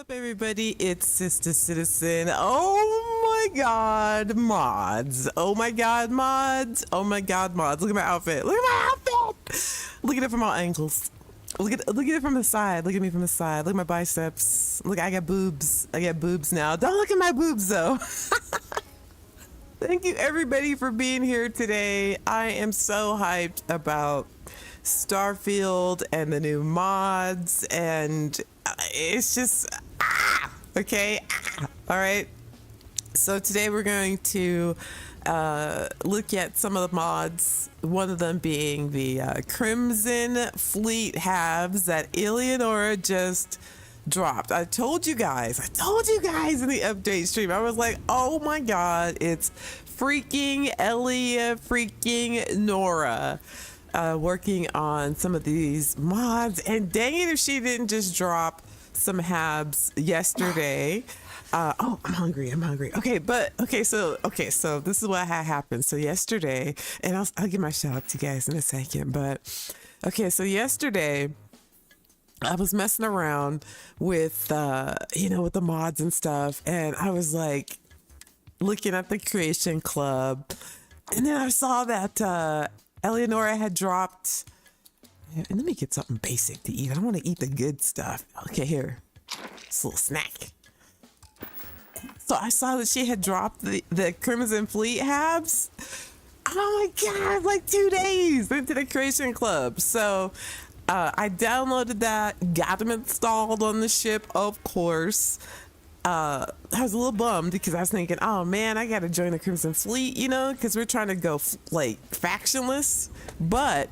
up, everybody? It's Sista Citizen. Oh my god, mods. Oh my god, mods. Oh my god, mods. Look at my outfit. Look at my outfit. Look at it from all angles. Look at it from the side. Look at me from the side. Look at my biceps. Look, I got boobs. I got boobs now. Don't look at my boobs though. Thank you everybody for being here today. I am so hyped about Starfield and the new mods, and it's just okay. All right, so today we're going to look at some of the mods, one of them being the Crimson Fleet Habs that Elianora just dropped. I told you guys in the update stream, I was like, oh my god, it's freaking freaking Nora working on some of these mods, and dang it if she didn't just drop some habs yesterday. Oh, I'm hungry. Okay, so this is what had happened. So yesterday, and I'll give my shout out to you guys in a second, but okay, so yesterday I was messing around with with the mods and stuff, and I was like looking at the creation club, and then I saw that Elianora had dropped, and let me get something basic to eat. I want to eat the good stuff. Okay, here, it's a little snack. So I saw that she had dropped the Crimson Fleet Habs. Oh my god, like 2 days into the creation club. So I downloaded that, got them installed on the ship, of course. I was a little bummed because I was thinking, oh man, I gotta join the Crimson Fleet, because we're trying to go like factionless. But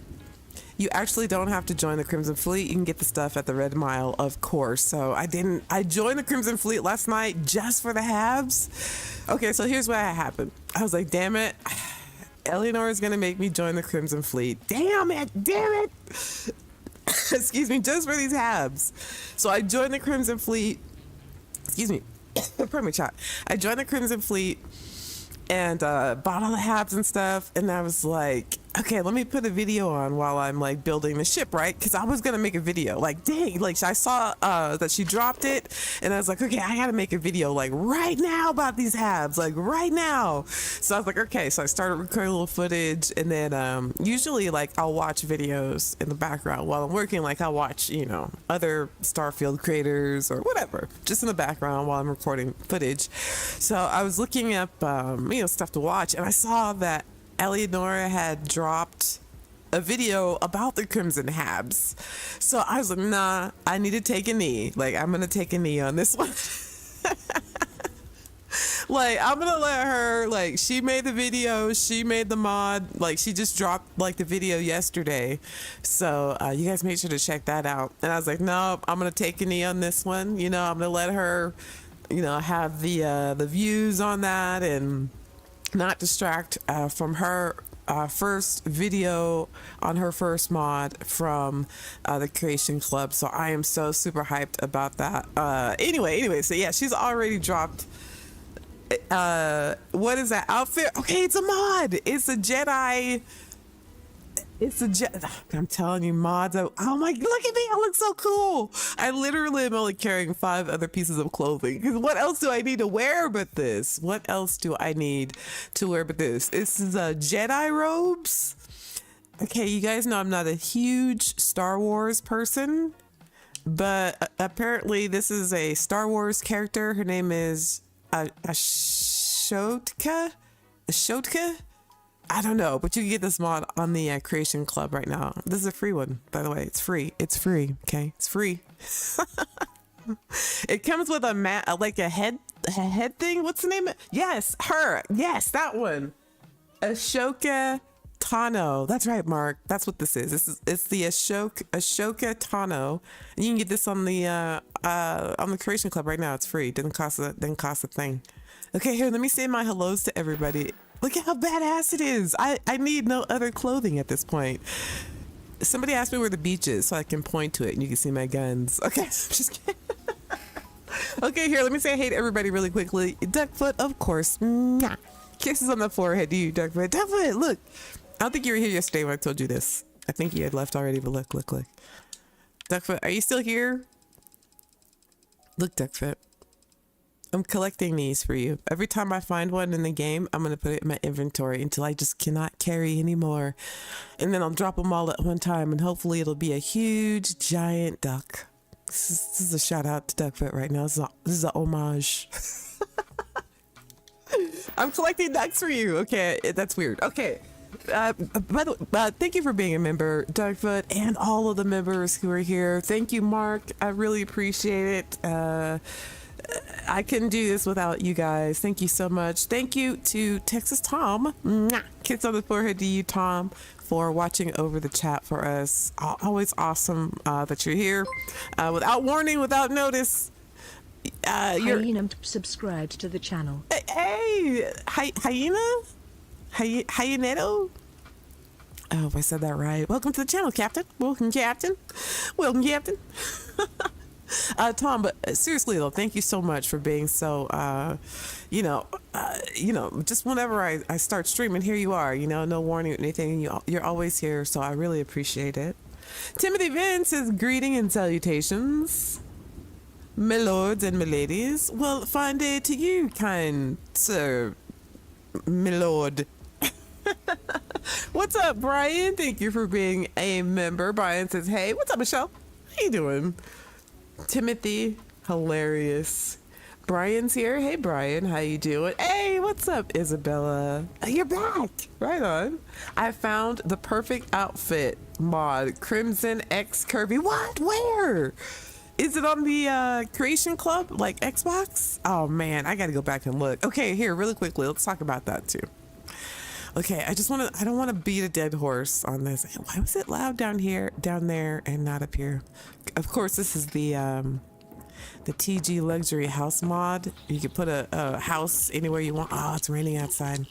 you actually don't have to join the Crimson Fleet. You can get the stuff at the Red Mile, of course. So I joined the Crimson Fleet last night just for the Habs. Okay, so here's what happened. I was like, damn it, Elianora is gonna make me join the Crimson Fleet. Damn it. Excuse me, just for these Habs. So I joined the Crimson Fleet. Excuse me. Pardon me, chat. I joined the Crimson Fleet and bought all the habs and stuff, and I was like, okay, let me put a video on while I'm like building the ship, right? Because I was gonna make a video, like, dang, like I saw that she dropped it, and I was like, okay, I gotta make a video like right now about these habs, like right now. So I was like, okay, so I started recording a little footage, and then usually like I'll watch videos in the background while I'm working, like I'll watch other Starfield creators or whatever, just in the background while I'm recording footage. So I was looking up stuff to watch, and I saw that Elianora had dropped a video about the Crimson Habs. So I was like, nah, I need to take a knee. Like, I'm gonna take a knee on this one. Like, I'm gonna let her, like, she made the video, she made the mod, like, she just dropped like the video yesterday. So you guys make sure to check that out. And I was like, no, I'm gonna take a knee on this one. I'm gonna let her have the views on that and not distract from her first video on her first mod from the creation club. So I am so super hyped about that. Anyway, so yeah, she's already dropped what is that outfit? Okay, it's a mod. It's a Jedi. I'm telling you, mods. Oh my, look at me. I look so cool. I literally am only carrying 5 other pieces of clothing. Because what else do I need to wear but this? What else do I need to wear but this? This is Jedi robes. Okay, you guys know I'm not a huge Star Wars person, but apparently this is a Star Wars character. Her name is Ashoka? I don't know, but you can get this mod on the creation club right now. This is a free one, by the way. It's free. Okay, it's free. It comes with a head thing. What's the name? Yes, her. Yes, that one. Ashoka Tano. That's right, Mark. That's what this is. It's the Ashoka Tano, and you can get this on the creation club right now. It's free. Didn't cost a thing. Okay, here. Let me say my hellos to everybody. Look at how badass it is. I need no other clothing at this point. Somebody asked me where the beach is so I can point to it and you can see my guns. Okay, just kidding. Okay, here, let me say hey to everybody really quickly. Duckfoot, of course. Mwah. Kisses on the forehead to you, Duckfoot. Duckfoot, look. I don't think you were here yesterday when I told you this. I think you had left already, but look. Duckfoot, are you still here? Look, Duckfoot. I'm collecting these for you. Every time I find one in the game, I'm going to put it in my inventory until I just cannot carry anymore. And then I'll drop them all at one time, and hopefully it'll be a huge, giant duck. This is a shout out to Duckfoot right now. This is a homage. I'm collecting ducks for you. Okay, that's weird. Okay. By the way, thank you for being a member, Duckfoot, and all of the members who are here. Thank you, Mark. I really appreciate it. I couldn't do this without you guys. Thank you so much. Thank you to Texas Tom. Mwah. Kiss on the forehead to you, Tom, for watching over the chat for us. Always awesome that you're here. Without warning, without notice. Hyena subscribed to the channel. Hey, Hyena? Hyeneto? Oh, I said that right. Welcome to the channel, Captain. Welcome, Captain. Welcome, Captain. Tom, but seriously though, thank you so much for being so, just whenever I start streaming, here you are, no warning or anything. You're always here. So I really appreciate it. Timothy Vince says greeting and salutations. My lords and my ladies. Well, fine day to you, kind sir, my lord. What's up, Brian? Thank you for being a member. Brian says, hey, what's up, Michelle? How you doing? Timothy, hilarious. Brian's here. Hey, Brian, how you doing? Hey, what's up, Isabella? You're back. Right on. I found the perfect outfit mod. Crimson X Kirby. What? Where? Is it on the Creation Club, like Xbox? Oh, man, I got to go back and look. Okay, here, really quickly, let's talk about that, too. Okay, I don't want to beat a dead horse on this. Why was it loud down there, and not up here? Of course, this is the TG Luxury House mod. You can put a house anywhere you want. Oh, it's raining outside.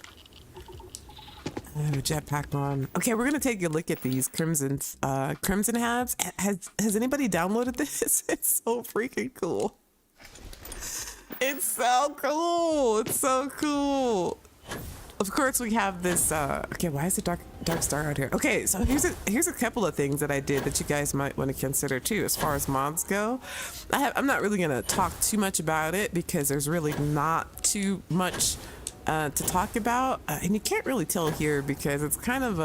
I have a jetpack on. Okay, we're gonna take a look at these Crimson Habs. Has anybody downloaded this? It's so freaking cool. It's so cool. It's so cool. Of course, we have this. Okay, why is the dark star out here? Okay, so here's a couple of things that I did that you guys might want to consider too, as far as mods go. I'm not really gonna talk too much about it because there's really not too much to talk about, and you can't really tell here because it's kind of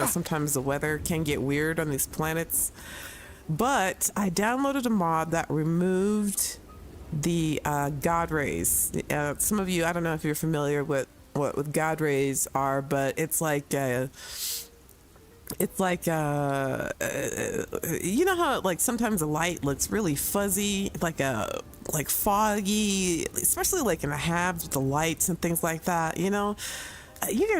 sometimes the weather can get weird on these planets. But I downloaded a mod that removed the God rays. Some of you, I don't know if you're familiar with what God rays are, but it's like you know how like sometimes the light looks really fuzzy, like foggy, especially like in the habs with the lights and things like that. You guys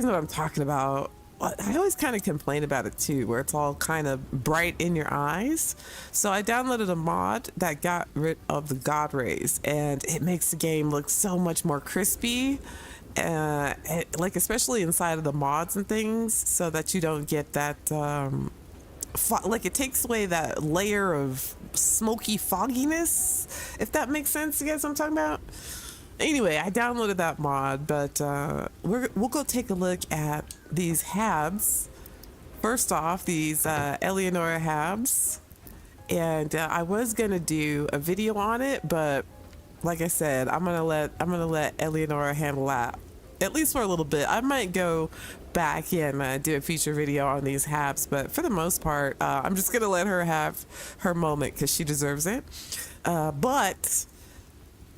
know what I'm talking about. I always kind of complain about it too, where it's all kind of bright in your eyes. So I downloaded a mod that got rid of the God rays, and it makes the game look so much more crispy. Like especially inside of the mods and things, so that you don't get that like it takes away that layer of smoky fogginess, if that makes sense. You guys know what I'm talking about? Anyway, I downloaded that mod, but we'll go take a look at these Habs. First off, these Elianora Habs, and I was gonna do a video on it, but like I said, I'm gonna let Elianora handle that, at least for a little bit. I might go back and do a feature video on these Habs, but for the most part, I'm just gonna let her have her moment because she deserves it. But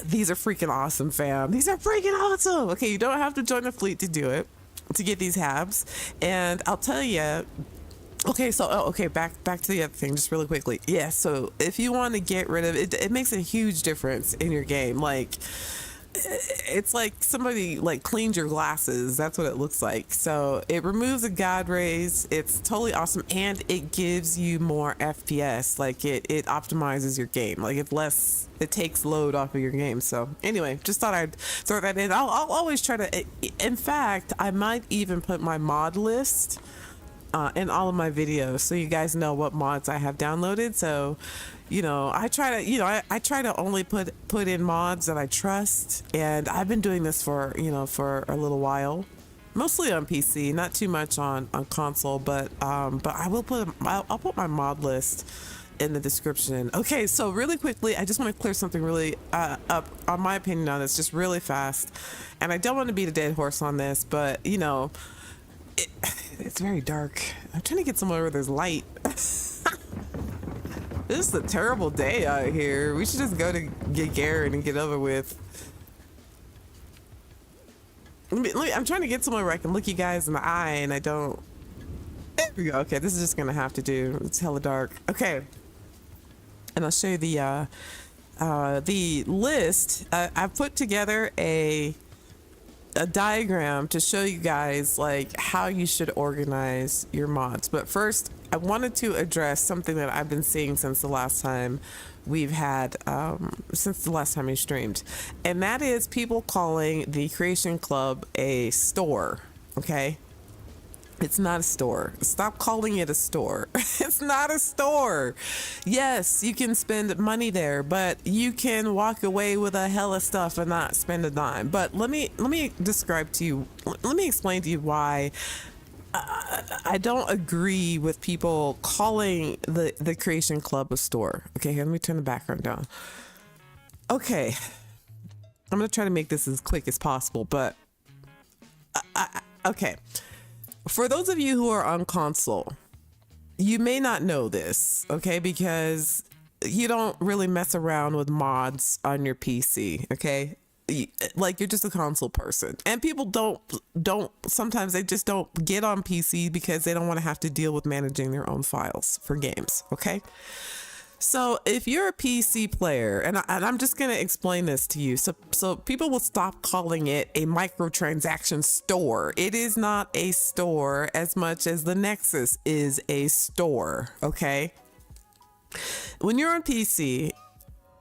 these are freaking awesome, fam. These are freaking awesome. Okay, you don't have to join the fleet to do it, to get these Habs, and I'll tell you. Okay, so back to the other thing, just really quickly. Yeah, so if you want to get rid of it, it makes a huge difference in your game. Like, it's like somebody like cleaned your glasses. That's what it looks like. So it removes the God rays. It's totally awesome, and it gives you more FPS. Like it optimizes your game. Like it takes load off of your game. So anyway, just thought I'd throw that in. I'll always try to. In fact, I might even put my mod list in all of my videos, so you guys know what mods I have downloaded. So, I try to only put in mods that I trust, and I've been doing this for a little while, mostly on PC, not too much on console, but I will I'll put my mod list in the description. Okay, so really quickly, I just want to clear something really up on my opinion on this, just really fast. And I don't want to beat a dead horse on this, but you know, it's very dark. I'm trying to get somewhere where there's light. This is a terrible day out here. We should just go to get Garen and get over with. I'm trying to get somewhere where I can look you guys in the eye and I don't. There we go. Okay, this is just gonna have to do. It's hella dark. Okay, and I'll show you the list. I've put together a diagram to show you guys like how you should organize your mods. But first, I wanted to address something that I've been seeing since the last time we've had, since the last time we streamed, and that is people calling the Creation Club a store. Okay. It's not a store. Stop calling it a store. It's not a store. Yes, you can spend money there, but you can walk away with a hella stuff and not spend a dime. But let me describe to you. Let me explain to you why I don't agree with people calling the Creation Club a store. Okay, here, let me turn the background down. Okay, I'm gonna try to make this as quick as possible, but okay. For those of you who are on console, you may not know this, okay, because you don't really mess around with mods on your PC, okay? Like, you're just a console person, and people don't sometimes they just don't get on PC because they don't want to have to deal with managing their own files for games, okay? So if you're a PC player, and I'm just going to explain this to you, so people will stop calling it a microtransaction store. It is not a store as much as the Nexus is a store, okay? When you're on PC,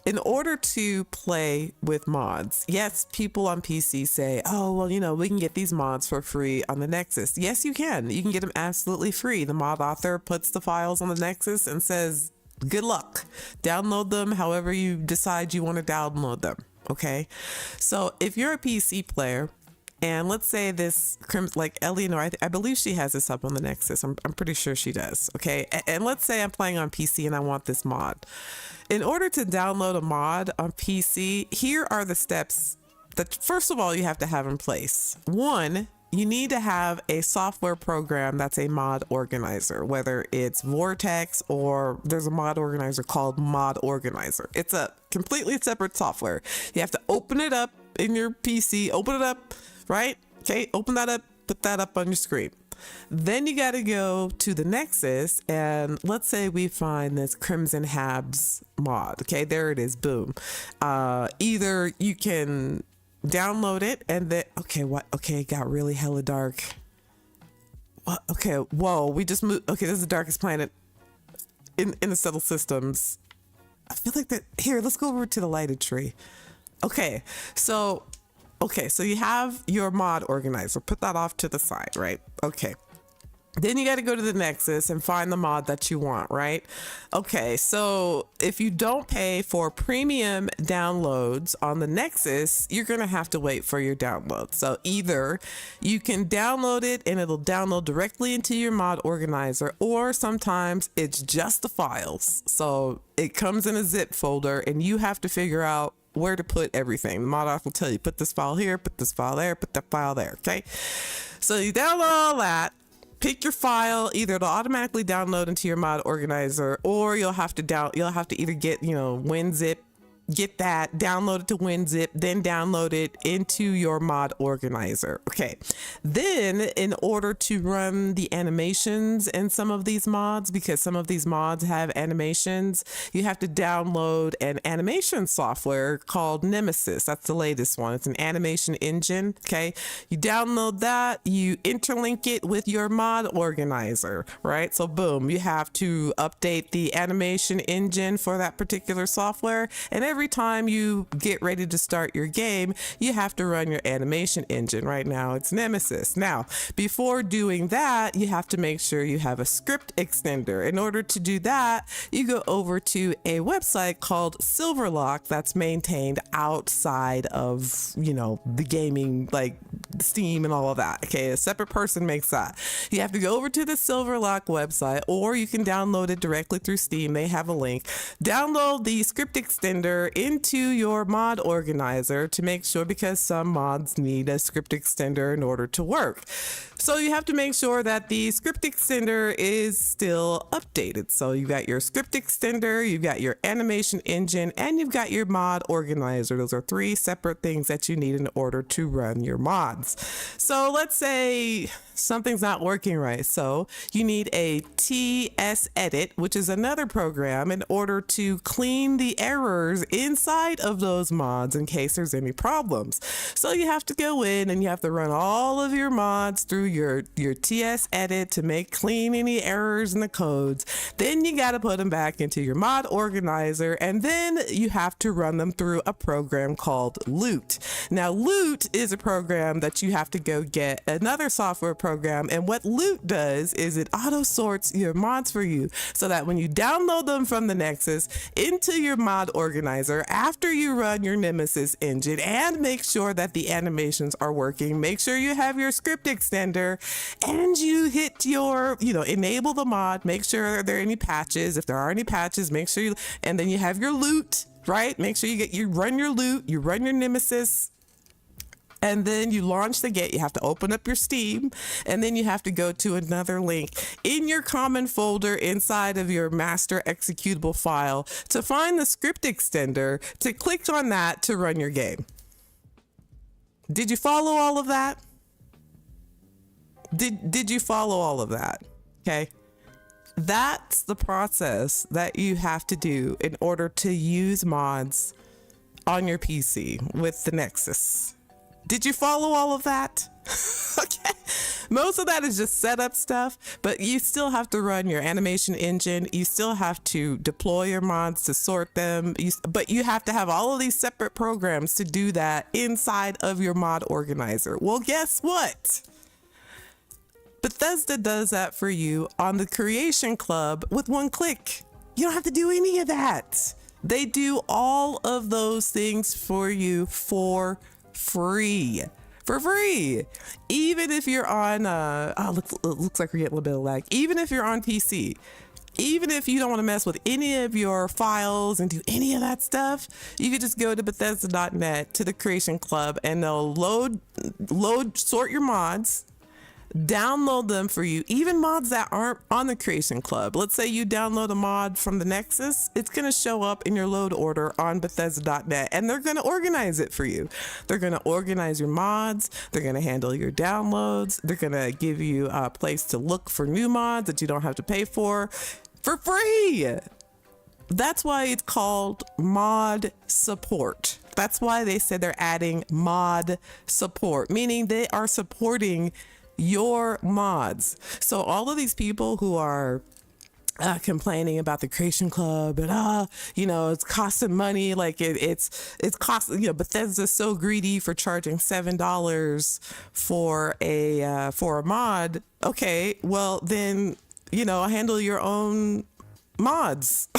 in order to play with mods, yes, people on PC say, oh, well, you know, we can get these mods for free on the Nexus. Yes, you can. You can get them absolutely free. The mod author puts the files on the Nexus and says, good luck. Download them however you decide you want to download them. Okay. So if you're a PC player, and let's say this, like Elianora, I believe she has this up on the Nexus. I'm pretty sure she does. Okay. And let's say I'm playing on PC and I want this mod. In order to download a mod on PC, here are the steps that, first of all, you have to have in place. One, you need to have a software program that's a mod organizer, whether it's Vortex or there's a mod organizer called Mod Organizer. It's a completely separate software. You have to open it up in your PC, open it up, right? Okay, open that up, put that up on your screen. Then you got to go to the Nexus, and let's say we find this Crimson Habs mod. Okay, there it is. Boom. Either you can download it and then it got really hella dark. What? Okay, whoa, we just moved. Okay, this is the darkest planet in the settled systems. I feel like that. Here, let's go over to the lighted tree. Okay, so you have your mod organizer. Put that off to the side, right? Okay. Then you got to go to the Nexus and find the mod that you want, right? Okay, so if you don't pay for premium downloads on the Nexus, you're going to have to wait for your download. So either you can download it and it'll download directly into your mod organizer, or sometimes it's just the files. So it comes in a zip folder and you have to figure out where to put everything. The mod author will tell you, put this file here, put this file there, put that file there, okay? So you download all that. Pick your file. Either it'll automatically download into your mod organizer, or you'll have to either get, WinZip, get that, download it to WinZip, then download it into your mod organizer. Okay. Then in order to run the animations in some of these mods, because some of these mods have animations, you have to download an animation software called Nemesis. That's the latest one. It's an animation engine. Okay. You download that, you interlink it with your mod organizer, right? So boom, you have to update the animation engine for that particular software. And every time you get ready to start your game, you have to run your animation engine. Right now it's Nemesis. Now, before doing that, you have to make sure you have a script extender. In order to do that, you go over to a website called Silverlock that's maintained outside of, the gaming, like Steam and all of that. Okay, a separate person makes that. You have to go over to the Silverlock website, or you can download it directly through Steam. They have a link. Download the script extender into your mod organizer to make sure, because some mods need a script extender in order to work. So you have to make sure that the script extender is still updated. So you've got your script extender, you've got your animation engine, and you've got your mod organizer. Those are three separate things that you need in order to run your mods. So let's say something's not working right. So you need a TS edit, which is another program, in order to clean the errors inside of those mods in case there's any problems. So you have to go in and you have to run all of your mods through your TS edit to make clean any errors in the codes. Then you got to put them back into your mod organizer, and then you have to run them through a program called Loot. Now, Loot is a program that you have to go get another software program, and what Loot does is it auto sorts your mods for you, so that when you download them from the Nexus into your mod organizer, after you run your Nemesis engine and make sure that the animations are working, make sure you have your script extender, and you hit your, enable the mod, make sure there are any patches. If there are any patches, make sure and then you have your loot, right? Make sure you run your loot, you run your Nemesis, and then you launch the game. You have to open up your Steam, and then you have to go to another link in your common folder inside of your master executable file to find the script extender, to click on that to run your game. Did you follow all of that? Did you follow all of that? Okay. That's the process that you have to do in order to use mods on your PC with the Nexus. Did you follow all of that? Okay. Most of that is just setup stuff, but you still have to run your animation engine. You still have to deploy your mods to sort them, but you have to have all of these separate programs to do that inside of your mod organizer. Well, guess what? Bethesda does that for you on the Creation Club with one click. You don't have to do any of that. They do all of those things for you for free. For free. Even if you're on, looks like we're getting a little bit of lag. Even if you're on PC, even if you don't want to mess with any of your files and do any of that stuff, you could just go to Bethesda.net to the Creation Club, and they'll sort your mods, download them for you, even mods that aren't on the Creation Club. Let's say you download a mod from the Nexus, it's going to show up in your load order on Bethesda.net, and they're going to organize it for you. They're going to organize your mods, they're going to handle your downloads, they're going to give you a place to look for new mods that you don't have to pay for free. That's why it's called mod support. That's why they said they're adding mod support, meaning they are supporting your mods. So all of these people who are complaining about the Creation Club and it's costing money, like it's costing, Bethesda's so greedy for charging $7 for a mod. Okay, well then handle your own mods.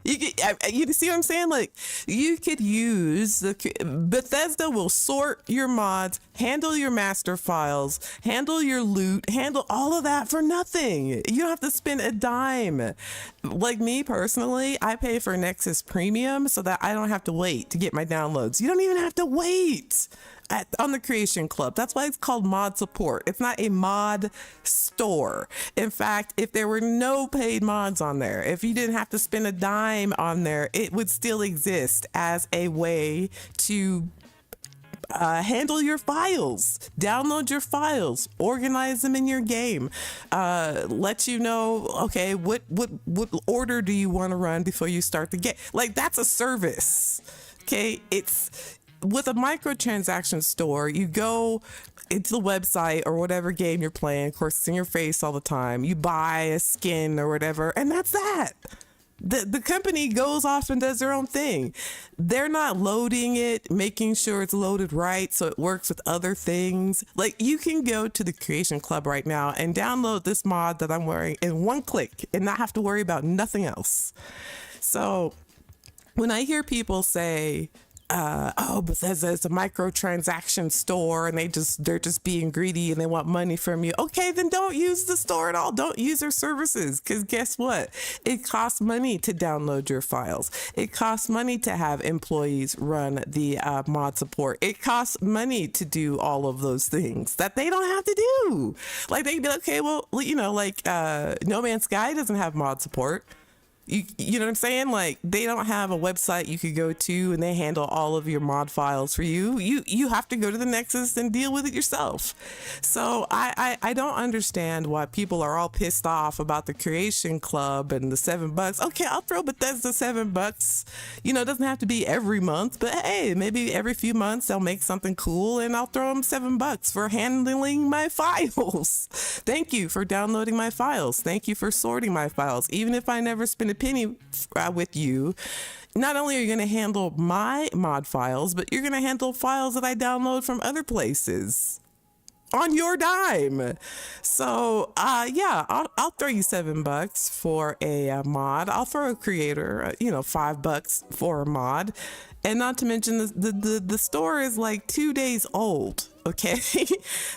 You see what I'm saying? Like, you could use Bethesda will sort your mods, handle your master files, handle your loot, handle all of that for nothing. You don't have to spend a dime. Like me personally, I pay for Nexus Premium so that I don't have to wait to get my downloads. You don't even have to wait on the Creation Club. That's why it's called mod support. It's not a mod store. In fact, if there were no paid mods on there, if you didn't have to spend a dime on there, it would still exist as a way to handle your files, download your files, organize them in your game, let you know, okay, what order do you want to run before you start the game? Like, that's a service. Okay, it's with a microtransaction store, you go into the website or whatever game you're playing. Of course, it's in your face all the time. You buy a skin or whatever, and that's that. The company goes off and does their own thing. They're not loading it, making sure it's loaded right so it works with other things. Like, you can go to the Creation Club right now and download this mod that I'm wearing in one click and not have to worry about nothing else. So when I hear people say, Bethesda is a microtransaction store and they're just being greedy and they want money from you. Okay, then don't use the store at all. Don't use their services, because guess what? It costs money to download your files. It costs money to have employees run the mod support. It costs money to do all of those things that they don't have to do. Like, they'd be like, okay, well, No Man's Sky doesn't have mod support. You know what I'm saying? Like, they don't have a website you could go to and they handle all of your mod files for you. You have to go to the Nexus and deal with it yourself. So I don't understand why people are all pissed off about the Creation Club and the $7. Okay, I'll throw Bethesda $7. It doesn't have to be every month, but hey, maybe every few months they'll make something cool and I'll throw them $7 for handling my files. Thank you for downloading my files. Thank you for sorting my files. Even if I never spend a penny with you, not only are you going to handle my mod files, but you're going to handle files that I download from other places on your dime. So I'll throw you $7 for a mod. I'll throw a creator $5 for a mod. And not to mention the store is like 2 days old. Okay.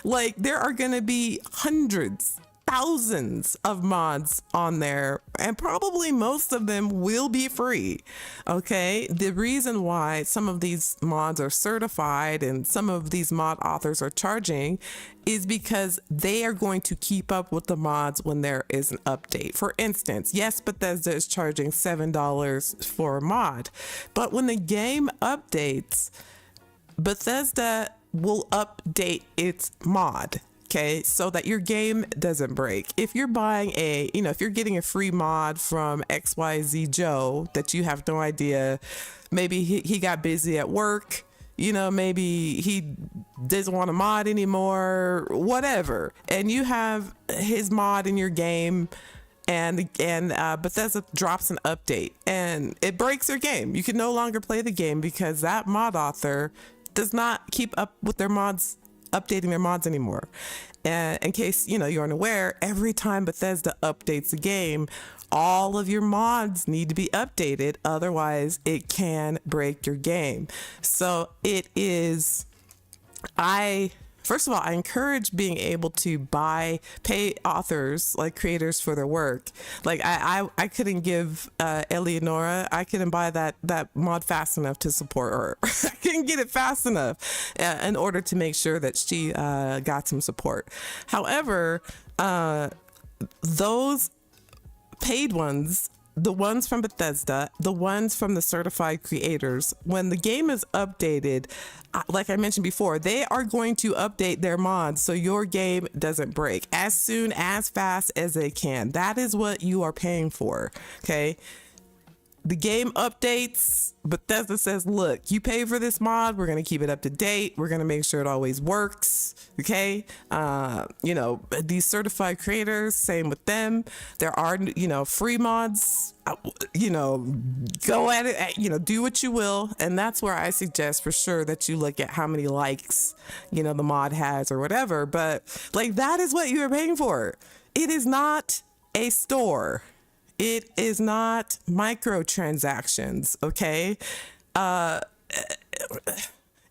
Like, there are going to be hundreds, thousands of mods on there, and probably most of them will be free. Okay, the reason why some of these mods are certified and some of these mod authors are charging is because they are going to keep up with the mods when there is an update. For instance, yes, Bethesda is charging $7 for a mod, but when the game updates, Bethesda will update its mod. Okay, so that your game doesn't break. If you're buying if you're getting a free mod from XYZ Joe that you have no idea, maybe he got busy at work, maybe he doesn't want to mod anymore, whatever, and you have his mod in your game, and Bethesda drops an update and it breaks your game. You can no longer play the game because that mod author does not keep up with their mods, updating their mods anymore. And in case you're unaware, every time Bethesda updates a game, all of your mods need to be updated, otherwise it can break your game. So first of all, I encourage being able to pay authors, like creators, for their work. Like, I couldn't give Elianora, I couldn't buy that mod fast enough to support her. I couldn't get it fast enough in order to make sure that she got some support. However, those paid ones, the ones from Bethesda, the ones from the certified creators, when the game is updated, like I mentioned before, they are going to update their mods so your game doesn't break as fast as they can. That is what you are paying for. Okay. The game updates, Bethesda says, look, you pay for this mod, we're going to keep it up to date. We're going to make sure it always works. Okay. These certified creators, same with them. There are, free mods, go at it, do what you will. And that's where I suggest for sure that you look at how many likes, the mod has or whatever. But like, that is what you are paying for. It is not a store. It is not microtransactions, okay?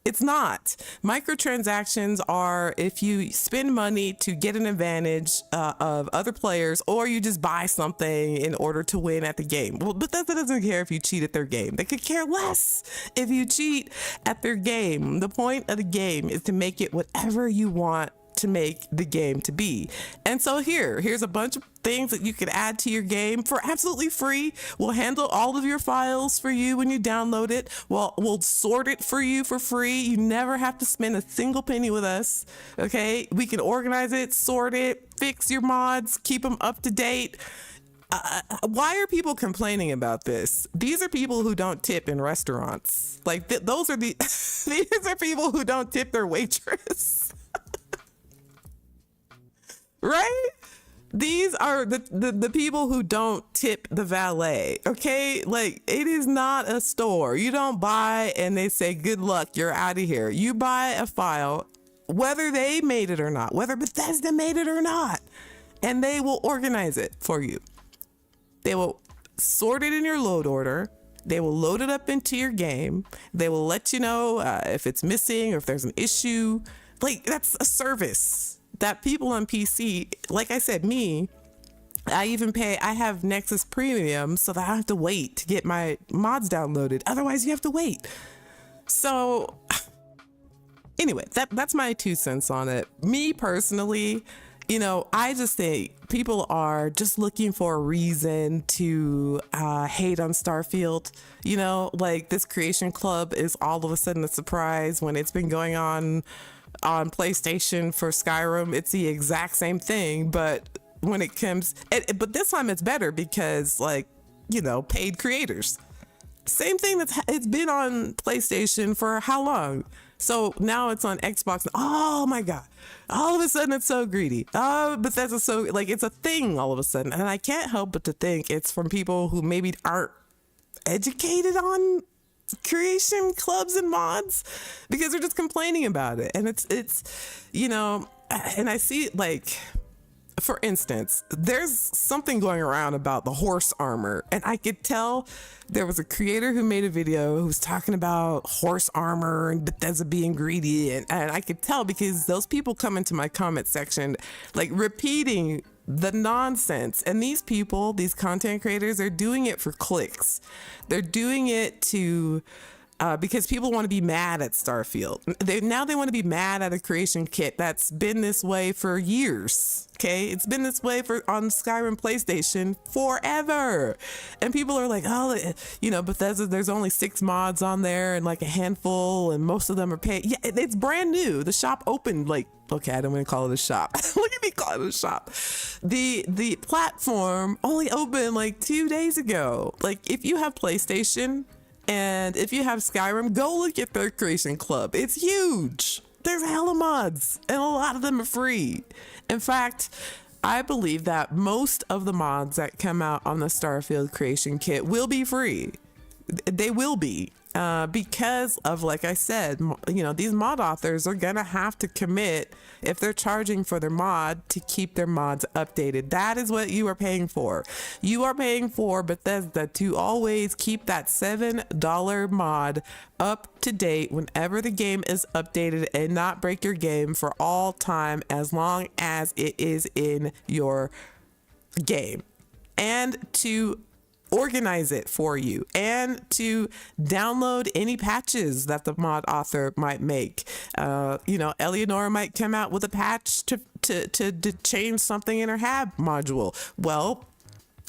It's not. Microtransactions are if you spend money to get an advantage of other players, or you just buy something in order to win at the game. Well, Bethesda doesn't care if you cheat at their game. They could care less if you cheat at their game. The point of the game is to make it whatever you want to make the game to be. And so here's a bunch of things that you can add to your game for absolutely free. We'll handle all of your files for you when you download it. We'll sort it for you for free. You never have to spend a single penny with us. Okay, we can organize it, sort it, fix your mods, keep them up to date. Why are people complaining about this? These are people who don't tip in restaurants. Like, those are these are people who don't tip their waitress. Right? These are the people who don't tip the valet. Okay, like, it is not a store. You don't buy and they say good luck, you're out of here. You buy a file, whether they made it or not, whether Bethesda made it or not, and they will organize it for you. They will sort it in your load order. They will load it up into your game. They will let you know if it's missing or if there's an issue. Like, that's a service that people on PC, like I said, I have Nexus Premium so that I don't have to wait to get my mods downloaded. Otherwise, you have to wait. So anyway, that's my 2 cents on it. Me personally, I just think people are just looking for a reason to hate on Starfield. Like, this Creation Club is all of a sudden a surprise when it's been going on PlayStation for Skyrim. It's the exact same thing, but when it comes, but this time it's better because, like, paid creators. Same thing it's been on PlayStation for how long? So now it's on Xbox. Oh my God. All of a sudden it's so greedy. Oh, Bethesda, so, like, it's a thing all of a sudden. And I can't help but to think it's from people who maybe aren't educated on creation clubs and mods, because they're just complaining about it. And it's and I see, like, for instance, there's something going around about the horse armor, and I could tell there was a creator who made a video who was talking about horse armor and Bethesda being greedy, and I could tell because those people come into my comment section like repeating the nonsense. And these people, these content creators, they're doing it for clicks. They're doing it to because people want to be mad at Starfield. They want to be mad at a creation kit that's been this way for years. Okay, it's been this way on Skyrim PlayStation forever, and people are like, oh, Bethesda, there's only 6 mods on there and like a handful, and most of them are paid. Yeah, it's brand new. The shop opened okay, I don't want to call it a shop. Look at me calling it a shop. The platform only opened like 2 days ago. Like, if you have PlayStation and if you have Skyrim, go look at their Creation Club. It's huge. There's a hell of mods, and a lot of them are free. In fact, I believe that most of the mods that come out on the Starfield Creation Kit will be free. They will be. Because of, like I said, these mod authors are gonna have to commit, if they're charging for their mod, to keep their mods updated. That is what you are paying for. You are paying for Bethesda to always keep that $7 mod up to date whenever the game is updated, and not break your game for all time as long as it is in your game, and to organize it for you, and to download any patches that the mod author might make. Elianora might come out with a patch to change something in her Hab module. Well,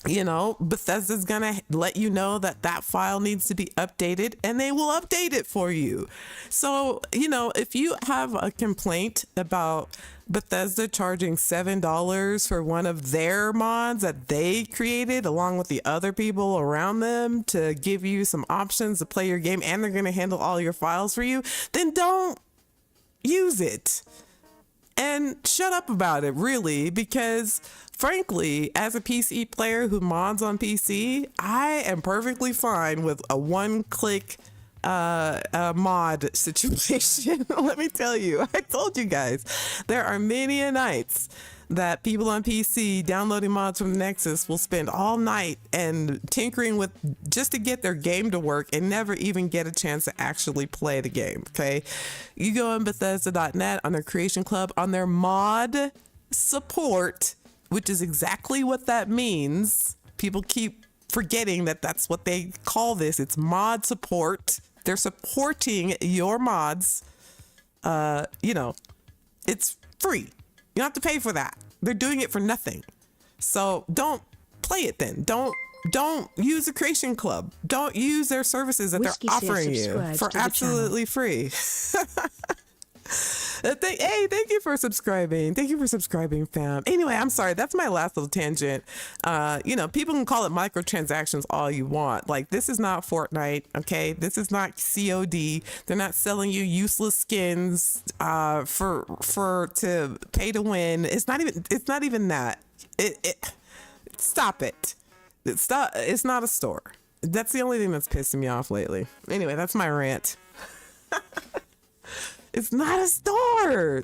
Bethesda's gonna let you know that file needs to be updated, and they will update it for you. So, if you have a complaint about Bethesda charging $7 for one of their mods that they created along with the other people around them to give you some options to play your game, and they're gonna handle all your files for you, then don't use it. And shut up about it, really, because frankly, as a PC player who mods on PC, I am perfectly fine with a one-click mod situation. Let me tell you, I told you guys, there are many a nights that people on PC downloading mods from Nexus will spend all night and tinkering with just to get their game to work, and never even get a chance to actually play the game. Okay, you go on Bethesda.net on their Creation Club, on their mod support, which is exactly what that means. People keep forgetting that that's what they call this. It's mod support. They're supporting your mods. It's free. You don't have to pay for that. They're doing it for nothing. So don't play it then. Don't use the Creation Club. Don't use their services that Whiskey they're offering you for absolutely free. Thank you for subscribing. Thank you for subscribing, fam. Anyway, I'm sorry. That's my last little tangent. People can call it microtransactions all you want. Like, this is not Fortnite, okay? This is not COD. They're not selling you useless skins to pay to win. It's not even that. Stop it. It's not a store. That's the only thing that's pissing me off lately. Anyway, that's my rant. It's not a store.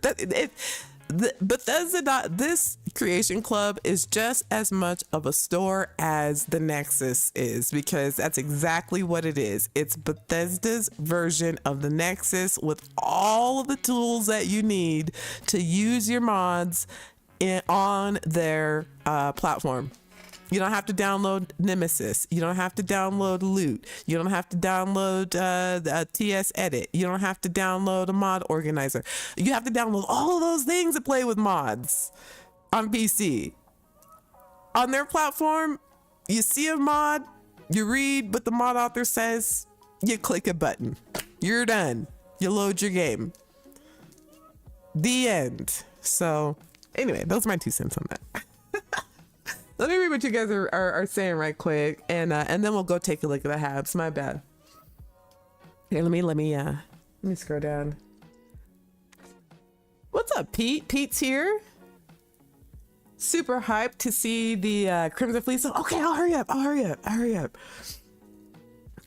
This creation club is just as much of a store as the Nexus is, because that's exactly what it is. It's Bethesda's version of the Nexus with all of the tools that you need to use your mods on their platform. You don't have to download Nemesis. You don't have to download Loot. You don't have to download TS Edit. You don't have to download a mod organizer. You have to download all of those things to play with mods on PC. On their platform, you see a mod, you read what the mod author says, you click a button. You're done. You load your game. The end. So anyway, those are my 2 cents on that. Let me read what you guys are saying right quick, and then we'll go take a look at the Habs. My bad. Here, let me scroll down. What's up, Pete? Pete's here. Super hyped to see the Crimson Fleet. So okay, I'll hurry up.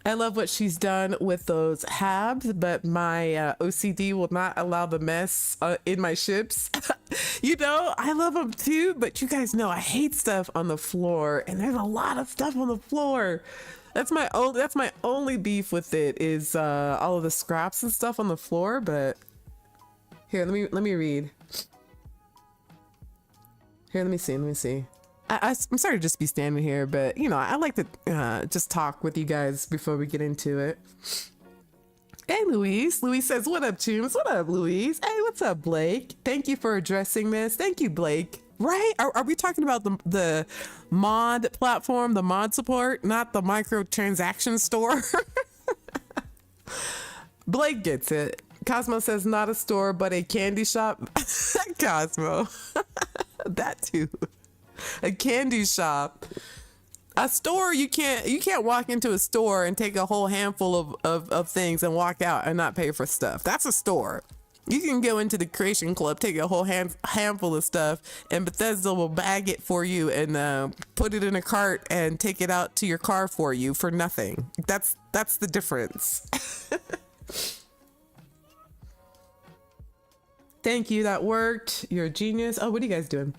I love what she's done with those Habs, but my OCD will not allow the mess in my ships. You know, I love them too, but you guys know I hate stuff on the floor, and there's a lot of stuff on the floor. That's my only beef with it, is all of the scraps and stuff on the floor. But here, let me read. Here, let me see. I'm sorry to just be standing here, but you know, I like to just talk with you guys before we get into it. Hey, Louise. Louise says, what up, Toombs? What up, Louise? Hey, what's up, Blake? Thank you for addressing this. Thank you, Blake. Right? Are we talking about the mod platform, the mod support, not the microtransaction store? Blake gets it. Cosmo says, not a store, but a candy shop. Cosmo. That too. A candy shop. A store, you can't walk into a store and take a whole handful of things and walk out and not pay for stuff. That's a store. You can go into the creation club, take a whole handful of stuff, and Bethesda will bag it for you and put it in a cart and take it out to your car for you for nothing. That's the difference. Thank you, that worked. You're a genius. Oh, what are you guys doing?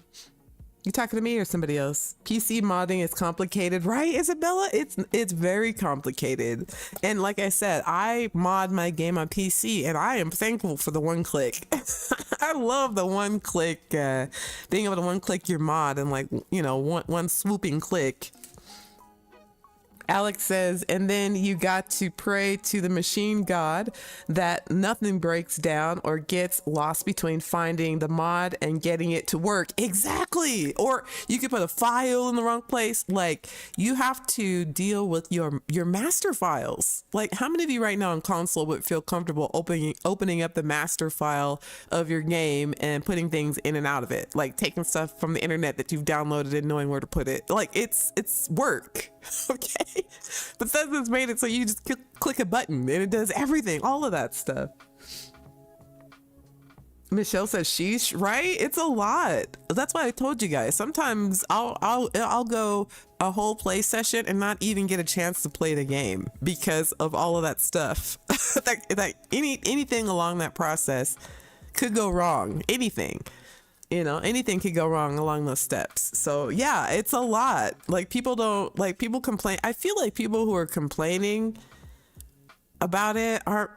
You talking to me or somebody else? PC modding is complicated, right, Isabella? It's very complicated. And like I said, I mod my game on PC, and I am thankful for the one click. I love the one click, being able to one click your mod and, like, you know, one swooping click. Alex says, and then you got to pray to the machine god that nothing breaks down or gets lost between finding the mod and getting it to work. Exactly. Or you could put a file in the wrong place. Like, you have to deal with your master files. Like, how many of you right now on console would feel comfortable opening up the master file of your game and putting things in and out of it? Like taking stuff from the internet that you've downloaded and knowing where to put it. Like, it's work. Okay, Bethesda's made it so you just click a button and it does everything, all of that stuff. Michelle says, sheesh, right? It's a lot. That's why I told you guys, sometimes I'll go a whole play session and not even get a chance to play the game because of all of that stuff. Like anything along that process could go wrong. Anything. You know, anything could go wrong along those steps. So yeah, it's a lot. Like, people complain. I feel like people who are complaining about it are,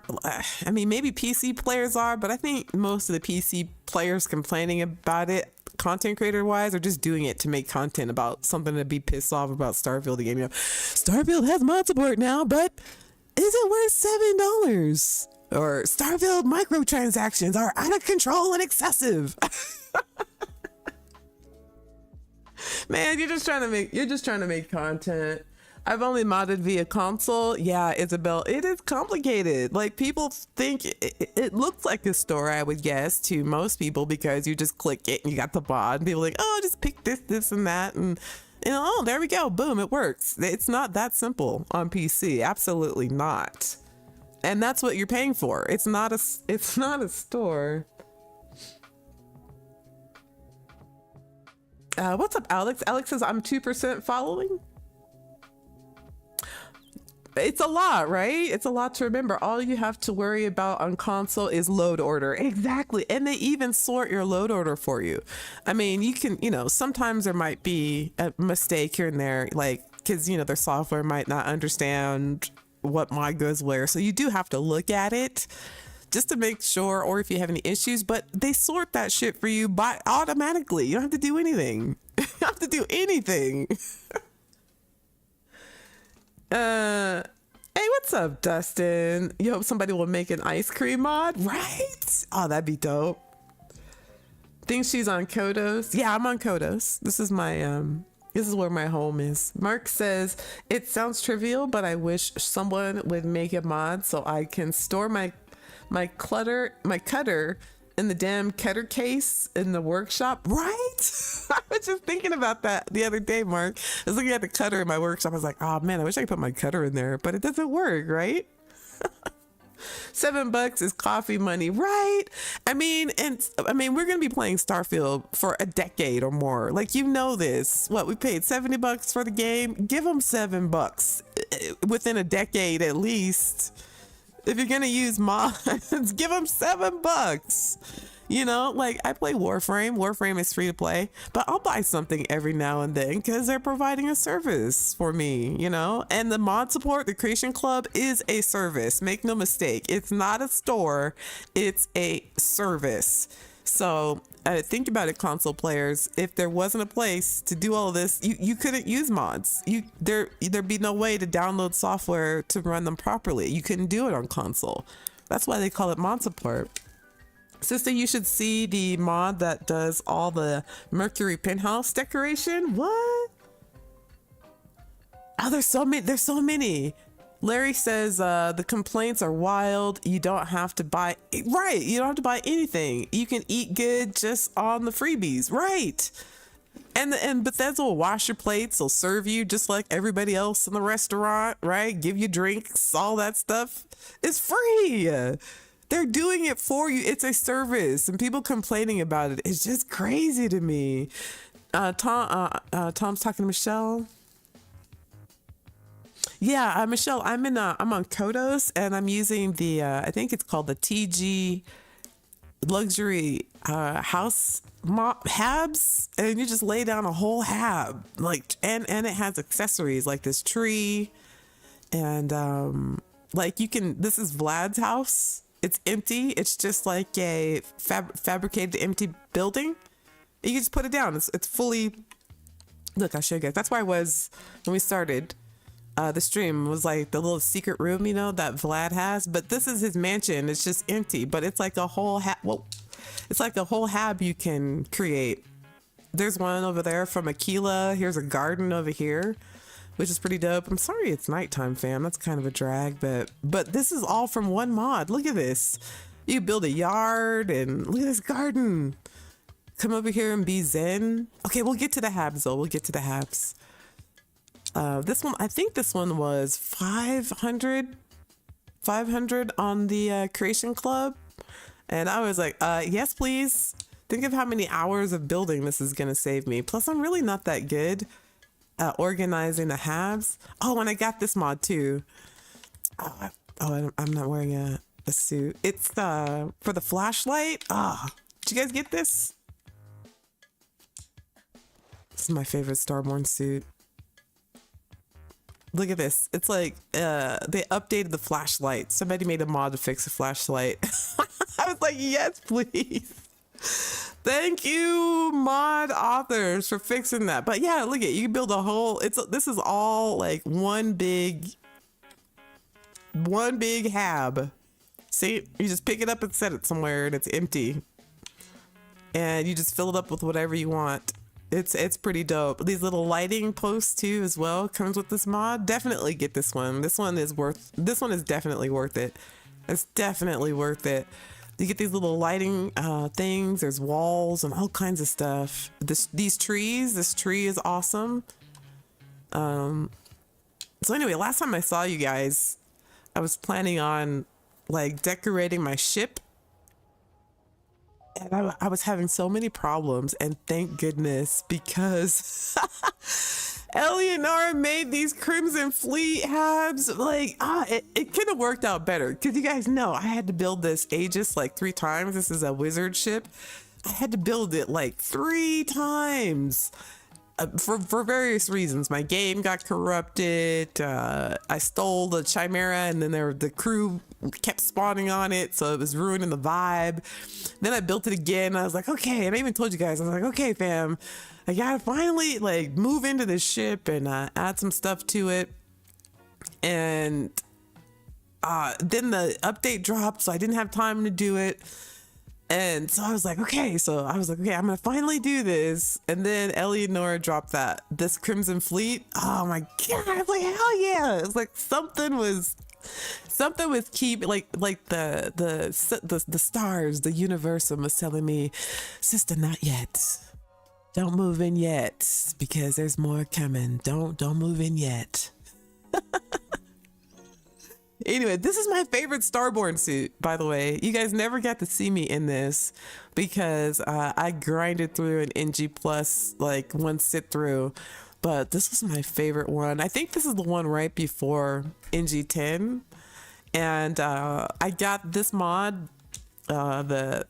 I mean, maybe PC players are, but I think most of the PC players complaining about it, content creator wise, are just doing it to make content about something to be pissed off about Starfield the game. You know, Starfield has mod support now, but is it worth $7? Or Starfield microtransactions are out of control and excessive. Man, you're just trying to make content. I've only modded via console. Yeah, Isabel, it is complicated. Like, people think it looks like a store, I would guess, to most people, because you just click it and you got the mod. And people are like, oh, just pick this and that, and you know, oh, there we go, boom, it works. It's not that simple on PC. Absolutely not. And that's what you're paying for. It's not a store. What's up, Alex? Alex says, I'm 2% following. It's a lot, right? It's a lot to remember. All you have to worry about on console is load order. Exactly. And they even sort your load order for you. I mean, you can, sometimes there might be a mistake here and there, like, because, their software might not understand what mod goes where. So you do have to look at it just to make sure, or if you have any issues, but they sort that shit for you automatically. You don't have to do anything. You don't have to do anything. Hey, what's up, Dustin? You hope somebody will make an ice cream mod, right? Oh, that'd be dope. Think she's on Kodos? Yeah, I'm on Kodos. This is my this is where my home is. Mark says it sounds trivial, but I wish someone would make a mod so I can store my cutter in the damn cutter case in the workshop, right? I was just thinking about that the other day, Mark. I was looking at the cutter in my workshop. I was like, oh man, I wish I could put my cutter in there, but it doesn't work, right? $7 is coffee money, right? I mean, we're gonna be playing Starfield for a decade or more. Like, this. What, we paid $70 for the game? Give them $7 within a decade at least. If you're gonna use mods, give them $7. Like, I play Warframe. Warframe is free to play, but I'll buy something every now and then because they're providing a service for me, and the mod support, the Creation Club, is a service. Make no mistake. It's not a store. It's a service. So think about it, console players. If there wasn't a place to do all of this, you couldn't use mods. There'd be no way to download software to run them properly. You couldn't do it on console. That's why they call it mod support. Sister, you should see the mod that does all the Mercury penthouse decoration. What? Oh, there's so many. There's so many. Larry says the complaints are wild. You don't have to buy, right? You don't have to buy anything. You can eat good just on the freebies, right? And Bethesda will wash your plates. They'll serve you just like everybody else in the restaurant, right? Give you drinks, all that stuff. It's free. They're doing it for you. It's a service, and people complaining about it. It's just crazy to me. Tom's talking to Michelle. Yeah, Michelle, I'm on Kodos, and I'm using the I think it's called the TG luxury house habs, and you just lay down a whole hab, like, and it has accessories like this tree, and like this is Vlad's house. It's empty. It's just like a fabricated empty building. You can just put it down. It's fully. Look, I'll show you guys. That's where I was when we started. The stream was like the little secret room, that Vlad has. But this is his mansion. It's just empty. But it's like a whole it's like a whole hab you can create. There's one over there from Aquila. Here's a garden over here, which is pretty dope. I'm sorry it's nighttime, fam. That's kind of a drag, but this is all from one mod. Look at this. You build a yard, and look at this garden. Come over here and be zen. Okay, we'll get to the habs though. We'll get to the habs. This one, I think this one was 500 on the Creation Club. And I was like, yes, please. Think of how many hours of building this is going to save me. Plus, I'm really not that good organizing the habs. Oh, and I got this mod too. I'm not wearing a suit. It's for the flashlight. Did you guys get this? This is my favorite Starborn suit. Look at this. It's like they updated the flashlight. Somebody made a mod to fix the flashlight. I was like, yes, please. Thank you, mod authors, for fixing that. But yeah, look at, you can build a whole, this is all like one big hab. See, you just pick it up and set it somewhere and it's empty. And you just fill it up with whatever you want. It's pretty dope. These little lighting posts too as well comes with this mod. Definitely get this one. This one is definitely worth it. It's definitely worth it. You get these little lighting things. There's walls and all kinds of stuff. These trees. This tree is awesome. So anyway, last time I saw you guys, I was planning on like decorating my ship. And I was having so many problems, and thank goodness, because Elianora made these Crimson Fleet Habs. Like, it could have worked out better. Because you guys know I had to build this Aegis like 3 times. This is a wizard ship. I had to build it like 3 times. For various reasons. My game got corrupted. I stole the Chimera, and then the crew kept spawning on it, so it was ruining the vibe. Then I built it again. I was like, okay, and I even told you guys, I was like, okay, fam, I gotta finally like move into this ship and add some stuff to it. And then the update dropped, so I didn't have time to do it. And so I was like, okay, I'm gonna finally do this. And then Elianora dropped this Crimson Fleet. Oh my god, I was like, hell yeah. It's like something was keep like the stars, the universum was telling me, Sista, not yet. Don't move in yet, because there's more coming. Don't move in yet. Anyway, this is my favorite Starborn suit, by the way. You guys never got to see me in this because I grinded through an NG plus like one sit through, but this was my favorite one. I think this is the one right before NG 10, and I got this mod, the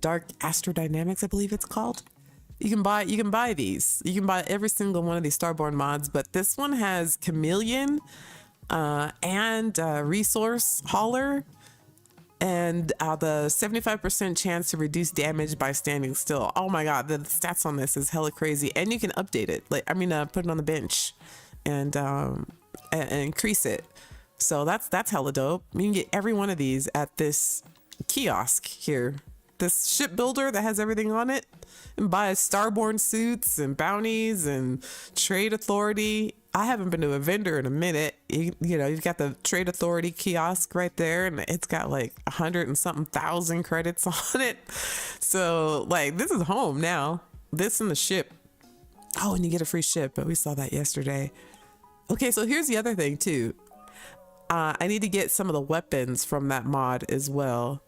Dark Astrodynamics, I believe it's called. You can buy these. You can buy every single one of these Starborn mods, but this one has Chameleon and resource hauler, and the 75% chance to reduce damage by standing still. Oh my god, the stats on this is hella crazy, and you can update it. Like, put it on the bench and increase it. So that's hella dope. You can get every one of these at this kiosk here, this ship builder that has everything on it, and buy Starborn suits and bounties and trade authority. I haven't been to a vendor in a minute. You know, you've got the trade authority kiosk right there, and it's got like 100 and something thousand credits on it. So like, this is home now. This and the ship. Oh, and you get a free ship, but we saw that yesterday. Okay, so here's the other thing too. I need to get some of the weapons from that mod as well.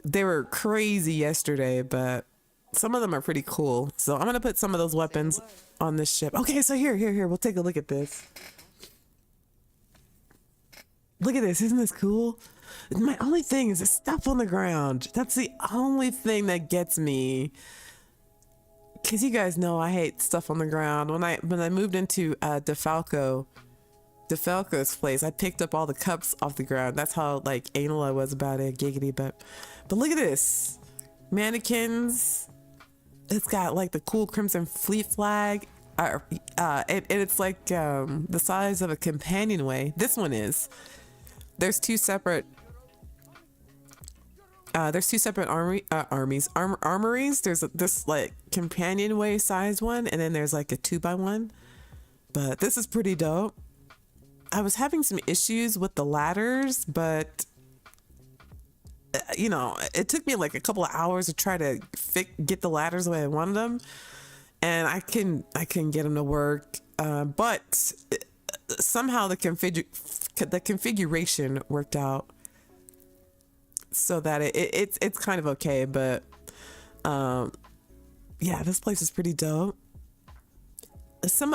They were crazy yesterday, but some of them are pretty cool. So I'm gonna put some of those weapons on this ship. Okay, so here, we'll take a look at this. Look at this, isn't this cool? My only thing is the stuff on the ground. That's the only thing that gets me. Cause you guys know I hate stuff on the ground. When I moved into DeFalco's place, I picked up all the cups off the ground. That's how like anal I was about it, giggity. But look at this, mannequins. It's got like the cool Crimson Fleet flag, and it's like the size of a companionway. This one is. There's two separate armories. There's this like companionway size one, and then there's like a 2x1. But this is pretty dope. I was having some issues with the ladders, but you know, it took me like a couple of hours to try to get the ladders the way I wanted them, and I can get them to work. But somehow the configuration worked out so that it's kind of okay. But yeah, this place is pretty dope.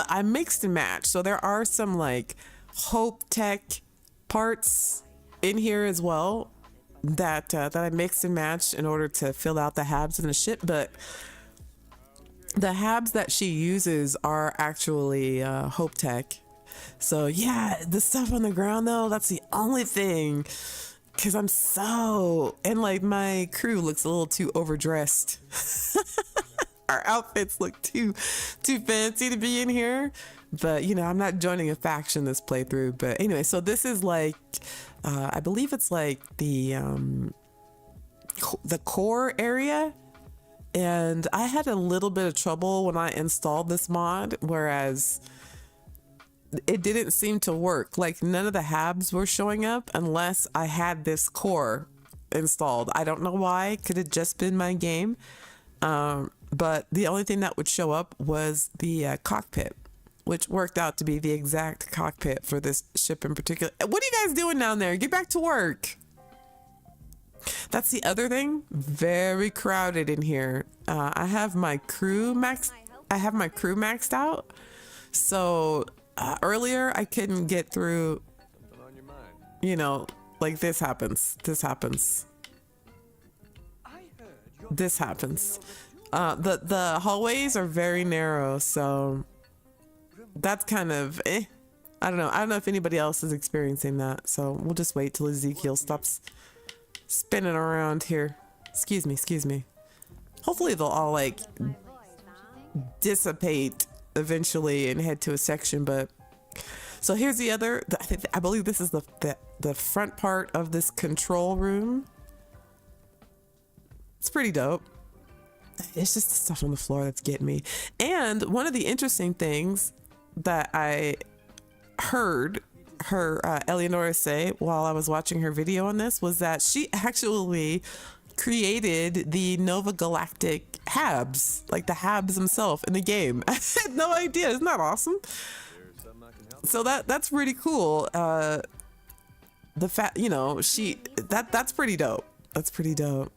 I mixed and matched, so there are some like Hope Tech parts in here as well that I mixed and matched in order to fill out the Habs in the ship. But the Habs that she uses are actually Hope Tech. So yeah, the stuff on the ground though, that's the only thing, because I'm and like my crew looks a little too overdressed. Our outfits look too fancy to be in here. But you know, I'm not joining a faction this playthrough. But anyway, so this is like I believe it's like the core area, and I had a little bit of trouble when I installed this mod, whereas it didn't seem to work. Like none of the Habs were showing up unless I had this core installed. I don't know why. Could have just been my game, but the only thing that would show up was the cockpit, which worked out to be the exact cockpit for this ship in particular. What are you guys doing down there? Get back to work. That's the other thing. Very crowded in here. I have my crew maxed I have my crew maxed out. So earlier I couldn't get through, you know, like this happens. This happens. This happens. The hallways are very narrow, so that's kind of I don't know. I don't know if anybody else is experiencing that, so we'll just wait till Ezekiel stops spinning around here. Excuse me. Hopefully they'll all like dissipate eventually and head to a section, but so here's the other, I believe this is the front part of this control room. It's pretty dope. It's just the stuff on the floor that's getting me. And one of the interesting things that I heard her Elianora say while I was watching her video on this was that she actually created the Nova Galactic Habs, like the Habs himself in the game. I had no idea. Isn't that awesome? So that's pretty cool. The fact, you know, that's pretty dope. That's pretty dope.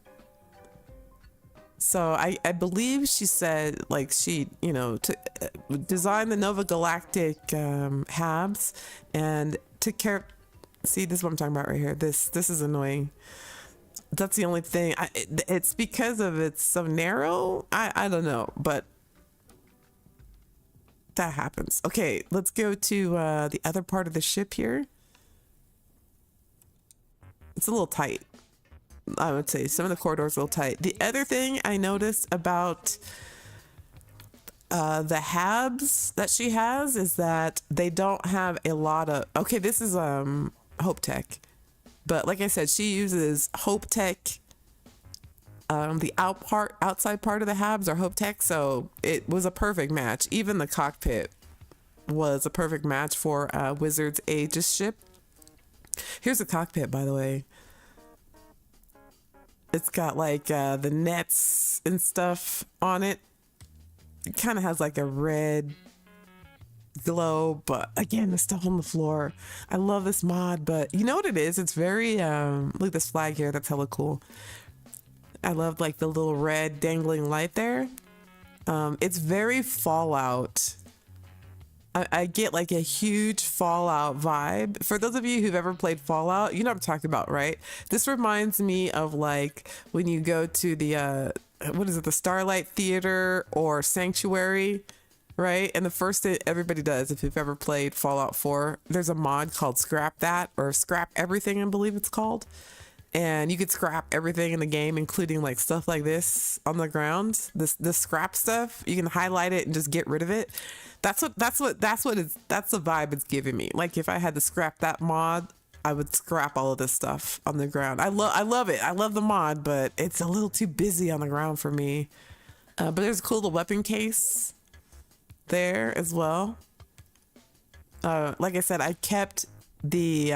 So I believe she said like she, you know, to design the Nova Galactic Habs and took care. See, this is what I'm talking about right here. This is annoying. That's the only thing. It's because of it's so narrow. I don't know, but that happens. Okay, let's go to the other part of the ship here. It's a little tight. I would say some of the corridors are a little tight. The other thing I noticed about the Habs that she has is that they don't have a lot of, okay, this is Hope Tech, but like I said, she uses Hope Tech. The outside part of the Habs are Hope Tech, so it was a perfect match. Even the cockpit was a perfect match for Wizard's Aegis ship. Here's the cockpit, by the way. It's got like the nets and stuff on it. It kind of has like a red glow, but again, the stuff on the floor. I love this mod, but you know what it is? It's very, look at this flag here. That's hella cool. I love like the little red dangling light there. It's very Fallout. I get like a huge Fallout vibe. For those of you who've ever played Fallout, you know what I'm talking about, right? This reminds me of like when you go to the, what is it? The Starlight Theater or Sanctuary, right? And the first thing everybody does, if you've ever played Fallout 4, there's a mod called Scrap That or Scrap Everything, I believe it's called. And you could scrap everything in the game, including like stuff like this on the ground. This scrap stuff, you can highlight it and just get rid of it. That's the vibe it's giving me. Like if I had to scrap that mod, I would scrap all of this stuff on the ground. I love it. I love the mod, but it's a little too busy on the ground for me. But there's a cool little weapon case there as well. Like I said, I kept the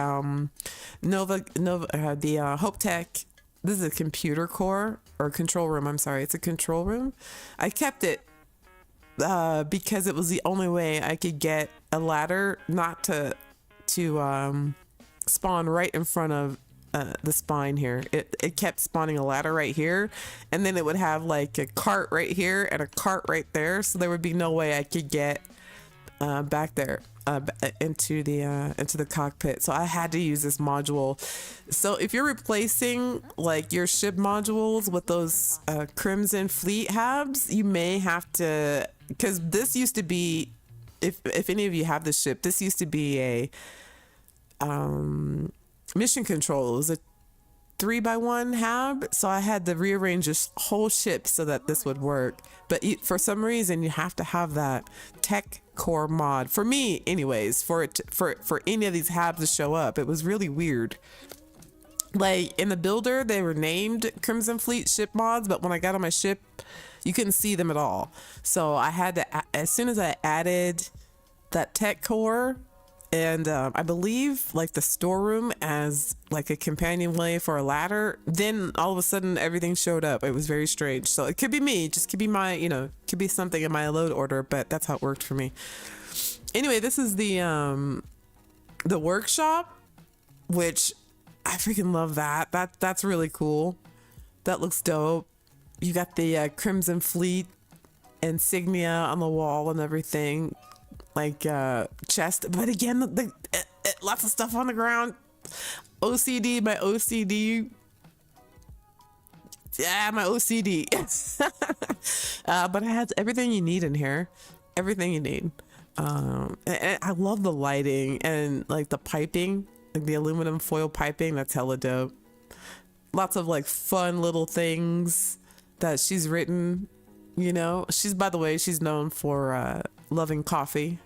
Hope Tech. This is a computer core or control room. I'm sorry, it's a control room. I kept it because it was the only way I could get a ladder not to spawn right in front of the spine here. It kept spawning a ladder right here, and then it would have like a cart right here and a cart right there, so there would be no way I could get back there into the cockpit. So I had to use this module. So if you're replacing like your ship modules with those Crimson Fleet Habs, you may have to, because this used to be, if any of you have this ship, this used to be a mission control. It was a 3x1 hab, so I had to rearrange this whole ship so that this would work. But for some reason, you have to have that tech core mod. For me, anyways, for any of these habs to show up, it was really weird. Like in the builder, they were named Crimson Fleet ship mods, but when I got on my ship, you couldn't see them at all. So I had to, as soon as I added that tech core, and I believe like the storeroom as like a companionway for a ladder, then all of a sudden everything showed up. It was very strange. So it could be me, just could be my, you know, could be something in my load order, but that's how it worked for me. Anyway, this is the workshop, which I freaking love that. That's really cool. That looks dope. You got the Crimson Fleet insignia on the wall and everything, like chest. But again, lots of stuff on the ground. OCD, my OCD. Yeah, my OCD. But it has everything you need in here. Everything you need. And I love the lighting and like the piping, like the aluminum foil piping. That's hella dope. Lots of like fun little things that she's written. You know, by the way, she's known for loving coffee,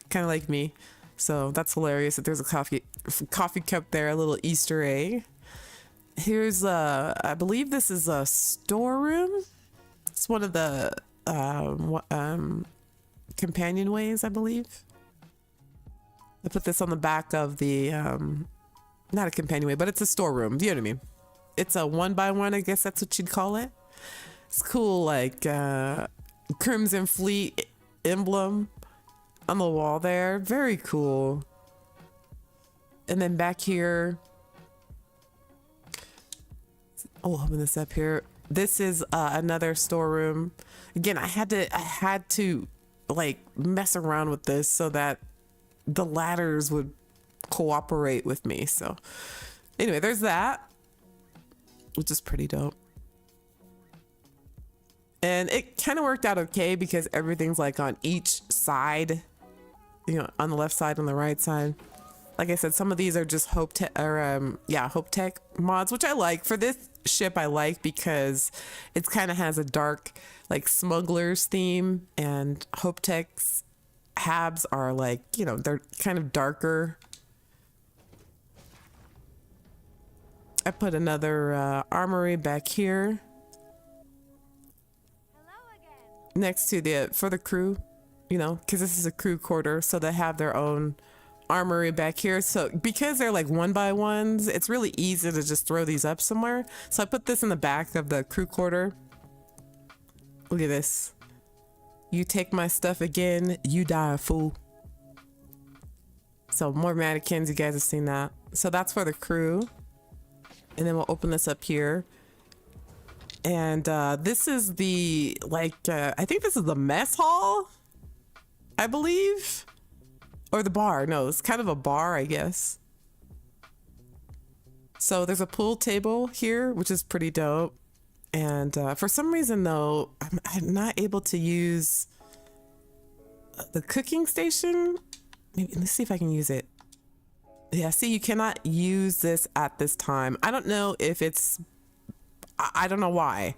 kind of like me. So that's hilarious that there's a coffee cup there, a little Easter egg. Here's I believe this is a storeroom. It's one of the companionways, I believe. I put this on the back of the not a companionway, but it's a storeroom. Do you know what I mean? It's a 1x1, I guess that's what you'd call it. It's cool, like Crimson Fleet emblem on the wall there. Very cool. And then back here, oh, open this up here. This is another storeroom. Again, I had to like mess around with this so that the ladders would cooperate with me. So anyway, there's that, which is pretty dope. And it kind of worked out okay because everything's like on each side, you know, on the left side, on the right side. Like I said, some of these are just Hope Tech mods, which I like. For this ship, I like because it kind of has a dark, like smugglers theme, and Hope Tech's Habs are like, you know, they're kind of darker. I put another armory back here. Next to for the crew, you know, because this is a crew quarter, so they have their own armory back here. So because they're like 1x1s, it's really easy to just throw these up somewhere. So I put this in the back of the crew quarter. Look at this. You take my stuff again, you die, fool. So more mannequins, you guys have seen that. So that's for the crew. And then we'll open this up here. And this is the, like, I think this is the mess hall, I believe. Or the bar. No, it's kind of a bar, I guess. So there's a pool table here, which is pretty dope. And for some reason, though, I'm not able to use the cooking station. Maybe, let's see if I can use it. Yeah, see, you cannot use this at this time. I don't know if it's... I don't know why.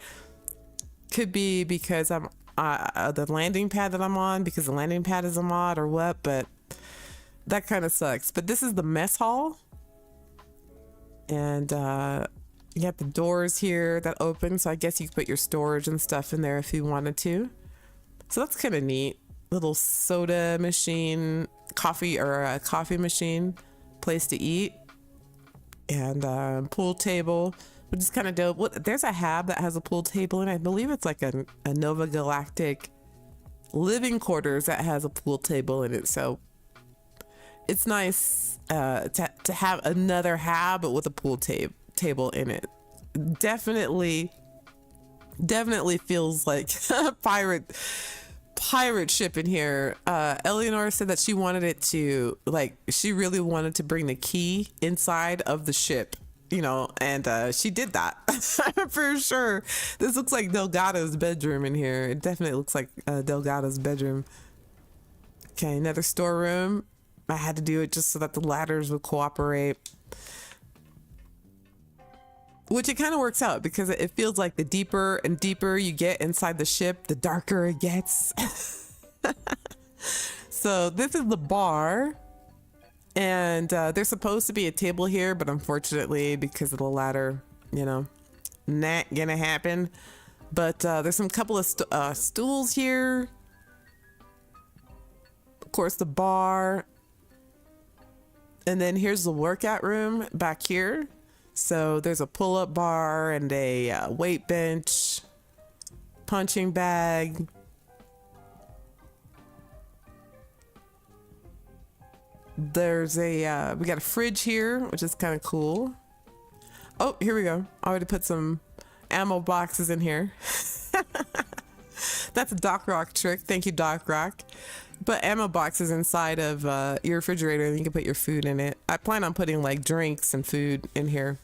Could be because I'm the landing pad that I'm on, because the landing pad is a mod or what, but that kind of sucks. But this is the mess hall. And you got the doors here that open, so I guess you could put your storage and stuff in there if you wanted to. So that's kind of neat. Little soda machine, coffee or a coffee machine, place to eat, and pool table, which is kind of dope. There's a hab that has a pool table, and I believe it's like a Nova Galactic living quarters that has a pool table in it. So it's nice to have another hab with a pool table in it. Definitely feels like a pirate ship in here. Elianora said that she wanted it to, like, she really wanted to bring the key inside of the ship, you know, and she did that for sure. This looks like Delgado's bedroom in here. It definitely looks like Delgado's bedroom. Okay, another storeroom. I had to do it just so that the ladders would cooperate, which it kind of works out because it feels like the deeper and deeper you get inside the ship, the darker it gets. So this is the bar, and there's supposed to be a table here, but unfortunately, because of the ladder, you know, not gonna happen. But there's some couple of stools here. Of course, the bar. And then here's the workout room back here. So there's a pull-up bar and a weight bench, punching bag. There's a, we got a fridge here, which is kind of cool. Oh, here we go. I already put some ammo boxes in here. That's a Doc Rock trick. Thank you, Doc Rock. Put ammo boxes inside of your refrigerator and you can put your food in it. I plan on putting like drinks and food in here,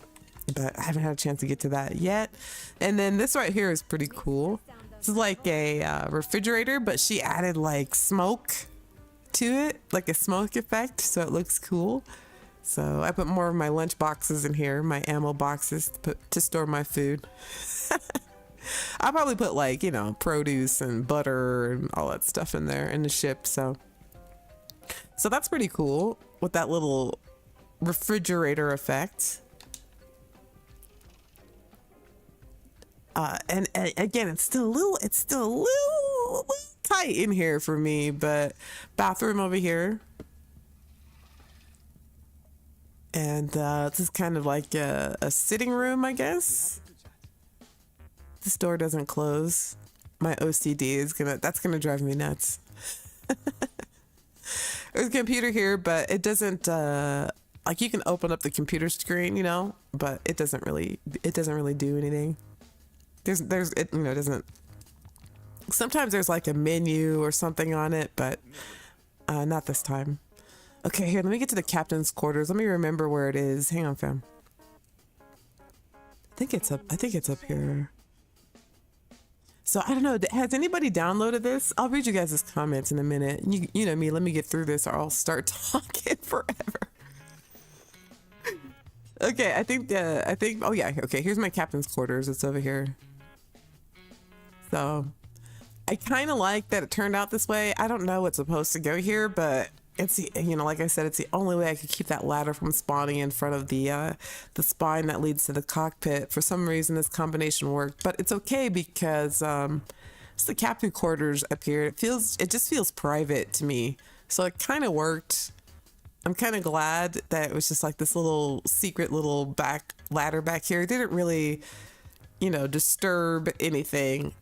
but I haven't had a chance to get to that yet. And then this right here is pretty cool. This is like a refrigerator, but she added like smoke to it, like a smoke effect, so it looks cool. So I put more of my lunch boxes in here, my ammo boxes to store my food. I'll probably put like, you know, produce and butter and all that stuff in there in the ship. So that's pretty cool with that little refrigerator effect. And again, it's still a little tight in here for me, but bathroom over here. And this is kind of like a sitting room, I guess. This door doesn't close. My OCD is that's gonna drive me nuts. There's a computer here, but it doesn't like you can open up the computer screen, you know, but it doesn't really do anything. There's it, you know, doesn't. Sometimes there's like a menu or something on it, but not this time. Okay, here, let me get to the captain's quarters. Let me remember where it is. Hang on, fam. I think it's up here. So I don't know. Has anybody downloaded this? I'll read you guys' comments in a minute. You know me. Let me get through this, or I'll start talking forever. Okay, I think. Oh yeah. Okay, here's my captain's quarters. It's over here. So I kind of like that it turned out this way. I don't know what's supposed to go here, but it's, you know, like I said, it's the only way I could keep that ladder from spawning in front of the spine that leads to the cockpit. For some reason, this combination worked, but it's okay because it's the captain quarters up here. It just feels private to me, so it kind of worked. I'm kind of glad that it was just like this little secret little back ladder back here. It didn't really, you know, disturb anything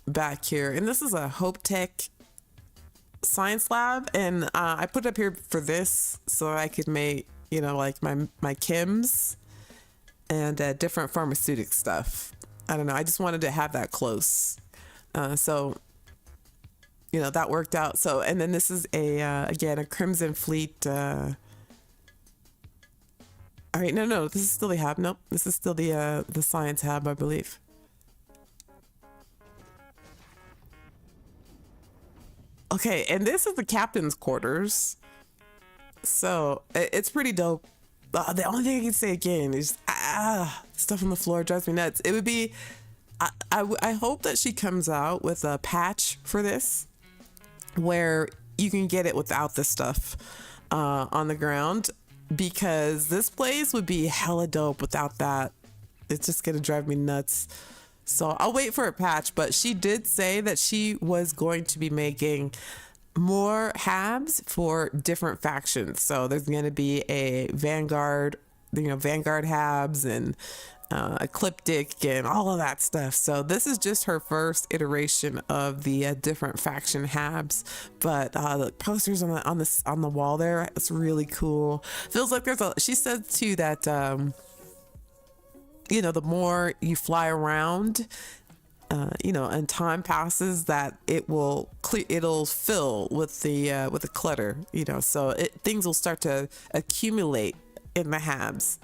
back here. And this is a Hope Tech science lab, and I put it up here for this so I could make, you know, like my chems and different pharmaceutic stuff. I don't know, I just wanted to have that close, so you know, that worked out. So, and then this is again a Crimson Fleet all right, no, this is still the hab. Nope, this is still the science hab, I believe. Okay, and this is the captain's quarters. So it's pretty dope. The only thing I can say again is stuff on the floor drives me nuts. It would be, I hope that she comes out with a patch for this where you can get it without the stuff on the ground, because this place would be hella dope without that. It's just gonna drive me nuts. So I'll wait for a patch, but she did say that she was going to be making more habs for different factions. So there's going to be a Vanguard, you know, Vanguard habs and Ecliptic and all of that stuff. So this is just her first iteration of the different faction habs, but the posters on the wall there, it's really cool. Feels like she said too that you know, the more you fly around, you know, and time passes, that it'll fill with the clutter, you know, so things will start to accumulate in the habs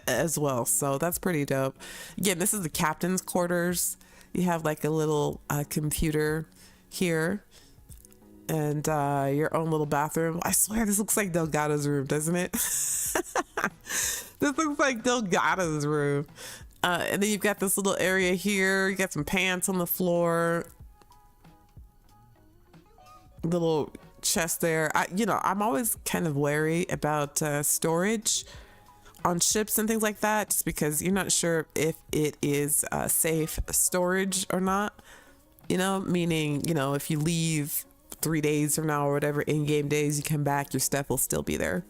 as well. So that's pretty dope. Again, this is the captain's quarters. You have like a little computer here and your own little bathroom. I swear this looks like Delgado's room, doesn't it? This looks like Delgado's room. And then you've got this little area here. You got some pants on the floor. Little chest there. You know, I'm always kind of wary about storage on ships and things like that, just because you're not sure if it is safe storage or not. You know, meaning, you know, if you leave 3 days from now or whatever, in-game days, you come back, your stuff will still be there.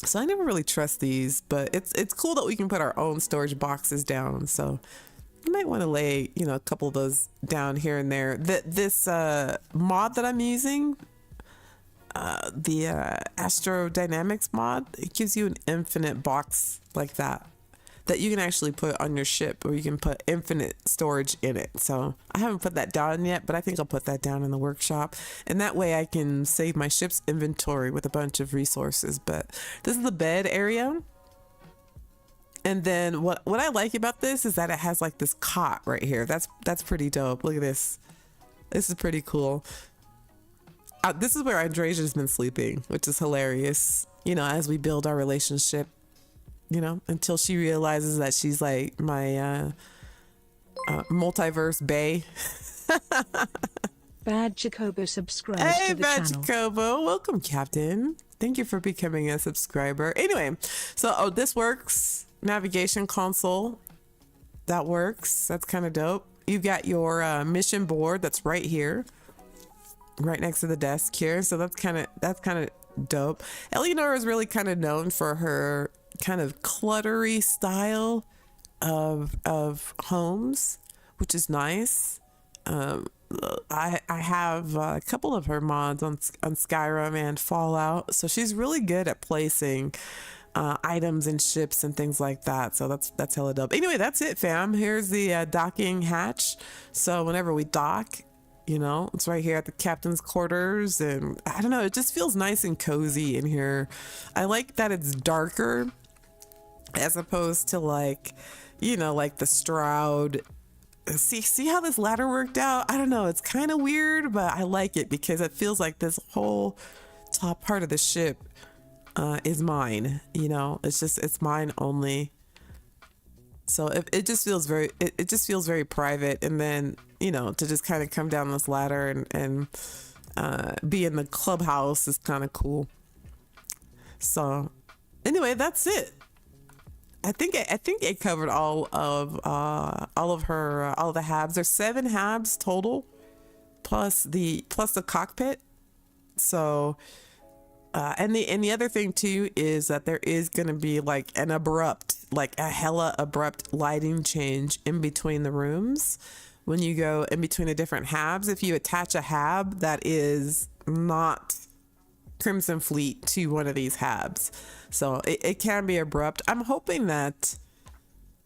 So I never really trust these, but it's cool that we can put our own storage boxes down. So you might want to lay, you know, a couple of those down here and there. This mod that I'm using, the Astrodynamics mod, it gives you an infinite box like that. that you can actually put on your ship, or you can put infinite storage in it. So I haven't put that down yet, but I think I'll put that down in the workshop, and that way I can save my ship's inventory with a bunch of resources. But this is the bed area. And then what I like about this is that it has like this cot right here. That's pretty dope. Look at this. This is pretty cool. This is where Andresia's been sleeping, which is hilarious. You know, as we build our relationship, you know, until she realizes that she's like my multiverse bae. Bad Jacobo subscribed hey, to the Bad channel. Jacobo. Welcome, Captain. Thank you for becoming a subscriber. Anyway, so this works. Navigation console. That works. That's kind of dope. You've got your mission board that's right here, right next to the desk here. So that's kind of dope. Elianora is really kind of known for her kind of cluttery style of homes, which is nice. I have a couple of her mods on Skyrim and Fallout, so she's really good at placing items and ships and things like that. So that's hella dope. Anyway, that's it, fam. Here's the docking hatch. So whenever we dock, you know, it's right here at the captain's quarters, and I don't know, it just feels nice and cozy in here. I like that it's darker as opposed to like, you know, like the Stroud. See how this ladder worked out? I don't know, it's kind of weird, but I like it because it feels like this whole top part of the ship is mine, you know. It's mine only. So it just feels very, it just feels very private. And then, you know, to just kind of come down this ladder and be in the clubhouse is kind of cool. So anyway, that's it. I think it covered all of the habs. There's 7 habs total, plus the cockpit. So and the other thing too is that there is going to be like a hella abrupt lighting change in between the rooms when you go in between the different habs. If you attach a hab that is not Crimson Fleet to one of these habs, so it can be abrupt. I'm hoping that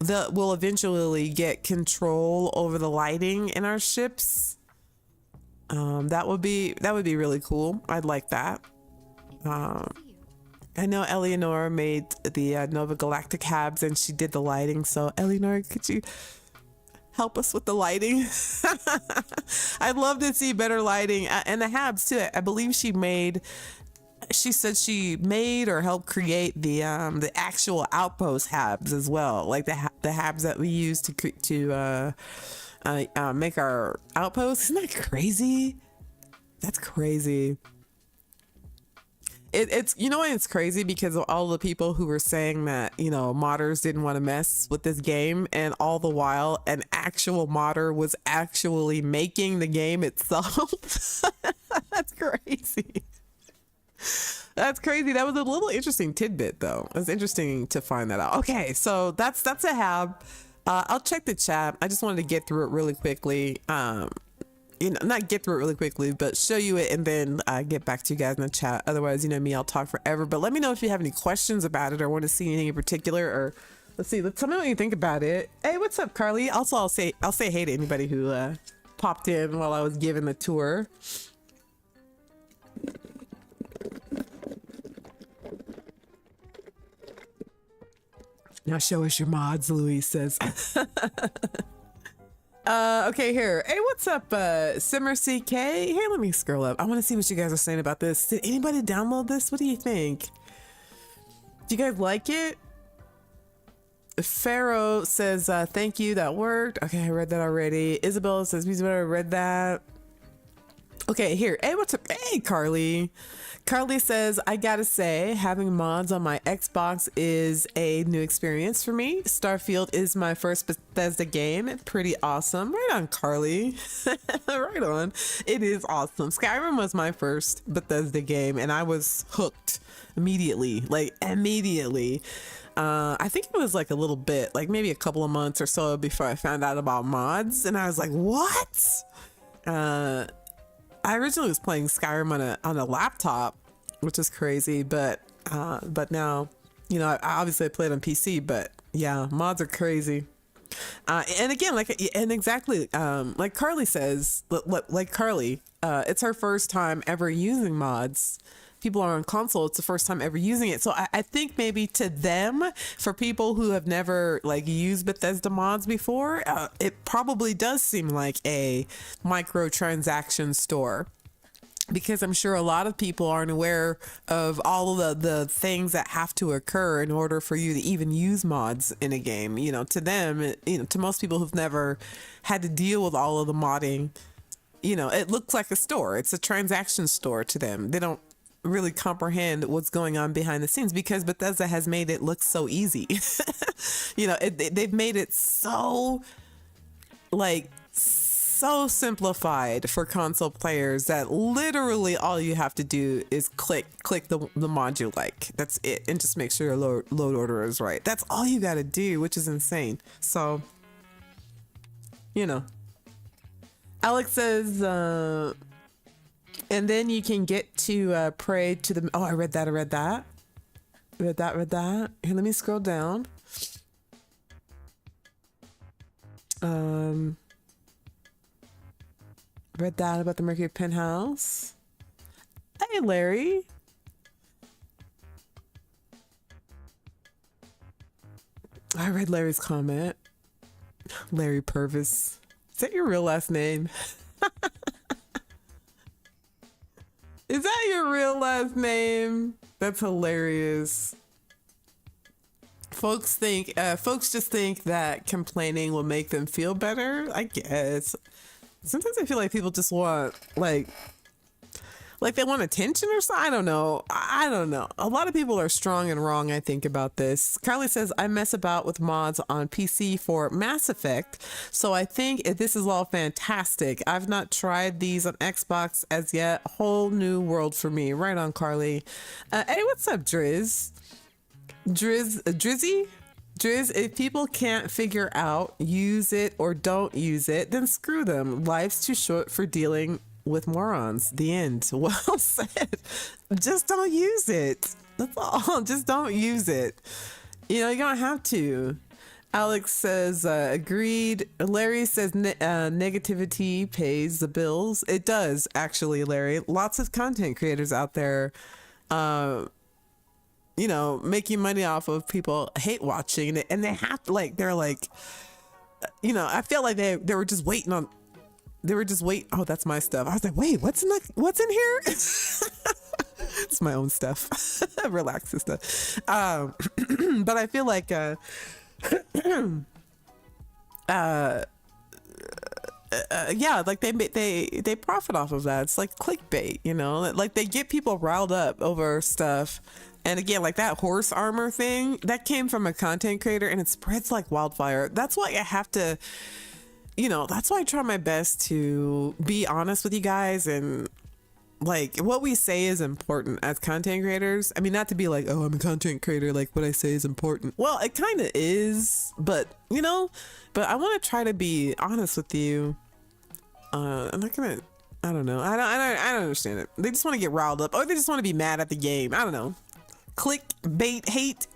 we'll eventually get control over the lighting in our ships. That would be really cool. I'd like that. I know Elianora made the Nova Galactic habs and she did the lighting. So Elianora, could you help us with the lighting? I'd love to see better lighting and the habs too. I believe she said she made or helped create the actual outpost habs as well, like the habs that we use to make our outposts. Isn't that crazy? That's crazy. It's you know why it's crazy? Because of all the people who were saying that, you know, modders didn't want to mess with this game, and all the while an actual modder was actually making the game itself. That's crazy. That's crazy. That was a little interesting tidbit though. It was interesting to find that out. Okay, so that's a hab. I'll check the chat. I just wanted to get through it really quickly. You know, not get through it really quickly, but show you it and then get back to you guys in the chat. Otherwise, you know me, I'll talk forever. But let me know if you have any questions about it or want to see anything in particular, or tell me what you think about it. Hey, what's up, Carly? Also, I'll say hey to anybody who popped in while I was giving the tour. Now show us your mods, Louise says. Okay, here. Hey, what's up, Simmer CK? Here, let me scroll up. I want to see what you guys are saying about this. Did anybody download this? What do you think? Do you guys like it? Pharaoh says, thank you, that worked. Okay, I read that already. Isabella says, I read that. Okay, here. Hey, what's up? Hey, Carly. Carly says, I gotta say, having mods on my Xbox is a new experience for me. Starfield is my first Bethesda game. Pretty awesome. Right on, Carly. Right on. It is awesome. Skyrim was my first Bethesda game, and I was hooked immediately. Like, immediately. I think it was like a little bit, like maybe a couple of months or so before I found out about mods, and I was like, what? I originally was playing Skyrim on a laptop, which is crazy, but now, you know, I obviously played on PC, but Yeah, mods are crazy. And again, exactly, like Carly says, like Carly, it's her first time ever using mods. People are on console, it's the first time ever using it. So I think maybe to them, for people who have never like used Bethesda mods before, it probably does seem like a microtransaction store. Because I'm sure a lot of people aren't aware of all of the things that have to occur in order for you to even use mods in a game. You know, to them, to most people who've never had to deal with all of the modding, it looks like a store. It's a transaction store to them. They don't really comprehend what's going on behind the scenes because Bethesda has made it look so easy. They've made it so simplified for console players that literally all you have to do is click the mod you like. That's it, and just make sure your load order is right. That's all you got to do, which is insane. So, Alex says, and then you can get to pray to the. Oh, I read that. Read that. Here, let me scroll down. Read that about the Mercury Penthouse. Hey, Larry. I read Larry's comment. Larry Purvis. Is that your real last name? Is that your real last name? That's hilarious. Folks just think that complaining will make them feel better. I guess. Sometimes I feel like people just want like they want attention or something. I don't know. A lot of people are strong and wrong, I think, about this. Carly says, I mess about with mods on PC for Mass Effect, so I think this is all fantastic. I've not tried these on Xbox as yet. Whole new world for me. Right on, Carly. Hey, what's up, Drizzy? Driz, if people can't figure out use it or don't use it, then screw them. Life's too short for dealing with morons. The end. Well said. Just don't use it. That's all. Just don't use it. You don't have to. Alex says, agreed. Larry says, negativity pays the bills. It does, actually, Larry. Lots of content creators out there, making money off of people hate watching, and they have to I feel like they were just waiting. Oh, that's my stuff. I was like, wait, what's in here? It's my own stuff. Relax, sister. But I feel like they profit off of that. It's like clickbait, like they get people riled up over stuff. And again, like that horse armor thing, that came from a content creator and it spreads like wildfire. That's why I have to, that's why I try my best to be honest with you guys, and like what we say is important as content creators. I mean, not to be like, oh, I'm a content creator, like what I say is important. Well, it kind of is, but but I want to try to be honest with you. I'm not gonna, I don't know. I don't understand it. They just want to get riled up, or they just want to be mad at the game. I don't know. Clickbait hate.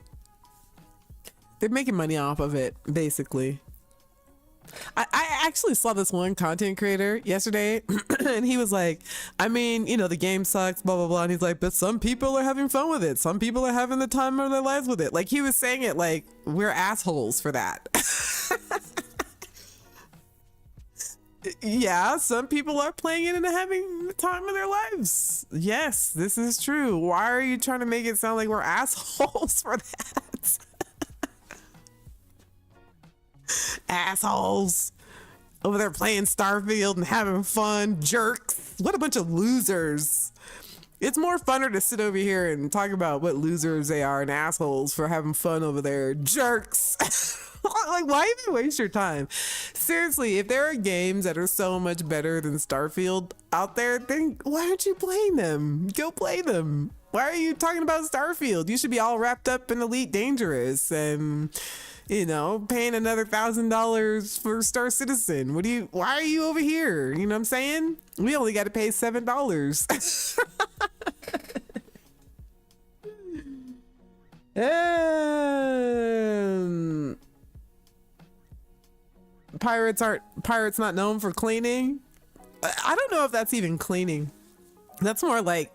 They're making money off of it, basically. I actually saw this one content creator yesterday and he was like, I mean, the game sucks, blah, blah, blah. And he's like, but some people are having fun with it. Some people are having the time of their lives with it. Like, he was saying it like we're assholes for that. Yeah, some people are playing it and having the time of their lives. Yes, this is true. Why are you trying to make it sound like we're assholes for that? Assholes over there playing Starfield and having fun. Jerks. What a bunch of losers. It's more funner to sit over here and talk about what losers they are and assholes for having fun over there. Jerks. Like, why even waste your time? Seriously, if there are games that are so much better than Starfield out there, then why aren't you playing them? Go play them. Why are you talking about Starfield? You should be all wrapped up in Elite Dangerous and, paying another $1,000 for Star Citizen. Why are you over here? You know what I'm saying? We only got to pay $7. pirates not known for cleaning. I don't know if that's even cleaning. That's more like,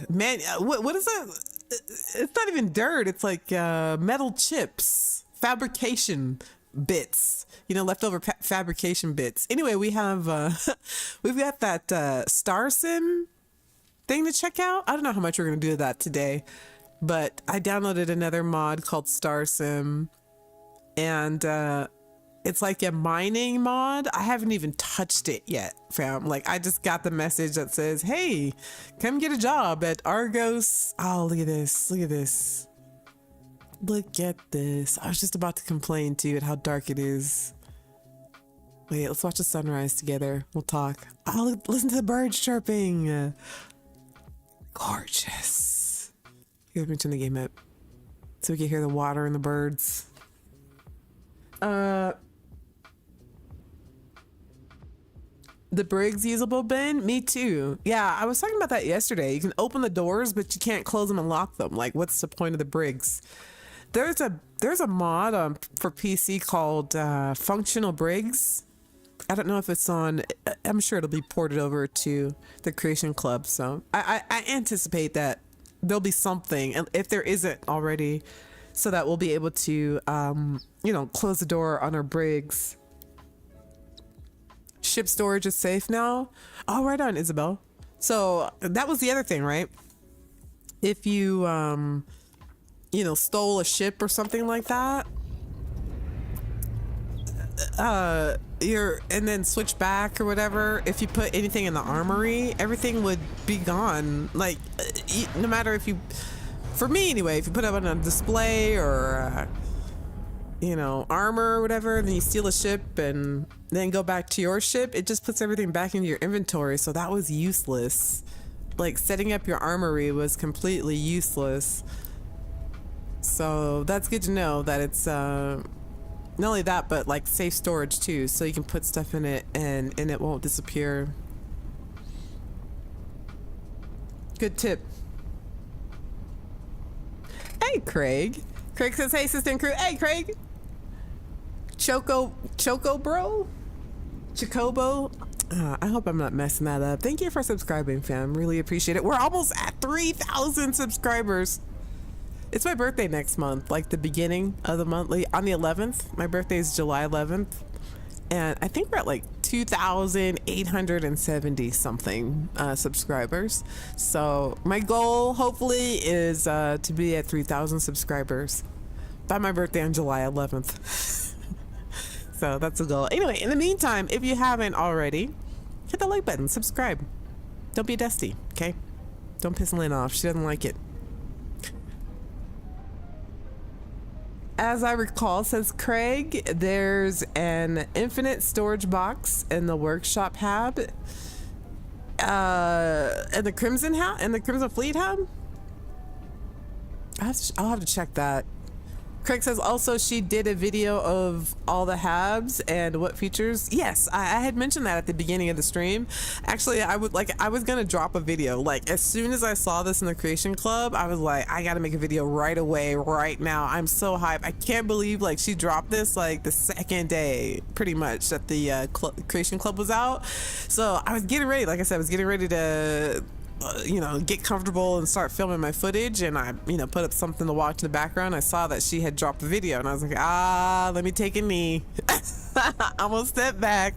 man, what is that? It's not even dirt. It's like metal chips, fabrication bits, leftover fabrication bits. Anyway, we have we've got that StarSim thing to check out. I don't know how much we're gonna do that today, but I downloaded another mod called StarSim, and it's like a mining mod. I haven't even touched it yet, fam. Like, I just got the message that says, hey, come get a job at Argos. Oh, look at this. Look at this. Look at this. I was just about to complain to you at how dark it is. Wait, let's watch the sunrise together. We'll talk. Oh, listen to the birds chirping. Gorgeous. Here, let me turn the game up so we can hear the water and the birds. The Briggs usable bin? Me too. Yeah, I was talking about that yesterday. You can open the doors, but you can't close them and lock them. Like, what's the point of the Briggs? There's a mod for PC called Functional Briggs. I don't know if it's on. I'm sure it'll be ported over to the Creation Club. So I anticipate that there'll be something, and if there isn't already, so that we'll be able to close the door on our Briggs. Ship storage is safe now. Oh, right on, Isabel. So that was the other thing, right? If you stole a ship or something like that, and then switch back or whatever, if you put anything in the armory, everything would be gone. Like, no matter if you, for me anyway, if you put it on a display or armor or whatever, then you steal a ship and then go back to your ship, it just puts everything back into your inventory. So that was useless. Like, setting up your armory was completely useless. So that's good to know that it's not only that, but like safe storage too, so you can put stuff in it and it won't disappear. Good tip. Hey, Craig says, hey, Sista and crew. Hey, Craig. Choco bro, Chocobo. I hope I'm not messing that up. Thank you for subscribing, fam. Really appreciate it. We're almost at 3,000 subscribers. It's my birthday next month, like the beginning of the month, on the 11th. My birthday is July 11th, and I think we're at like 2,870 something subscribers. So my goal, hopefully, is to be at 3,000 subscribers by my birthday on July 11th. So that's a goal. Anyway, in the meantime, if you haven't already, hit the like button, subscribe. Don't be a Dusty, okay? Don't piss Lynn off. She doesn't like it. As I recall, says Craig, there's an infinite storage box in the workshop hab, and the Crimson Fleet Hab. I'll have to check that. Craig says also she did a video of all the habs and what features. Yes, I had mentioned that at the beginning of the stream. Actually, I was gonna drop a video. Like, as soon as I saw this in the Creation Club, I was like, I gotta make a video right away, right now. I'm so hyped. I can't believe like she dropped this like the second day, pretty much, that the Creation Club was out. So I was getting ready. Like I said, I was getting ready to get comfortable and start filming my footage, and I put up something to watch in the background. I saw that she had dropped the video, and I was like, let me take a knee. I'm gonna step back.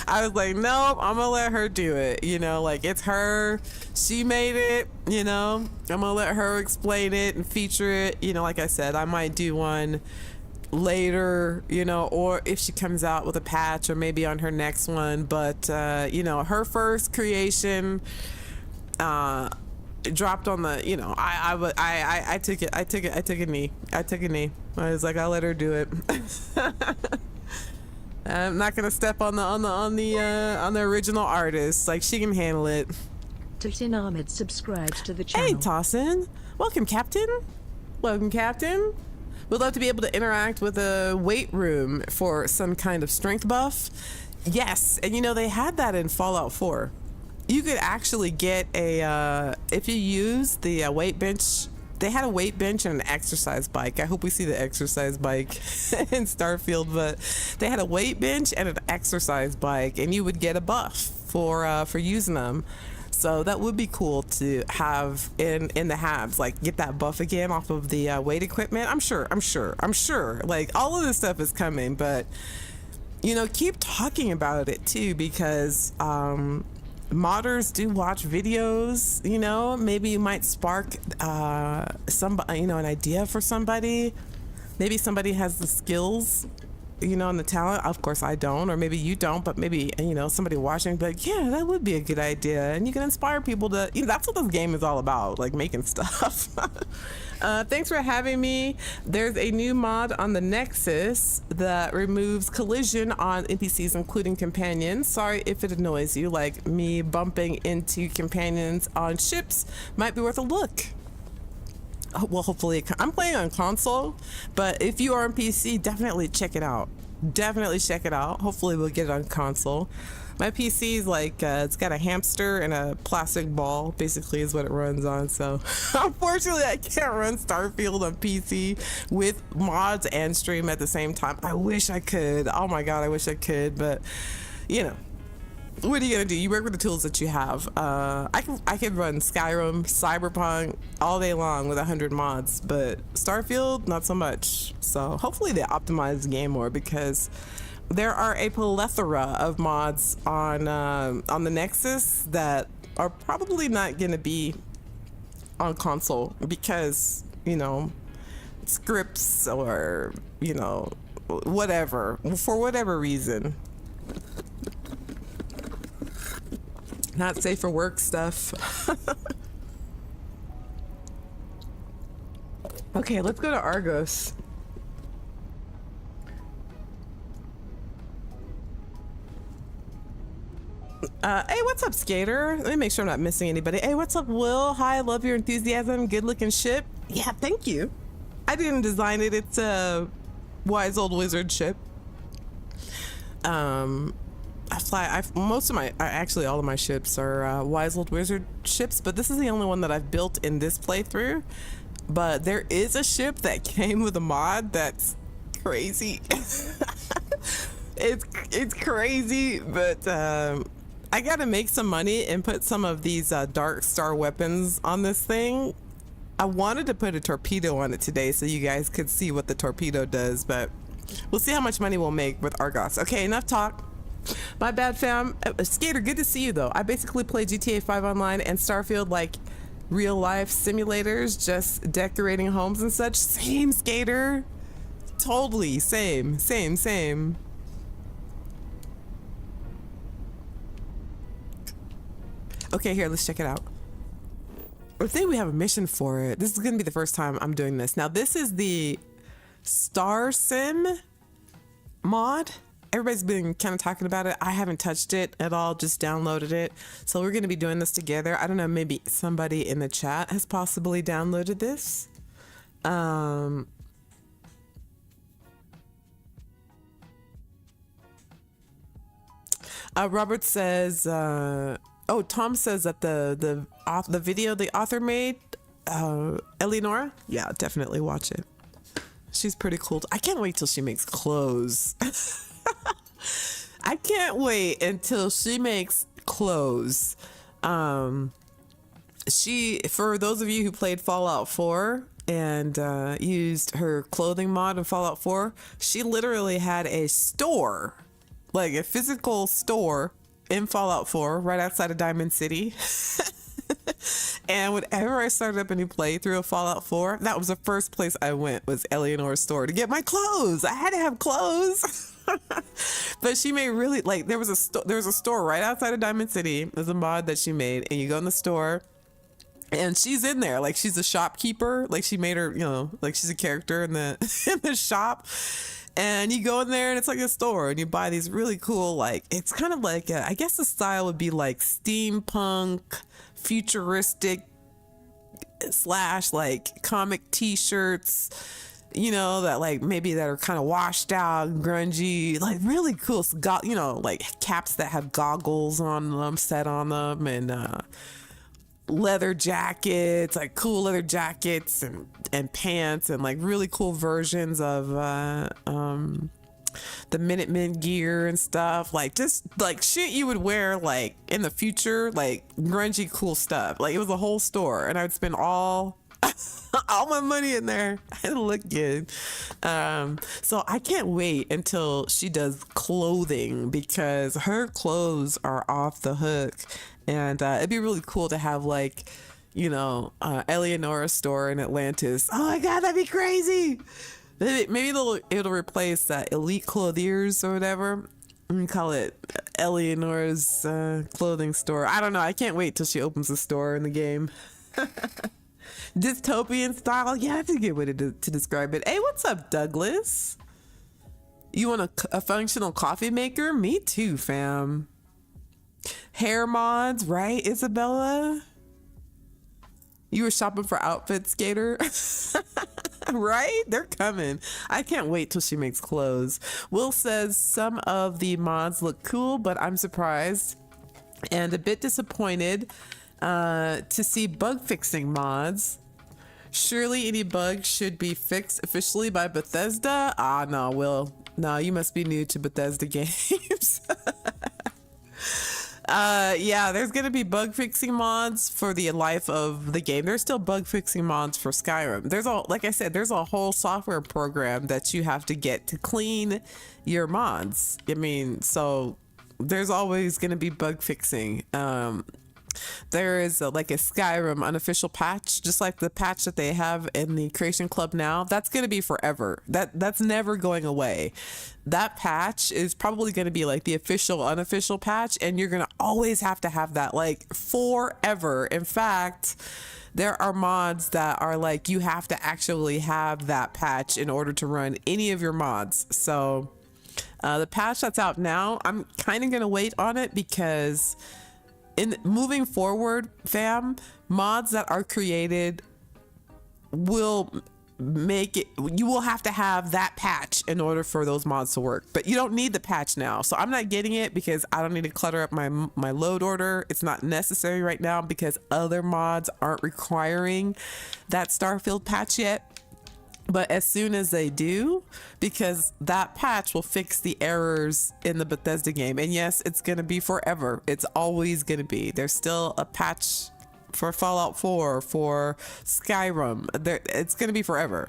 I was like, nope, I'm gonna let her do it. Like, it's her, she made it. I'm gonna let her explain it and feature it. Like I said, I might do one later, or if she comes out with a patch, or maybe on her next one. But her first creation dropped on the, I took a knee. I was like, I'll let her do it. I'm not gonna step on the original artist. Like, she can handle it. Tosin Ahmed subscribed to the channel. Hey, Tosin. Welcome, Captain. We'd love to be able to interact with a weight room for some kind of strength buff. Yes, and they had that in Fallout 4. You could actually get a, if you use the weight bench They had a weight bench and an exercise bike. I hope we see the exercise bike in Starfield, but they had a weight bench and an exercise bike, and you would get a buff for using them. So that would be cool to have in the Habs, like get that buff again off of the weight equipment. I'm sure. Like all of this stuff is coming, but you know, keep talking about it too, because modders do watch videos. You know, maybe you might spark somebody, you know, an idea for somebody. Maybe somebody has the skills, you know, and the talent. Of course I don't, or maybe you don't, but maybe, you know, somebody watching, but yeah, that would be a good idea. And you can inspire people to, you know, that's what this game is all about, like making stuff. Thanks for having me. There's a new mod on the Nexus that removes collision on NPCs, including companions. Sorry if it annoys you, like me bumping into companions on ships might be worth a look. Well, hopefully, I'm playing on console, but if you are on PC, definitely check it out. Definitely check it out. Hopefully we'll get it on console. My PC is like, it's got a hamster and a plastic ball, basically is what it runs on. So unfortunately, I can't run Starfield on PC with mods and stream at the same time. I wish I could. Oh my God, I wish I could, but you know. What are you gonna do? You work with the tools that you have. I could run Skyrim, Cyberpunk all day long with 100 mods, but Starfield, not so much. So hopefully they optimize the game more, because there are a plethora of mods on the Nexus that are probably not gonna be on console because, you know, scripts or, you know, whatever, for whatever reason. Not safe for work stuff. Okay, let's go to Argos. Hey, what's up, Skater? Let me make sure I'm not missing anybody. Hey, what's up, Will? Hi, I love your enthusiasm. Good looking ship. Yeah, thank you. I didn't design it. It's a wise old wizard ship. Actually all of my ships are wise old wizard ships, but this is the only one that I've built in this playthrough. But there is a ship that came with a mod that's crazy. it's crazy, but I gotta make some money and put some of these dark star weapons on this thing. I wanted to put a torpedo on it today so you guys could see what the torpedo does, but we'll see how much money we'll make with Argos. Okay, enough talk. My bad, fam. Skater, good to see you though. I basically play GTA 5 online and Starfield like real life simulators, just decorating homes and such. Same, Skater. Totally same. Okay, here, let's check it out. I think we have a mission for it. This is gonna be the first time I'm doing this. Now this is the StarSim mod. Everybody's been kind of talking about it. I haven't touched it at all, just downloaded it. So we're gonna be doing this together. I don't know, maybe somebody in the chat has possibly downloaded this. Robert says, Tom says that the video the author made, Elianora, yeah, definitely watch it. She's pretty cool. I can't wait till she makes clothes. I can't wait until she makes clothes. For those of you who played Fallout 4 and used her clothing mod in Fallout 4, she literally had a store, like a physical store in Fallout 4 right outside of Diamond City. And whenever I started up a new playthrough of Fallout 4, that was the first place I went, was Elianora's store to get my clothes. I had to have clothes. But she made really, like, there was a store right outside of Diamond City. There's a mod that she made, and you go in the store and she's in there like she's a shopkeeper, like she made her, you know, like she's a character in the in the shop. And you go in there and it's like a store and you buy these really cool, like, it's kind of like I guess the style would be like steampunk, futuristic / like comic t-shirts, you know, that like maybe that are kind of washed out, grungy, like really cool, you know, like caps that have goggles on them, set on them, and leather jackets, like cool leather jackets and pants, and like really cool versions of the Minutemen gear and stuff, like just like shit you would wear like in the future, like grungy cool stuff. Like it was a whole store, and I would spend all my money in there. It looked good. So I can't wait until she does clothing, because her clothes are off the hook, and it'd be really cool to have like, you know, Elianora store in Atlantis. Oh my god, that'd be crazy. Maybe it'll replace Elite Clothiers or whatever. We call it Eleanor's clothing store. I don't know. I can't wait till she opens a store in the game. Dystopian style. Yeah, that's a good way to describe it. Hey, what's up, Douglas? You want a functional coffee maker? Me too, fam. Hair mods, right, Isabella? You were shopping for outfits, Gator? Right? They're coming. I can't wait till she makes clothes. Will says some of the mods look cool, but I'm surprised and a bit disappointed to see bug fixing mods. Surely any bugs should be fixed officially by Bethesda. Ah, no, Will. No, you must be new to Bethesda games. Yeah, there's gonna be bug fixing mods for the life of the game. There's still bug fixing mods for Skyrim. Like I said, there's a whole software program that you have to get to clean your mods. I mean, so there's always gonna be bug fixing. There is like a Skyrim unofficial patch, just like the patch that they have in the Creation Club now. That's going to be forever. That's never going away. That patch is probably going to be like the official unofficial patch, and you're going to always have to have that like forever. In fact, there are mods that are like you have to actually have that patch in order to run any of your mods. So the patch that's out now, I'm kind of going to wait on it, because in moving forward, fam, mods that are created will make it, you will have to have that patch in order for those mods to work, but you don't need the patch now. So I'm not getting it because I don't need to clutter up my load order. It's not necessary right now because other mods aren't requiring that Starfield patch yet. But as soon as they do, because that patch will fix the errors in the Bethesda game. And yes, it's going to be forever. It's always going to be. There's still a patch for Fallout 4, for Skyrim. It's going to be forever.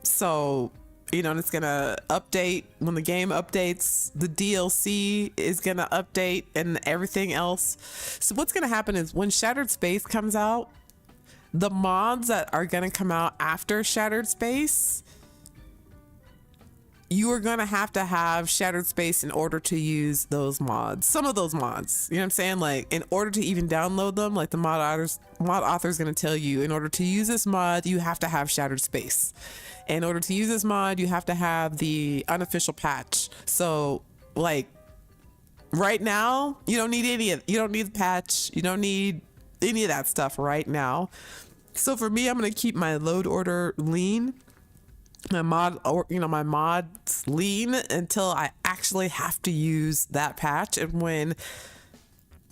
So, you know, and it's going to update when the game updates. The DLC is going to update and everything else. So what's going to happen is when Shattered Space comes out, the mods that are going to come out after Shattered Space, you are going to have Shattered Space in order to use those mods. Some of those mods, you know what I'm saying? Like in order to even download them, like the mod author is going to tell you, in order to use this mod, you have to have Shattered Space. In order to use this mod, you have to have the unofficial patch. So like right now, you don't need you don't need the patch. You don't need any of that stuff right now. So for me, I'm going to keep my load order lean, my mods lean until I actually have to use that patch. And when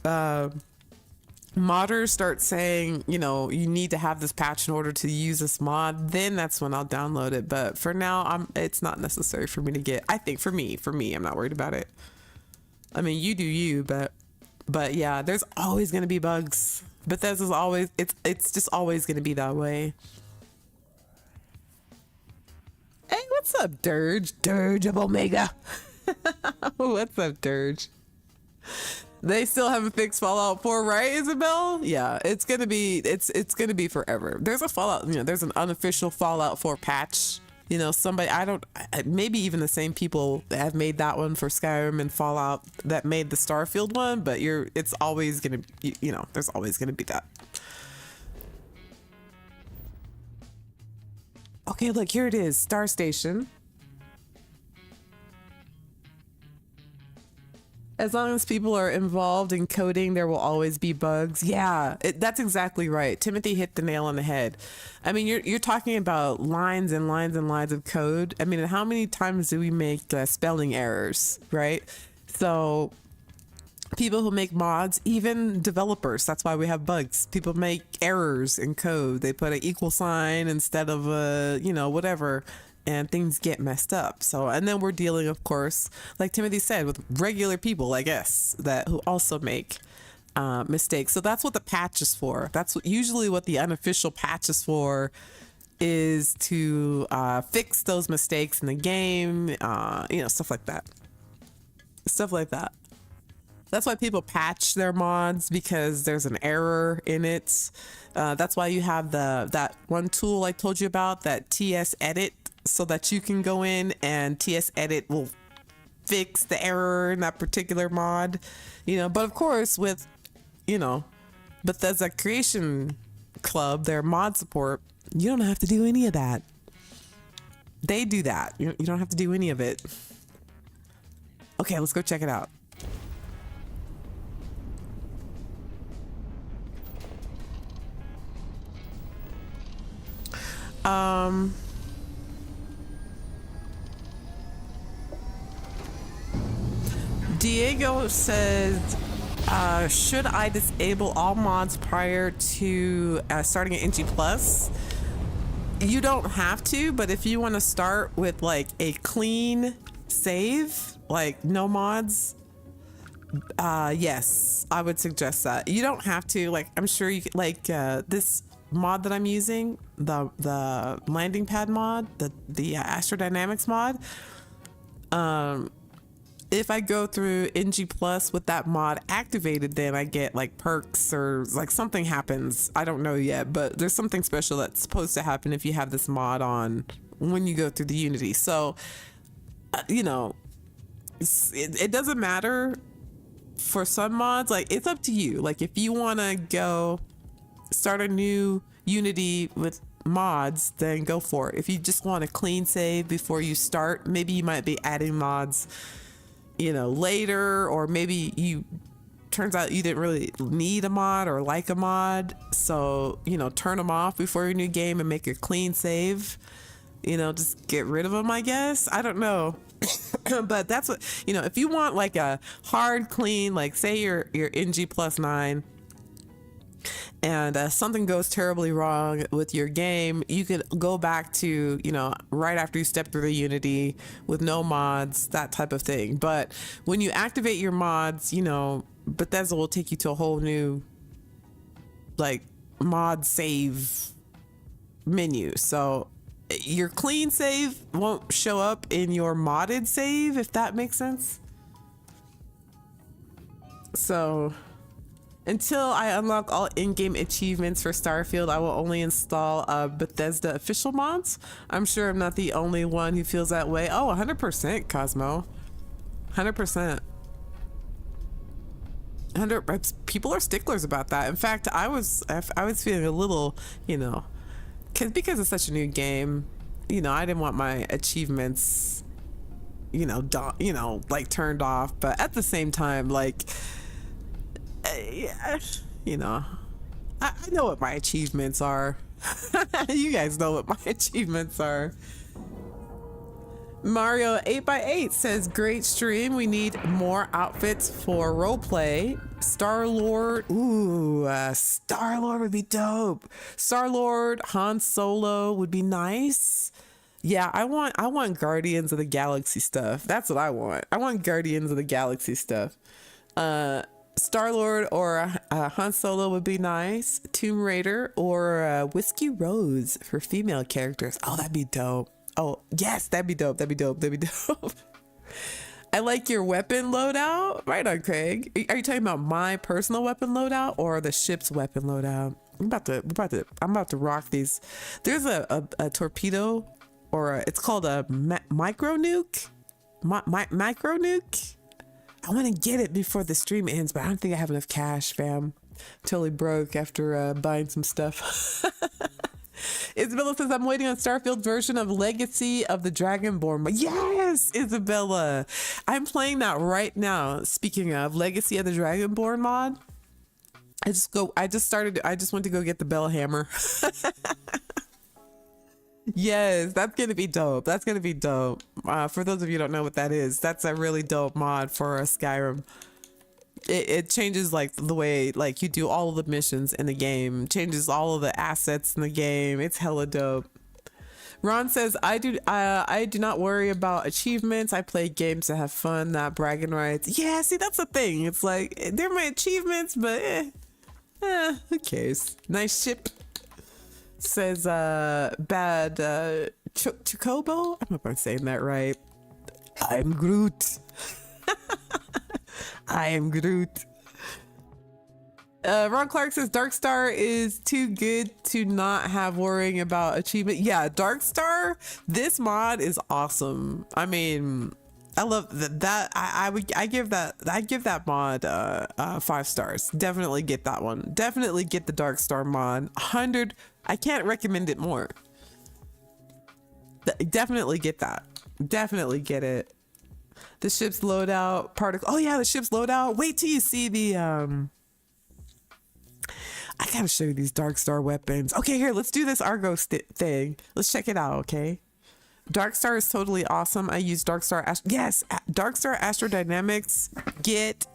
modders start saying, you know, you need to have this patch in order to use this mod, then that's when I'll download it. But for now, it's not necessary for me to get. I think for me, I'm not worried about it. I mean, you do you, but yeah, there's always going to be bugs. Bethesda's always, it's just always going to be that way. Hey, what's up, Dirge? Dirge of Omega. What's up, Dirge? They still haven't fixed Fallout 4, right, Isabel? Yeah, it's gonna be gonna be forever. There's a Fallout, you know, there's an unofficial Fallout 4 patch. You know, maybe even the same people that have made that one for Skyrim and Fallout that made the Starfield one, but it's always gonna, you know, there's always gonna be that. Okay, look, here it is, Star Station. As long as people are involved in coding, there will always be bugs. Yeah, that's exactly right. Timothy hit the nail on the head. I mean, you're talking about lines and lines and lines of code. I mean, how many times do we make spelling errors, right? So people who make mods, even developers. That's why we have bugs. People make errors in code. They put an equal sign instead of a, you know, whatever, and things get messed up. So, and then we're dealing, of course, like Timothy said, with regular people, I guess, that who also make mistakes. So that's what the patch is for. That's usually what the unofficial patch is for, is to fix those mistakes in the game, you know, stuff like that. Stuff like that. That's why people patch their mods, because there's an error in it. That's why you have that one tool I told you about, that TS Edit, so that you can go in and TS Edit will fix the error in that particular mod. You know, but of course with, you know, Bethesda Creation Club, their mod support, you don't have to do any of that. They do that. You don't have to do any of it. Okay, let's go check it out. Diego says, should I disable all mods prior to starting at NG Plus? You don't have to, but if you want to start with like a clean save, like no mods, yes, I would suggest that. You don't have to, like, I'm sure you could, like, this mod that I'm using, the landing pad mod, the Astrodynamics mod, if I go through NG Plus with that mod activated, then I get like perks, or like something happens. I don't know yet, but there's something special that's supposed to happen if you have this mod on when you go through the Unity. So, you know, it doesn't matter for some mods. Like, it's up to you. Like, if you want to go start a new Unity with mods, then go for it. If you just want a clean save before you start, maybe you might be adding mods, you know, later, or maybe you turns out you didn't really need a mod or like a mod, so, you know, turn them off before your new game and make a clean save. You know, just get rid of them, I guess. I don't know. But that's what, you know, if you want like a hard clean, like say you're NG plus 9 and something goes terribly wrong with your game, you could go back to, you know, right after you step through the Unity with no mods, that type of thing. But when you activate your mods, you know, Bethesda will take you to a whole new like mod save menu. So your clean save won't show up in your modded save, if that makes sense. So until I unlock all in-game achievements for Starfield, I will only install Bethesda official mods. I'm sure I'm not the only one who feels that way. Oh, 100%, Cosmo. 100%. People are sticklers about that. In fact, I was feeling a little, you know, because it's such a new game, you know, I didn't want my achievements, you know, like turned off. But at the same time, like, you know, I know what my achievements are. You guys know what my achievements are. Mario 8x8 says, great stream. We need more outfits for roleplay. Star-Lord. Ooh, Star-Lord would be dope. Star-Lord, Han Solo would be nice. Yeah, I want Guardians of the Galaxy stuff. That's what I want. I want Guardians of the Galaxy stuff. Star-Lord or Han Solo would be nice. Tomb Raider or Whiskey Rose for female characters. Oh, that'd be dope. Oh, yes, that'd be dope. That'd be dope. That'd be dope. I like your weapon loadout. Right on, Craig. Are you talking about my personal weapon loadout or the ship's weapon loadout? I'm about to rock these. There's a torpedo, or it's called a micro nuke. Micro nuke. I want to get it before the stream ends, but I don't think I have enough cash, fam. Totally broke after buying some stuff. Isabella says, I'm waiting on Starfield version of Legacy of the Dragonborn. Yes, Isabella. I'm playing that right now. Speaking of Legacy of the Dragonborn mod, I just went to go get the bell hammer. Yes, that's gonna be dope. That's gonna be dope. For those of you who don't know what that is, that's a really dope mod for a Skyrim. it changes like the way like you do all of the missions in the game, changes all of the assets in the game. It's hella dope. Ron says, I do not worry about achievements. I play games to have fun, not bragging rights. Yeah, see, that's the thing. It's like, they're my achievements, but who cares? Nice ship. Says, bad, Chocobo? I hope I'm saying that right. I'm Groot. I am Groot. Ron Clark says Darkstar is too good to not have worrying about achievement. Yeah, Darkstar, this mod is awesome. I mean, I love that. I give that mod 5 stars. Definitely get that one. Definitely get the Darkstar mod. 100. I can't recommend it more. Definitely get that. Definitely get it. The ship's loadout particle. Oh yeah, the ship's loadout. Wait till you see the I gotta show you these Darkstar weapons. Okay, here, let's do this Argos thing. Let's check it out, okay? Darkstar is totally awesome. I use Darkstar. Yes, Darkstar Astrodynamics. Get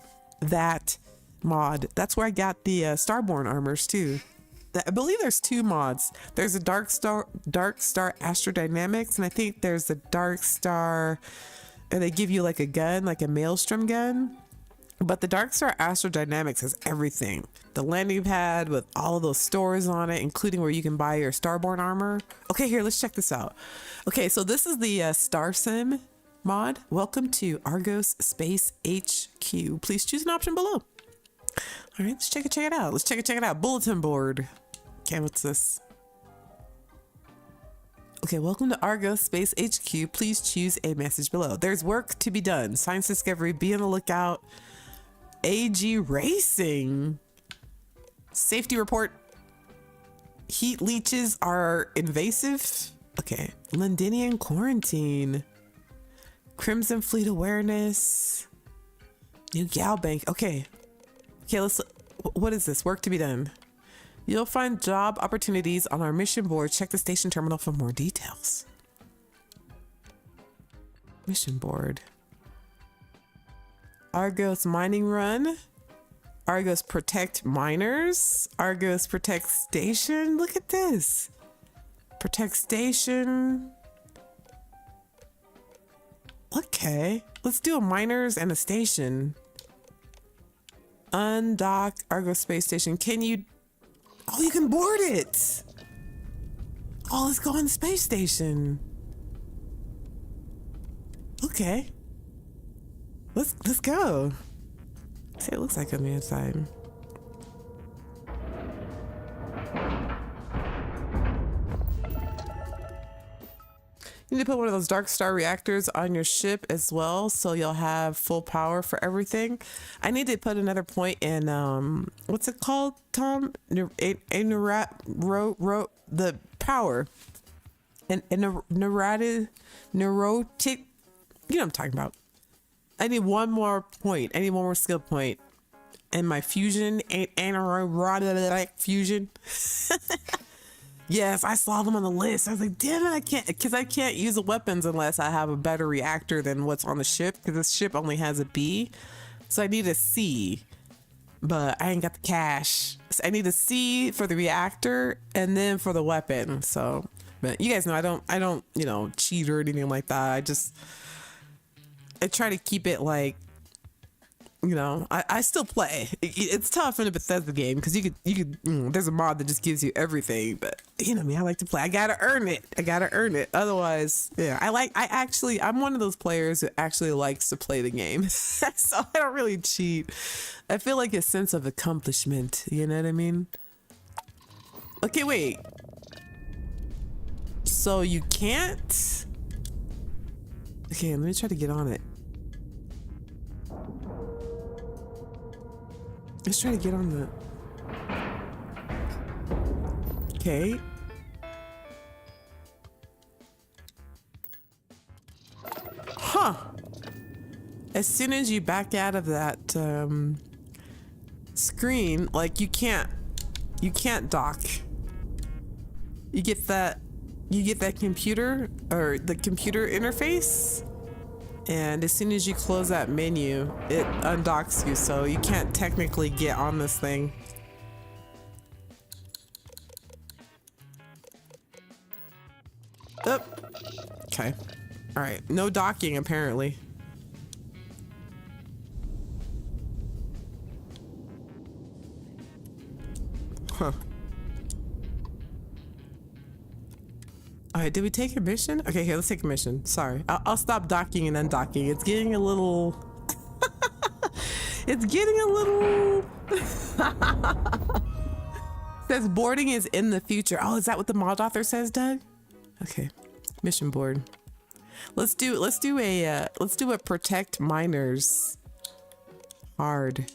that mod. That's where I got the Starborn armors too. I believe there's 2 mods. There's a Darkstar Astrodynamics, and I think there's a Darkstar, and they give you like a gun, like a Maelstrom gun. But the Darkstar Astrodynamics has everything. The landing pad with all of those stores on it, including where you can buy your Starborn armor. Okay, here, let's check this out. Okay, so this is the StarSim mod. Welcome to Argos Space HQ. Please choose an option below. All right, let's check it out. Let's check it out. Bulletin board. Okay, what's this? Okay, welcome to Argos Space HQ. Please choose a message below. There's work to be done. Science discovery. Be on the lookout. AG Racing. Safety report. Heat leeches are invasive. Okay. Londinian quarantine. Crimson Fleet awareness. New Gal Bank. Okay. Okay, let's. What is this? Work to be done. You'll find job opportunities on our mission board. Check the station terminal for more details. Mission board. Argos mining run. Argos protect miners. Argos protect station. Look at this. Protect station. Okay. Let's do a miners and a station. Undock Argos space station. Can you... Oh, you can board it. Oh, let's go on the space station. Okay. Let's go. See, it looks like I'm inside. You need to put one of those Darkstar reactors on your ship as well, so you'll have full power for everything. I need to put another point in what's it called, Tom? The power. And neurotic. You know what I'm talking about. I need one more point. I need one more skill point. And my fusion, anaerotic fusion. Yes, I saw them on the list. I was like, damn it, I can't, because I can't use the weapons unless I have a better reactor than what's on the ship, because this ship only has a B. So I need a C, but I ain't got the cash. So I need a C for the reactor and then for the weapon. So, but you guys know, I don't, you know, cheat or anything like that. I try to keep it like, you know, I still play. It's tough in a Bethesda game because you could there's a mod that just gives you everything, but you know me, I like to play. I gotta earn it. Otherwise, yeah, I'm one of those players who actually likes to play the game. So I don't really cheat. I feel like a sense of accomplishment, you know what I mean? Okay, wait. So you can't? Okay, let me try to get on it. Let's try to get on the... Okay. Huh. As soon as you back out of that screen, like you can't dock. You get that computer or the computer interface And as soon as you close that menu, it undocks you, so you can't technically get on this thing. Oh. Okay. All right. No docking, apparently. Huh. All right, did we take a mission? Okay, here, let's take a mission. Sorry. I'll stop docking and undocking. It's getting a little... It's getting a little... Says boarding is in the future. Oh, is that what the mod author says, Doug? Okay. Mission board. Let's do a protect miners. Hard.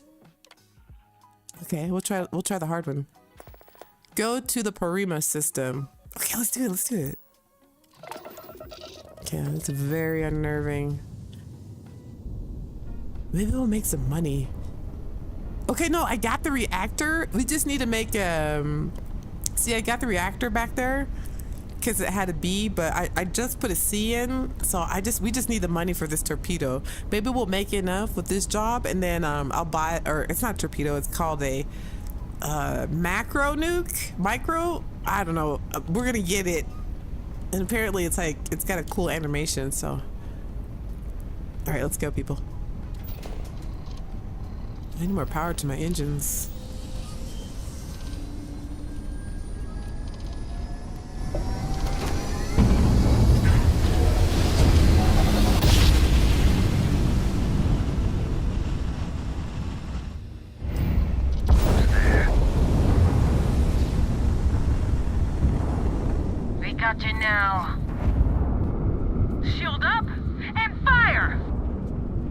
Okay, we'll try the hard one. Go to the Parima system. Okay, let's do it. Okay, it's very unnerving. Maybe we'll make some money. Okay, no, I got the reactor. We just need to make see, I got the reactor back there because it had a B, but I just put a C in, so we just need the money for this torpedo. Maybe we'll make enough with this job, and then I'll buy it. Or it's not torpedo, it's called a macro nuke. Micro, I don't know. We're gonna get it, and apparently it's like it's got a cool animation. So all right, let's go, people. I need more power to my engines. Got you now. Shield up and fire!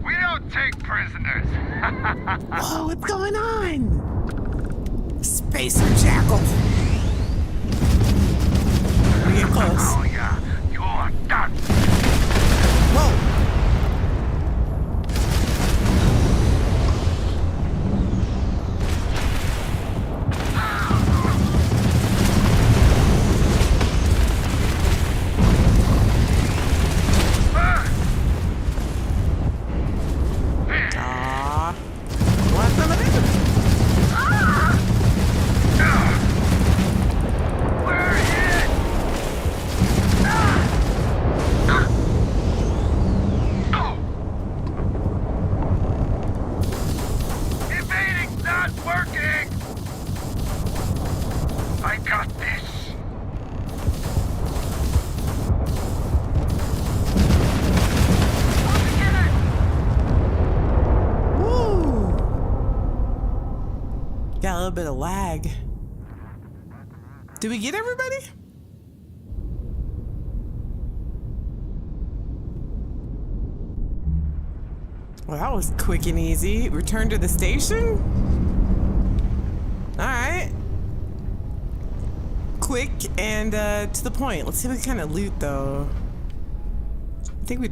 We don't take prisoners. Whoa, what's going on? Spacer Jackal. We get close. Oh yeah, you're done. Whoa. Got a little bit of lag. Did we get everybody? Well, that was quick and easy. Return to the station? All right. Quick and to the point. Let's see what kind of loot, though. I think we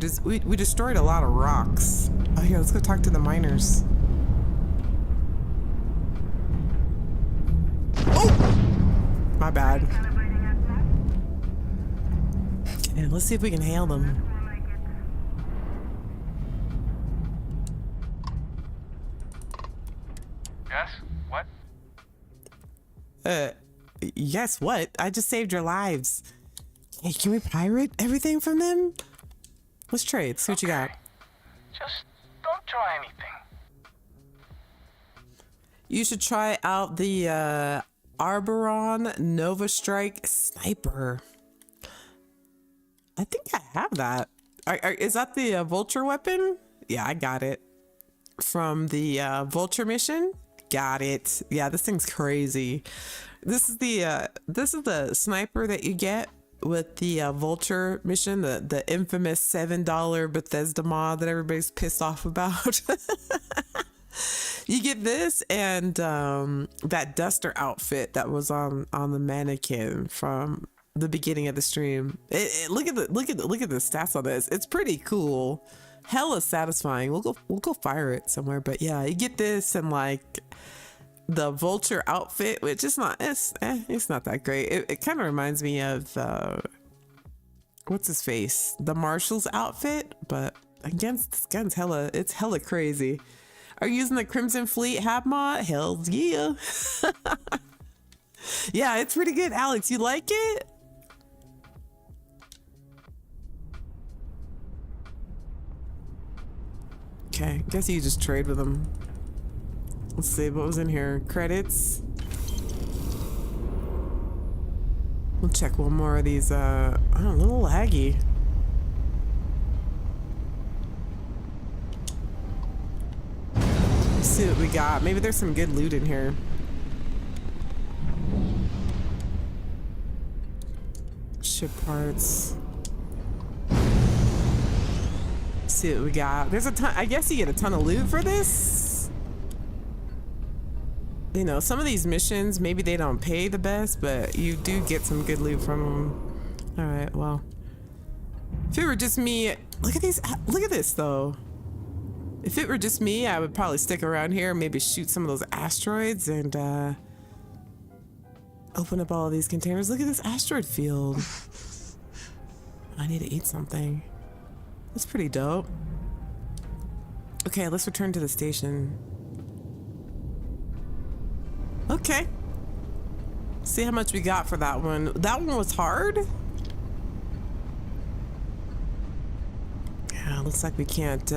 destroyed a lot of rocks. Oh, here, let's go talk to the miners. Oh! My bad. Okay, let's see if we can hail them. Yes? What? Yes, what? I just saved your lives. Hey, can we pirate everything from them? Let's trade. See what you got. Just don't try anything. You should try out the Arboron Nova Strike Sniper. I think I have that. Is that the Vulture weapon? Yeah, I got it. From the Vulture mission? Got it. Yeah, this thing's crazy. This is the sniper that you get with the Vulture mission, the infamous $7 Bethesda mod that everybody's pissed off about. You get this and that duster outfit that was on the mannequin from the beginning of the stream. Look at the stats on this. It's pretty cool. Hella satisfying. We'll go fire it somewhere. But yeah, you get this and like the Vulture outfit, which is not it's not that great. It kind of reminds me of what's his face, the Marshal's outfit, but Against this gun's it's hella crazy. Are you using the Crimson Fleet Hab mod? Hell yeah. Yeah, it's pretty good. Alex, you like it? Okay, guess you just trade with them. Let's see what was in here. Credits. We'll check one more of these. Oh, a little laggy. Let's see what we got. Maybe there's some good loot in here. Ship parts. Let's see what we got. There's a ton. I guess you get a ton of loot for this. You know, some of these missions, maybe they don't pay the best, but you do get some good loot from them. All right, well. If it were just me, look at these. Look at this, though. If it were just me, I would probably stick around here, maybe shoot some of those asteroids and open up all of these containers. Look at this asteroid field. I need to eat something. That's pretty dope. Okay, let's return to the station. Okay. See how much we got for that one. That one was hard. Yeah, looks like we can't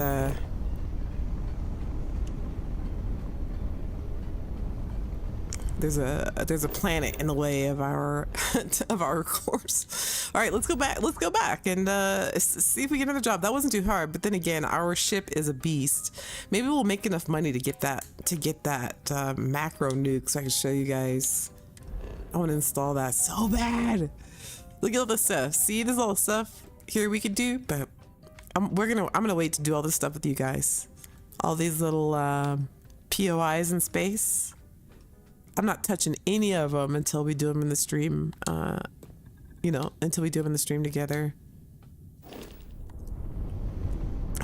there's a planet in the way of our of our course. All right, let's go back. Let's go back and see if we get another job. That wasn't too hard, but then again, our ship is a beast. Maybe we'll make enough money to get that macro nuke so I can show you guys. I want to install that so bad. Look at all this stuff. See, there's all the stuff here we could do, but I'm gonna wait to do all this stuff with you guys. All these little POIs in space. I'm not touching any of them until we do them in the stream. You know, until we do them in the stream together.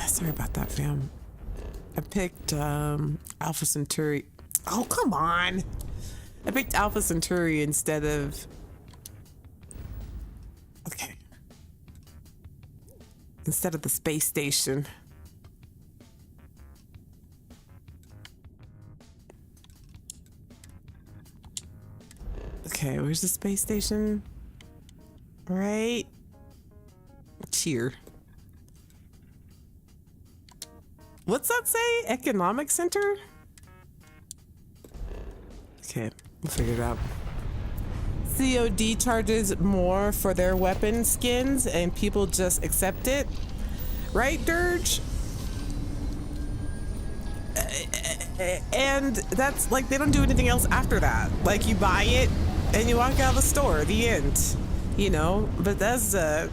Sorry about that, fam. I picked Alpha Centauri. Oh, come on. I picked Alpha Centauri instead of... Okay. Instead of the space station. Okay, where's the space station? Right here. What's that say? Economic center? Okay, we'll figure it out. COD charges more for their weapon skins and people just accept it. Right, Dirge? And that's like, they don't do anything else after that. Like, you buy it and you walk out of the store, the end. You know, Bethesda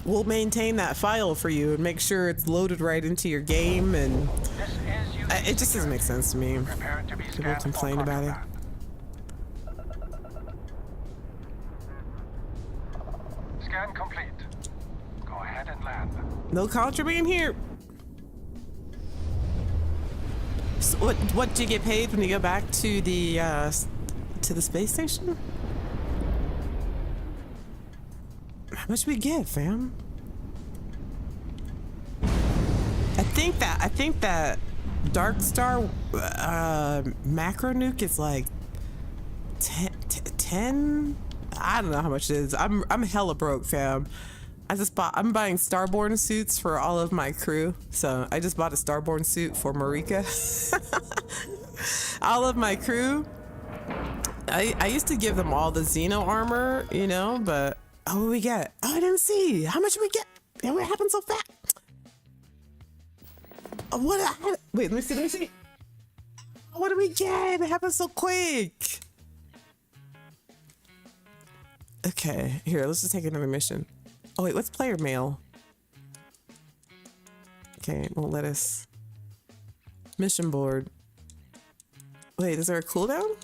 will maintain that file for you and make sure it's loaded right into your game, and it just doesn't make sense to me. People complain about it. Scan complete. Go ahead and land. No contraband here. So what do you get paid when you go back to the space station? How much we get, fam? I think that Dark Star macro nuke is like 10. I don't know how much it is. I'm hella broke, fam. I'm buying Starborn suits for all of my crew. So I just bought a Starborn suit for Marika. All of my crew. I used to give them all the Xeno armor, you know, but oh, what we get? Oh, I didn't see. How much did we get? What happened so fast? Wait, let me see. What did we get? It happened so quick. Okay, here, let's just take another mission. Oh wait, what's player mail? Okay, it won't let us. Mission board. Wait, is there a cooldown?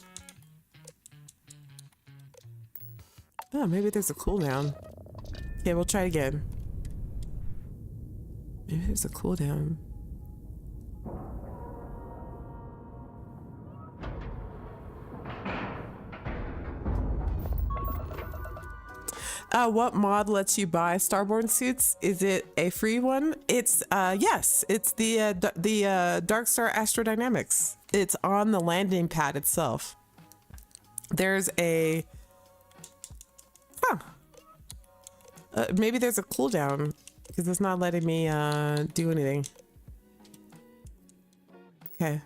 Oh, maybe there's a cooldown. Okay, we'll try again. Maybe there's a cooldown. What mod lets you buy Starborn suits? Is it a free one? It's yes, it's the Dark Star Astrodynamics. It's on the landing pad itself. There's a maybe there's a cooldown because it's not letting me do anything. Okay.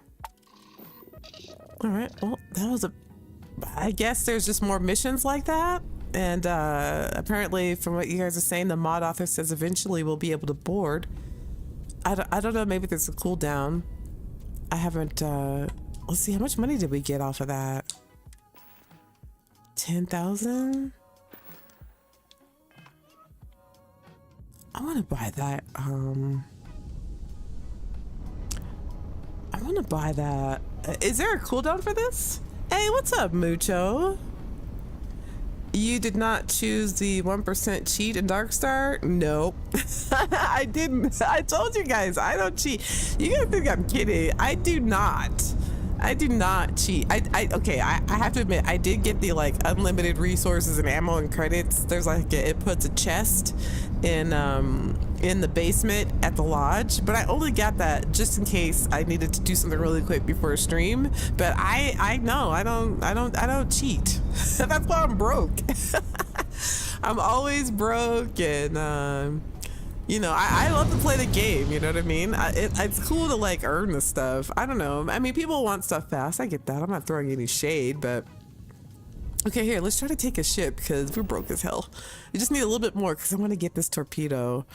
All right. Well, that was I guess there's just more missions like that. And apparently, from what you guys are saying, the mod author says eventually we'll be able to board. I don't know. Maybe there's a cooldown. I haven't. Let's see. How much money did we get off of that? 10,000. I want to buy that. I want to buy that. Is there a cooldown for this? Hey, what's up, Mucho? You did not choose the 1% cheat in Darkstar? Nope. I didn't. I told you guys, I don't cheat. You guys think I'm kidding. I do not. I do not cheat. Okay, I have to admit, I did get the like unlimited resources and ammo and credits. There's like, it puts a chest in the basement at the lodge, but I only got that just in case I needed to do something really quick before a stream. But I know I don't cheat. That's why I'm broke. I'm always broke, and you know, I love to play the game, you know what I mean? It's cool to like earn the stuff. I don't know. I mean, people want stuff fast. I get that. I'm not throwing any shade, but okay, here, let's try to take a ship because we're broke as hell. We just need a little bit more because I want to get this torpedo.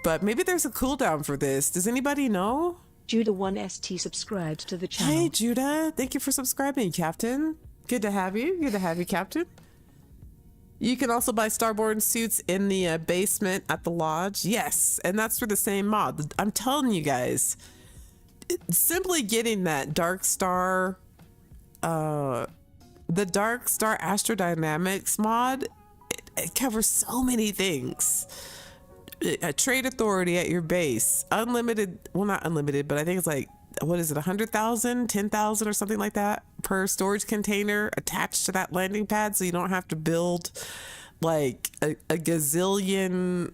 But maybe there's a cooldown for this. Does anybody know? Judah1ST subscribed to the channel. Hey, Judah. Thank you for subscribing, Captain. Good to have you. Good to have you, Captain. You can also buy Starborn suits in the basement at the lodge. Yes, and that's for the same mod. I'm telling you guys, simply getting that Dark Star, the Dark Star Astrodynamics mod, it covers so many things. A trade authority at your base, unlimited, well, not unlimited, but I think it's like, what is it, 100,000, 10,000 or something like that per storage container attached to that landing pad, so you don't have to build like a gazillion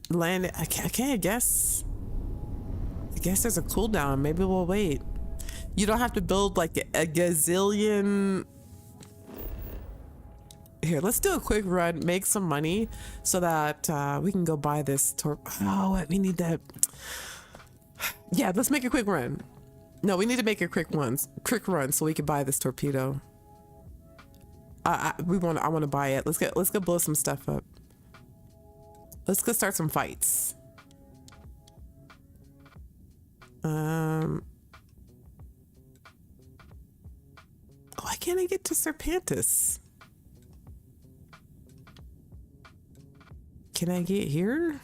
land. Okay, I guess there's a cooldown. Maybe we'll wait. You don't have to build like a gazillion. Here, let's do a quick run, make some money so that we can go buy this oh, we need that. Yeah, let's make a quick run. No, we need to make a quick run so we can buy this torpedo. I want to buy it. Let's go blow some stuff up. Let's go start some fights. Why can't I get to Serpentis? Can I get here?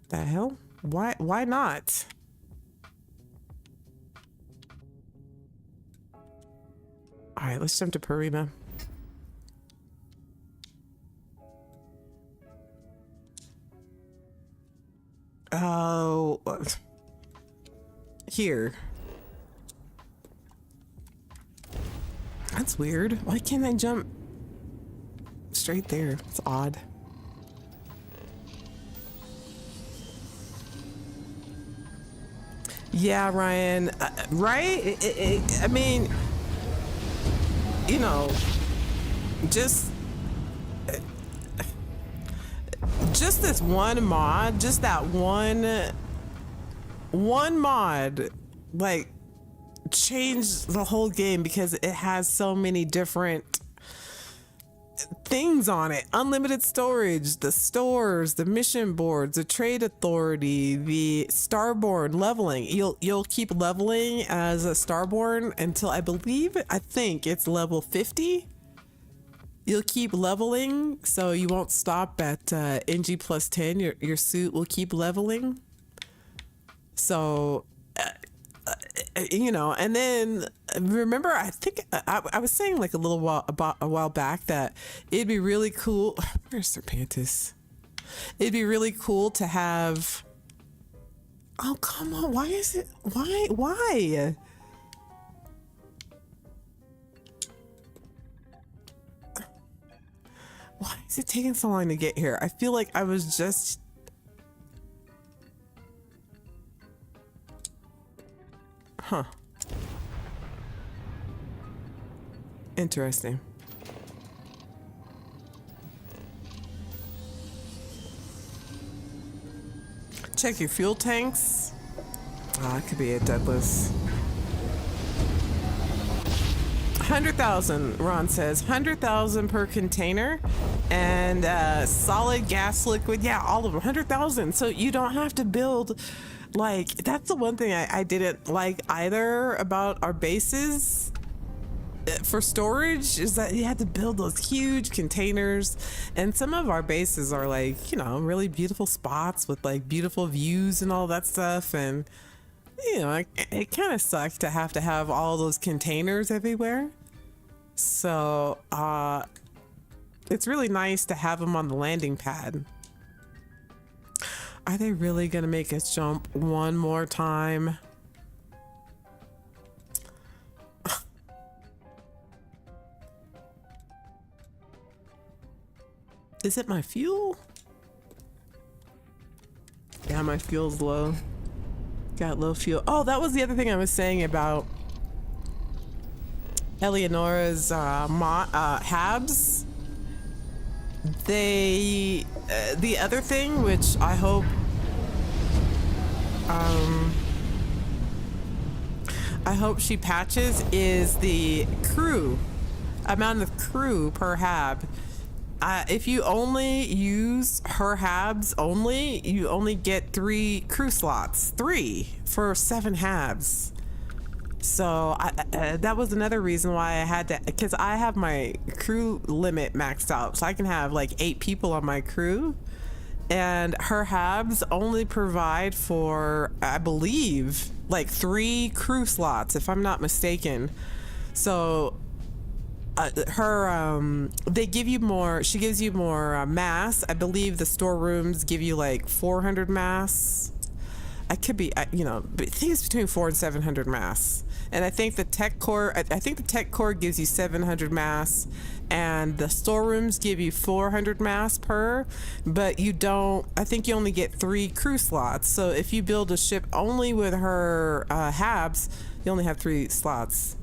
The hell? Why not? All right, let's jump to Parima. Oh, here. That's weird. Why can't I jump straight there? It's odd. Yeah, Ryan, right? I mean, you know, just this one mod, just that one mod, like, changed the whole game because it has so many different things on it. Unlimited storage, the stores, the mission boards, the trade authority, the starborn leveling. You'll keep leveling as a starborn until I think it's level 50. You'll keep leveling, so you won't stop at NG plus 10. Your suit will keep leveling. So you know, and then remember, I think I was saying like a while back that it'd be really cool. Where's Serpentis? It'd be really cool to have. Oh, come on! Why is it? Why? Why is it taking so long to get here? I feel like I was just... Huh. Interesting. Check your fuel tanks. Ah, it could be a Douglas. 100,000, Ron says. 100,000 per container. And solid gas liquid. Yeah, all of them. 100,000. So you don't have to build... Like, that's the one thing I didn't like either about our bases for storage, is that you had to build those huge containers. And some of our bases are like, you know, really beautiful spots with like beautiful views and all that stuff. And, you know, it kind of sucked to have all those containers everywhere. So, it's really nice to have them on the landing pad. Are they really gonna make us jump one more time? Is it my fuel? Yeah, my fuel's low. Got low fuel. Oh, that was the other thing I was saying about Elianora's Habs. They the other thing, which I hope she patches, is the crew amount of crew per hab. If you only use her habs only, you only get 3 crew slots, 3 for 7 habs. So that was another reason why I had to, because I have my crew limit maxed out, so I can have like 8 people on my crew, and her habs only provide for, I believe, like 3 crew slots, if I'm not mistaken. So they give you more, she gives you more mass. I believe the storerooms give you like 400 mass. I could be, you know, but I think it's between 400 and 700 mass. And I think the tech core, gives you 700 mass, and the storerooms give you 400 mass per, but you don't, I think you only get 3 crew slots. So if you build a ship only with her habs, you only have 3 slots.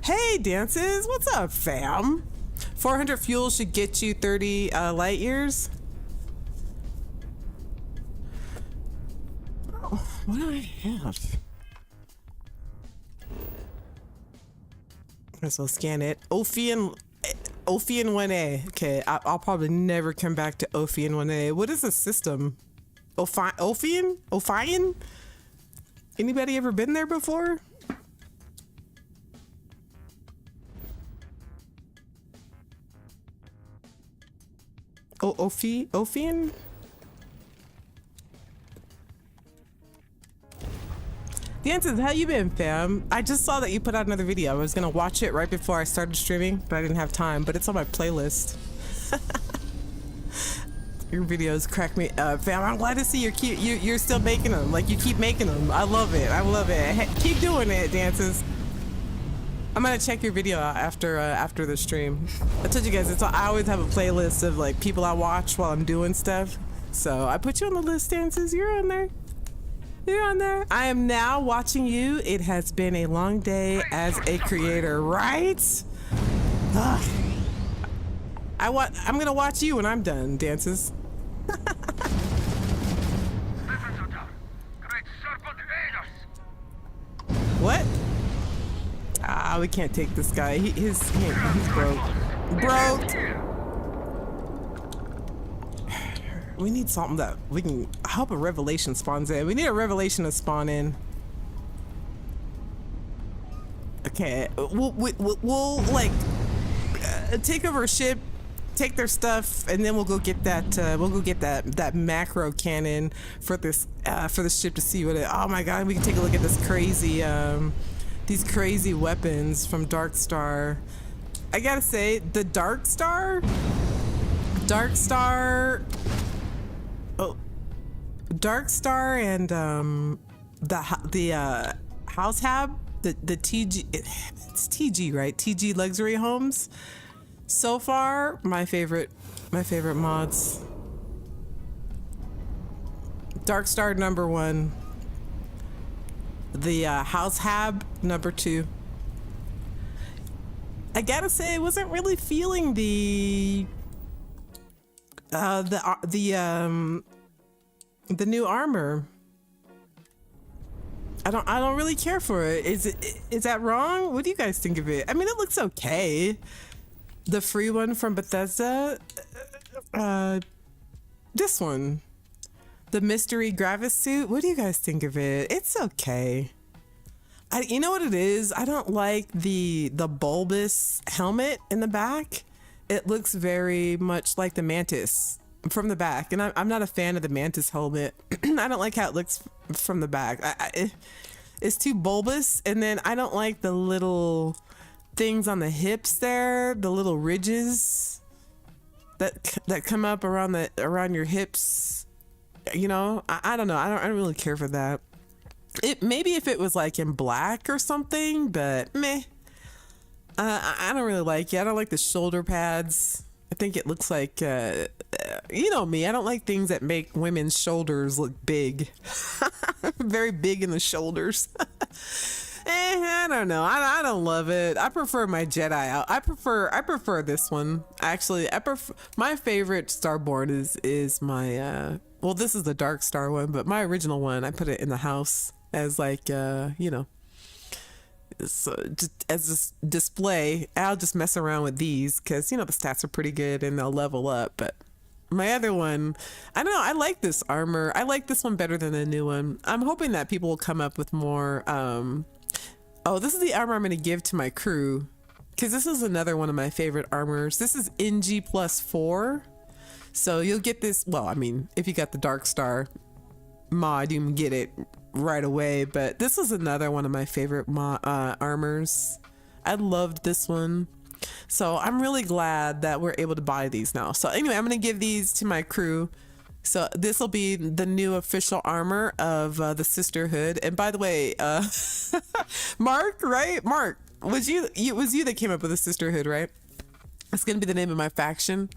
Hey, Dances, what's up, fam? 400 fuel should get you 30 light years. Oh, what do I have? So scan it. Ophian 1A. Okay, I'll probably never come back to Ophian 1A. What is the system? Ophian? Anybody ever been there before? Ophian? The answer is, how you been, fam? I just saw that you put out another video. I was gonna watch it right before I started streaming, but I didn't have time, but it's on my playlist. Your videos crack me up, fam. I'm glad to see you're still making them. Like, you keep making them. I love it. I love it. Hey, keep doing it, Dances. I'm gonna check your video out after the stream. I told you guys, I always have a playlist of like people I watch while I'm doing stuff. So I put you on the list, Dances. You're on there. You're on there. I am now watching you. It has been a long day as a creator, right? Ugh. I'm gonna watch you when I'm done, Dances. What? Ah, we can't take this guy. He's broke. We need something that we can. I hope a revelation spawns in. We need a revelation to spawn in. Okay, we'll like take over a ship, take their stuff, and then we'll go get that. That macro cannon for this ship to see what it. Oh my God, we can take a look at this crazy these crazy weapons from Dark Star. I gotta say, the Dark Star. Dark Star and the House Hab, the TG, it's TG, right? TG luxury homes. So far, my favorite My favorite mods. Dark Star number 1. The House Hab number 2. I gotta say, I wasn't really feeling the new armor. I don't really care for it. Is that wrong? What do you guys think of it? I mean, it looks okay. The free one from Bethesda, this one, the mystery Gravis suit. What do you guys think of it? It's okay. You know what it is? I don't like the bulbous helmet in the back. It looks very much like the Mantis from the back, and I'm not a fan of the Mantis helmet. I don't like how it looks from the back. It's too bulbous, and then I don't like the little things on the hips there, the little ridges that come up around your hips. You know, I don't know. I don't really care for that. Maybe if it was like in black or something, but meh. I don't really like it. I don't like the shoulder pads. I think it looks like, you know me, I don't like things that make women's shoulders look big. Very big in the shoulders. I don't know. I don't love it. I prefer my Jedi out. I prefer this one. Actually, my favorite Starborn is my, well, this is the Dark Star one, but my original one, I put it in the house as like, you know, so just as this display. I'll just mess around with these because, you know, the stats are pretty good and they'll level up. But my other one, I don't know. I like this armor. I like this one better than the new one. I'm hoping that people will come up with more. Oh, this is the armor I'm going to give to my crew because this is another one of my favorite armors. This is NG +4. So you'll get this. Well, I mean, if you got the Dark Star mod, you can get it right away, but this is another one of my favorite armors. I loved this one, so I'm really glad that we're able to buy these now. So anyway, I'm gonna give these to my crew. So this will be the new official armor of the Sisterhood. And by the way, Mark, right? Mark, was you that came up with the Sisterhood, right? It's gonna be the name of my faction,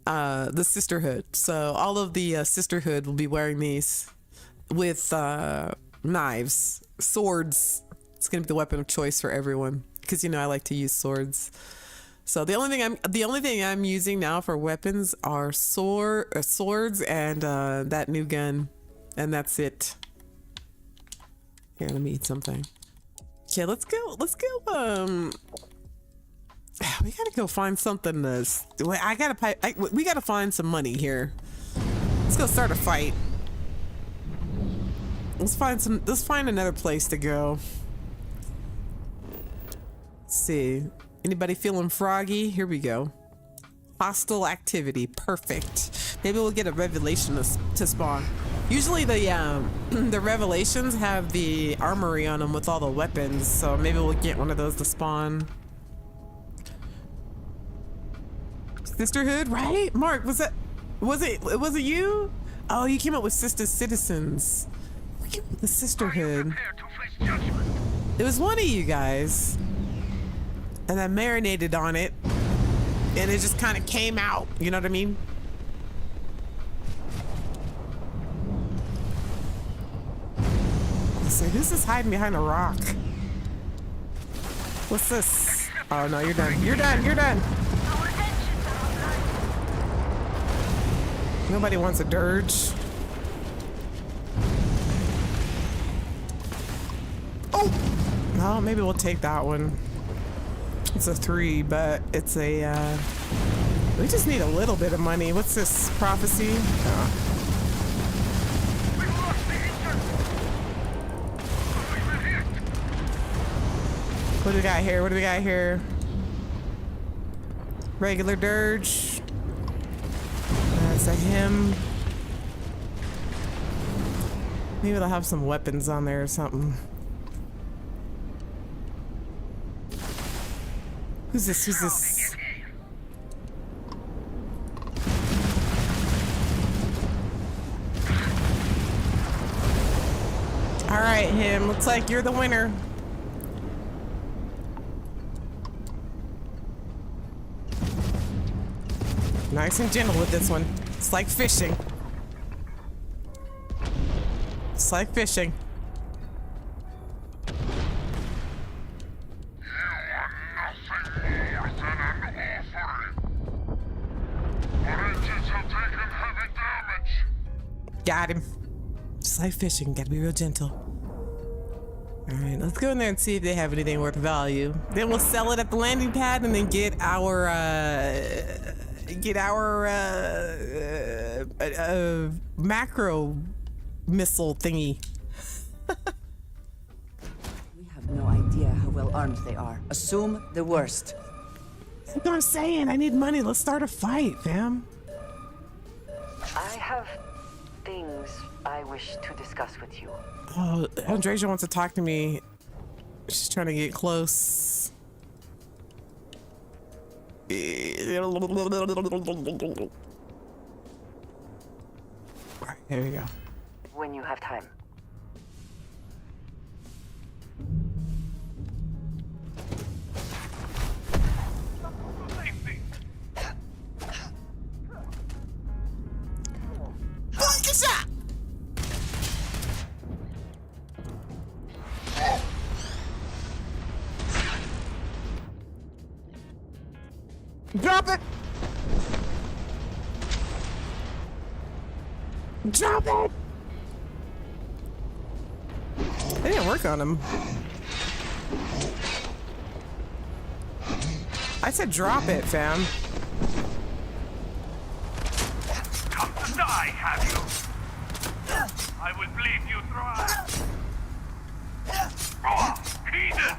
the Sisterhood. So all of the Sisterhood will be wearing these with knives, swords. It's gonna be the weapon of choice for everyone because, you know, I like to use swords. So the only thing I'm using now for weapons are swords and that new gun, and that's it. Here, let me eat something. Okay, let's go. We gotta go find something to. We gotta find some money here. Let's go start a fight. Let's find another place to go. Let's see. Anybody feeling froggy? Here we go. Hostile activity. Perfect. Maybe we'll get a revelation to spawn. Usually the revelations have the armory on them with all the weapons, so maybe we'll get one of those to spawn. Sisterhood, right? Mark, was it you? Oh, you came up with Sister Citizens. The Sisterhood. It was one of you guys, and I marinated on it, and it just kind of came out. You know what I mean? So who's this hiding behind a rock? What's this? Oh no, you're done. You're done. You're done. Nobody wants a dirge. Oh! Well, maybe we'll take that one. It's a 3, but it's a, we just need a little bit of money. What's this? Prophecy? Oh. What do we got here? What do we got here? Regular dirge. That's a him. Maybe they'll have some weapons on there or something. Who's this? Who's this? All right, him. Looks like you're the winner. Nice and gentle with this one. It's like fishing. It's like fishing. Got him. Just like fishing, gotta be real gentle. Alright, let's go in there and see if they have anything worth value. Then we'll sell it at the landing pad and then get our macro missile thingy. We have no idea how well armed they are. Assume the worst. That's what I'm saying. I need money. Let's start a fight, fam. I have things I wish to discuss with you. Oh, Andreja wants to talk to me. She's trying to get close. Alright, here we go. When you have time. Drop it! Drop it! They didn't work on him. I said drop it, fam. Come to die, have you? I will bleed you dry. Oh, heathen!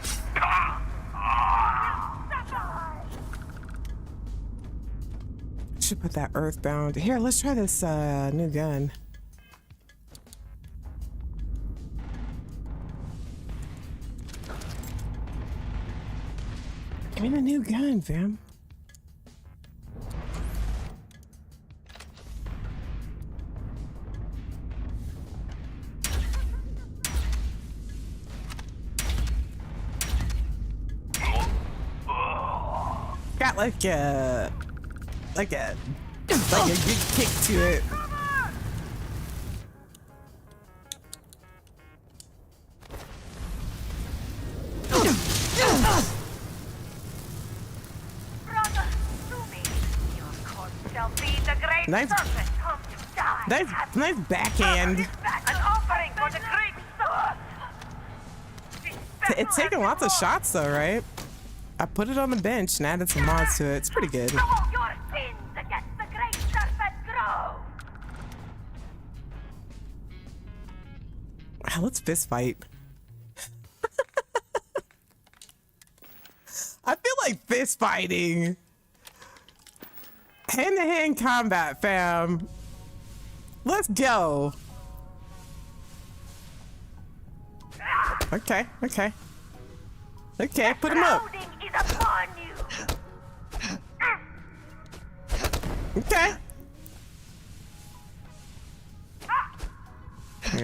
Should put that earthbound. Here, let's try this new gun. Give me the new gun, fam. Got like a good kick to it. Nice backhand. An offering for the great sword. It's taking lots of shots though, right? I put it on the bench and added some mods to it. It's pretty good. Your sins against the great serpent grow. Let's fist fight. I feel like fist fighting. Hand-to-hand combat, fam. Let's go. Okay, okay. Okay, put him up. Is upon you. Okay.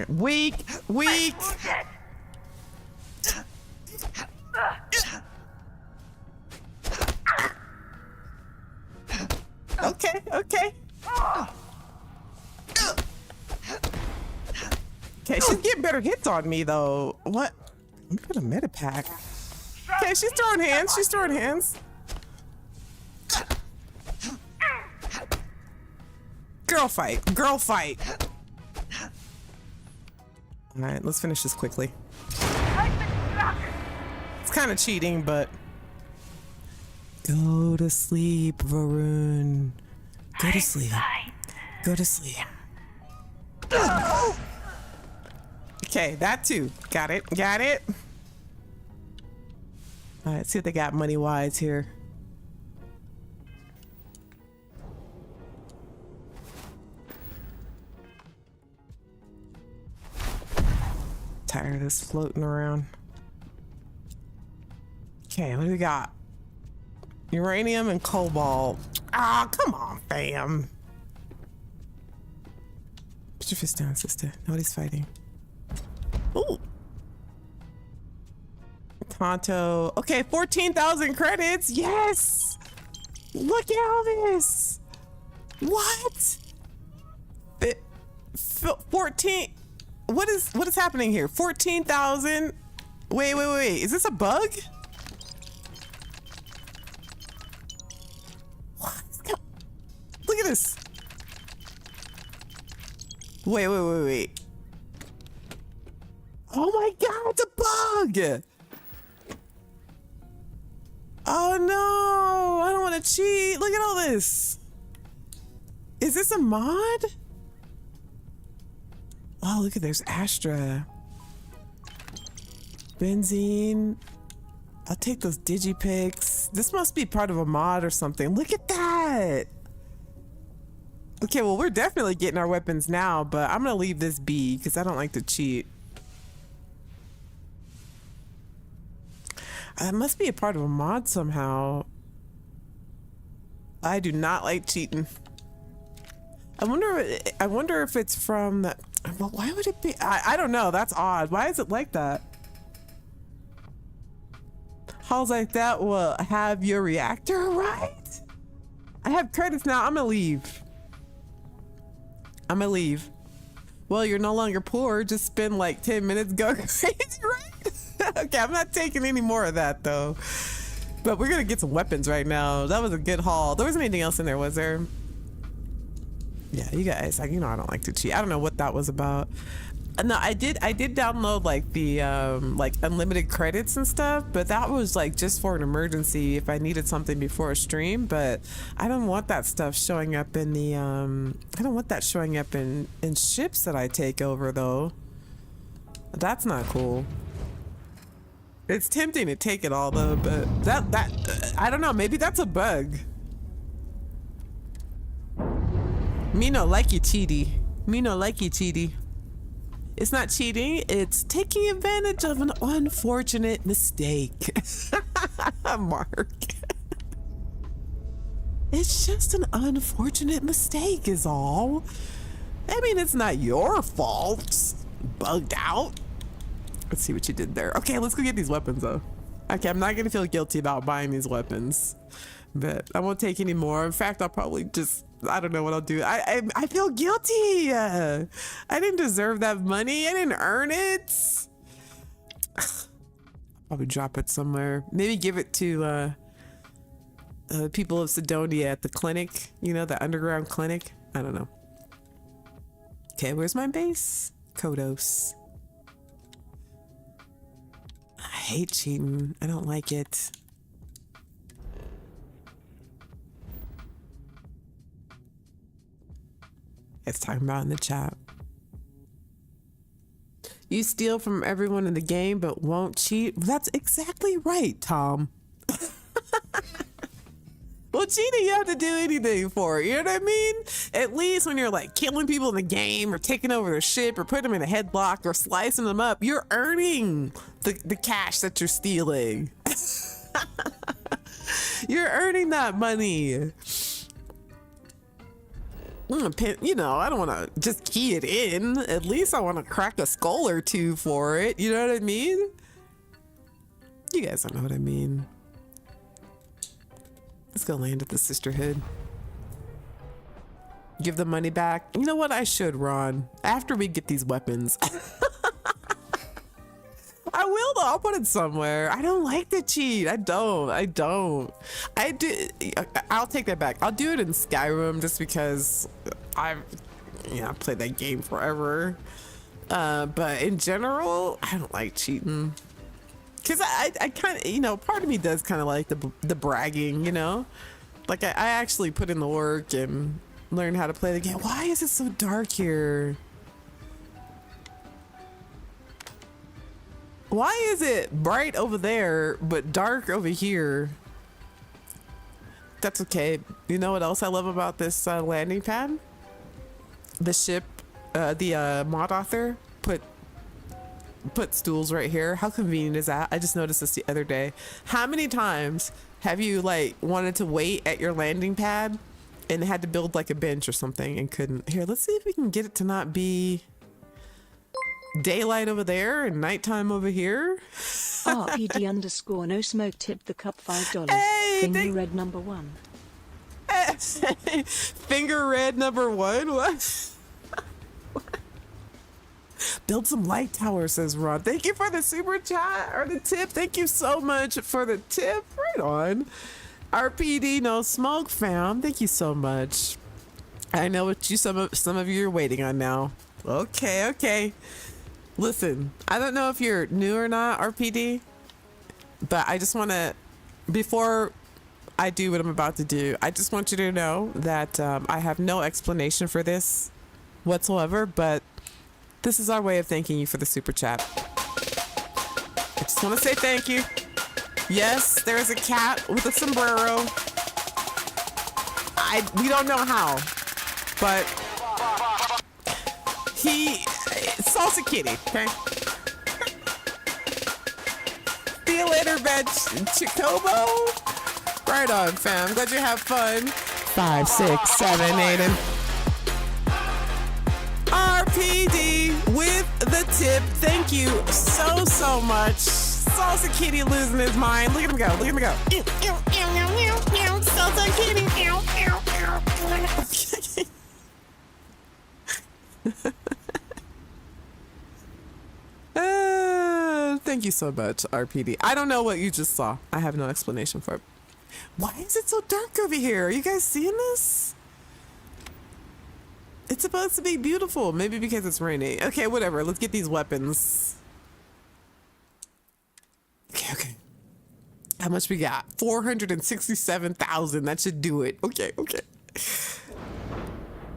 Weak, weak. Okay, okay. Okay, she's getting better hits on me though. What? Let me put a meta pack. Okay, she's throwing hands. She's throwing hands. Girl fight. Girl fight. All right, let's finish this quickly. It's kind of cheating, but go to sleep, Varun. Go to sleep. Go to sleep. Okay, that too. Got it. Got it. All right, see what they got money-wise here. Tired of this floating around. Okay, what do we got? Uranium and cobalt. Ah, come on, fam. Put your fist down, sister. Nobody's fighting. Ooh. Tonto. Okay, 14,000 credits. Yes. Look at all this. What? 14. What is happening here? 14,000. Wait. Is this a bug? What? Look at this. Wait. Oh my god, it's a bug. Oh no, I don't want to cheat. Look at all this. Is this a mod? Oh, look at there's Astra. Benzene. I'll take those digipics. This must be part of a mod or something. Look at that. Okay, well, we're definitely getting our weapons now, but I'm gonna leave this be because I don't like to cheat. It must be a part of a mod somehow. I do not like cheating. I wonder if it's from the, well, why would it be? I don't know. That's odd. Why is it like that? Halls like that will have your reactor, right? I have credits now. I'm gonna leave. Well, you're no longer poor. Just spend like 10 minutes, go crazy, right? Okay, I'm not taking any more of that though. But we're gonna get some weapons right now. That was a good haul. There wasn't anything else in there, was there? Yeah, you guys, like, you know, I don't like to cheat. I don't know what that was about. No, I did download like the like unlimited credits and stuff, but that was like just for an emergency if I needed something before a stream. But I don't want that stuff showing up in the I don't want that showing up in ships that I take over though. That's not cool. It's tempting to take it all though, but that I don't know, maybe that's a bug. Me no like you, cheaty. Me no like you, cheaty. It's not cheating, it's taking advantage of an unfortunate mistake. Mark. It's just an unfortunate mistake is all. I mean, it's not your fault. It's bugged out. Let's see what you did there. Okay, let's go get these weapons though. Okay, I'm not gonna feel guilty about buying these weapons, but I won't take any more. In fact, I'll probably just, I don't know what I'll do. I feel guilty. I didn't deserve that money. I didn't earn it. Probably drop it somewhere. Maybe give it to people of Sidonia at the clinic. You know, the underground clinic. I don't know. Okay, where's my base? Kodos. I hate cheating. I don't like it. It's talking about in the chat. You steal from everyone in the game but won't cheat. That's exactly right, Tom. Well, cheating you have to do anything for, you know what I mean? At least when you're like killing people in the game or taking over their ship or putting them in a headlock or slicing them up, you're earning the cash that you're stealing. You're earning that money. You know, I don't want to just key it in. At least I want to crack a skull or two for it. You know what I mean? You guys don't know what I mean. Let's go land at the sisterhood. Give the money back. You know what? I should, Ron. After we get these weapons. I will though. I'll put it somewhere. I don't like to cheat. I don't. I do. I'll take that back. I'll do it in Skyrim just because I've played that game forever. But in general, I don't like cheating. Cause I kind of, you know, part of me does kind of like the bragging, you know, like I actually put in the work and learn how to play the game. Why is it so dark here? Why is it bright over there but dark over here? That's okay. You know what else I love about this landing pad? The ship, the mod author put stools right here. How convenient is that? I just noticed this the other day. How many times have you like wanted to wait at your landing pad and had to build like a bench or something and couldn't? Here, let's see if we can get it to not be daylight over there and nighttime over here. RPD_no smoke tipped the cup $5. Hey, Thing you read number 1. Hey, Finger red number 1. What? Build some light towers, says Ron. Thank you for the super chat or the tip. Thank you so much for the tip. Right on. RPD no smoke fam. Thank you so much. I know what you some of you are waiting on now. Okay. Listen, I don't know if you're new or not, RPD, but I just want to, before I do what I'm about to do, I just want you to know that I have no explanation for this whatsoever, but this is our way of thanking you for the super chat. I just want to say thank you. Yes, there is a cat with a sombrero. We don't know how, but Salsa Kitty, okay? See you later, Veg Chicobo. Right on, fam. Glad you have fun. 5, 6, 7, 8, and RPD with the tip. Thank you so much. Salsa Kitty losing his mind. Look at him go. Salsa Kitty. Thank you so much, RPD. I don't know what you just saw. I have no explanation for it. Why is it so dark over here? Are you guys seeing this? It's supposed to be beautiful. Maybe because it's raining. Okay, whatever. Let's get these weapons. Okay. How much we got? 467,000. That should do it. Okay.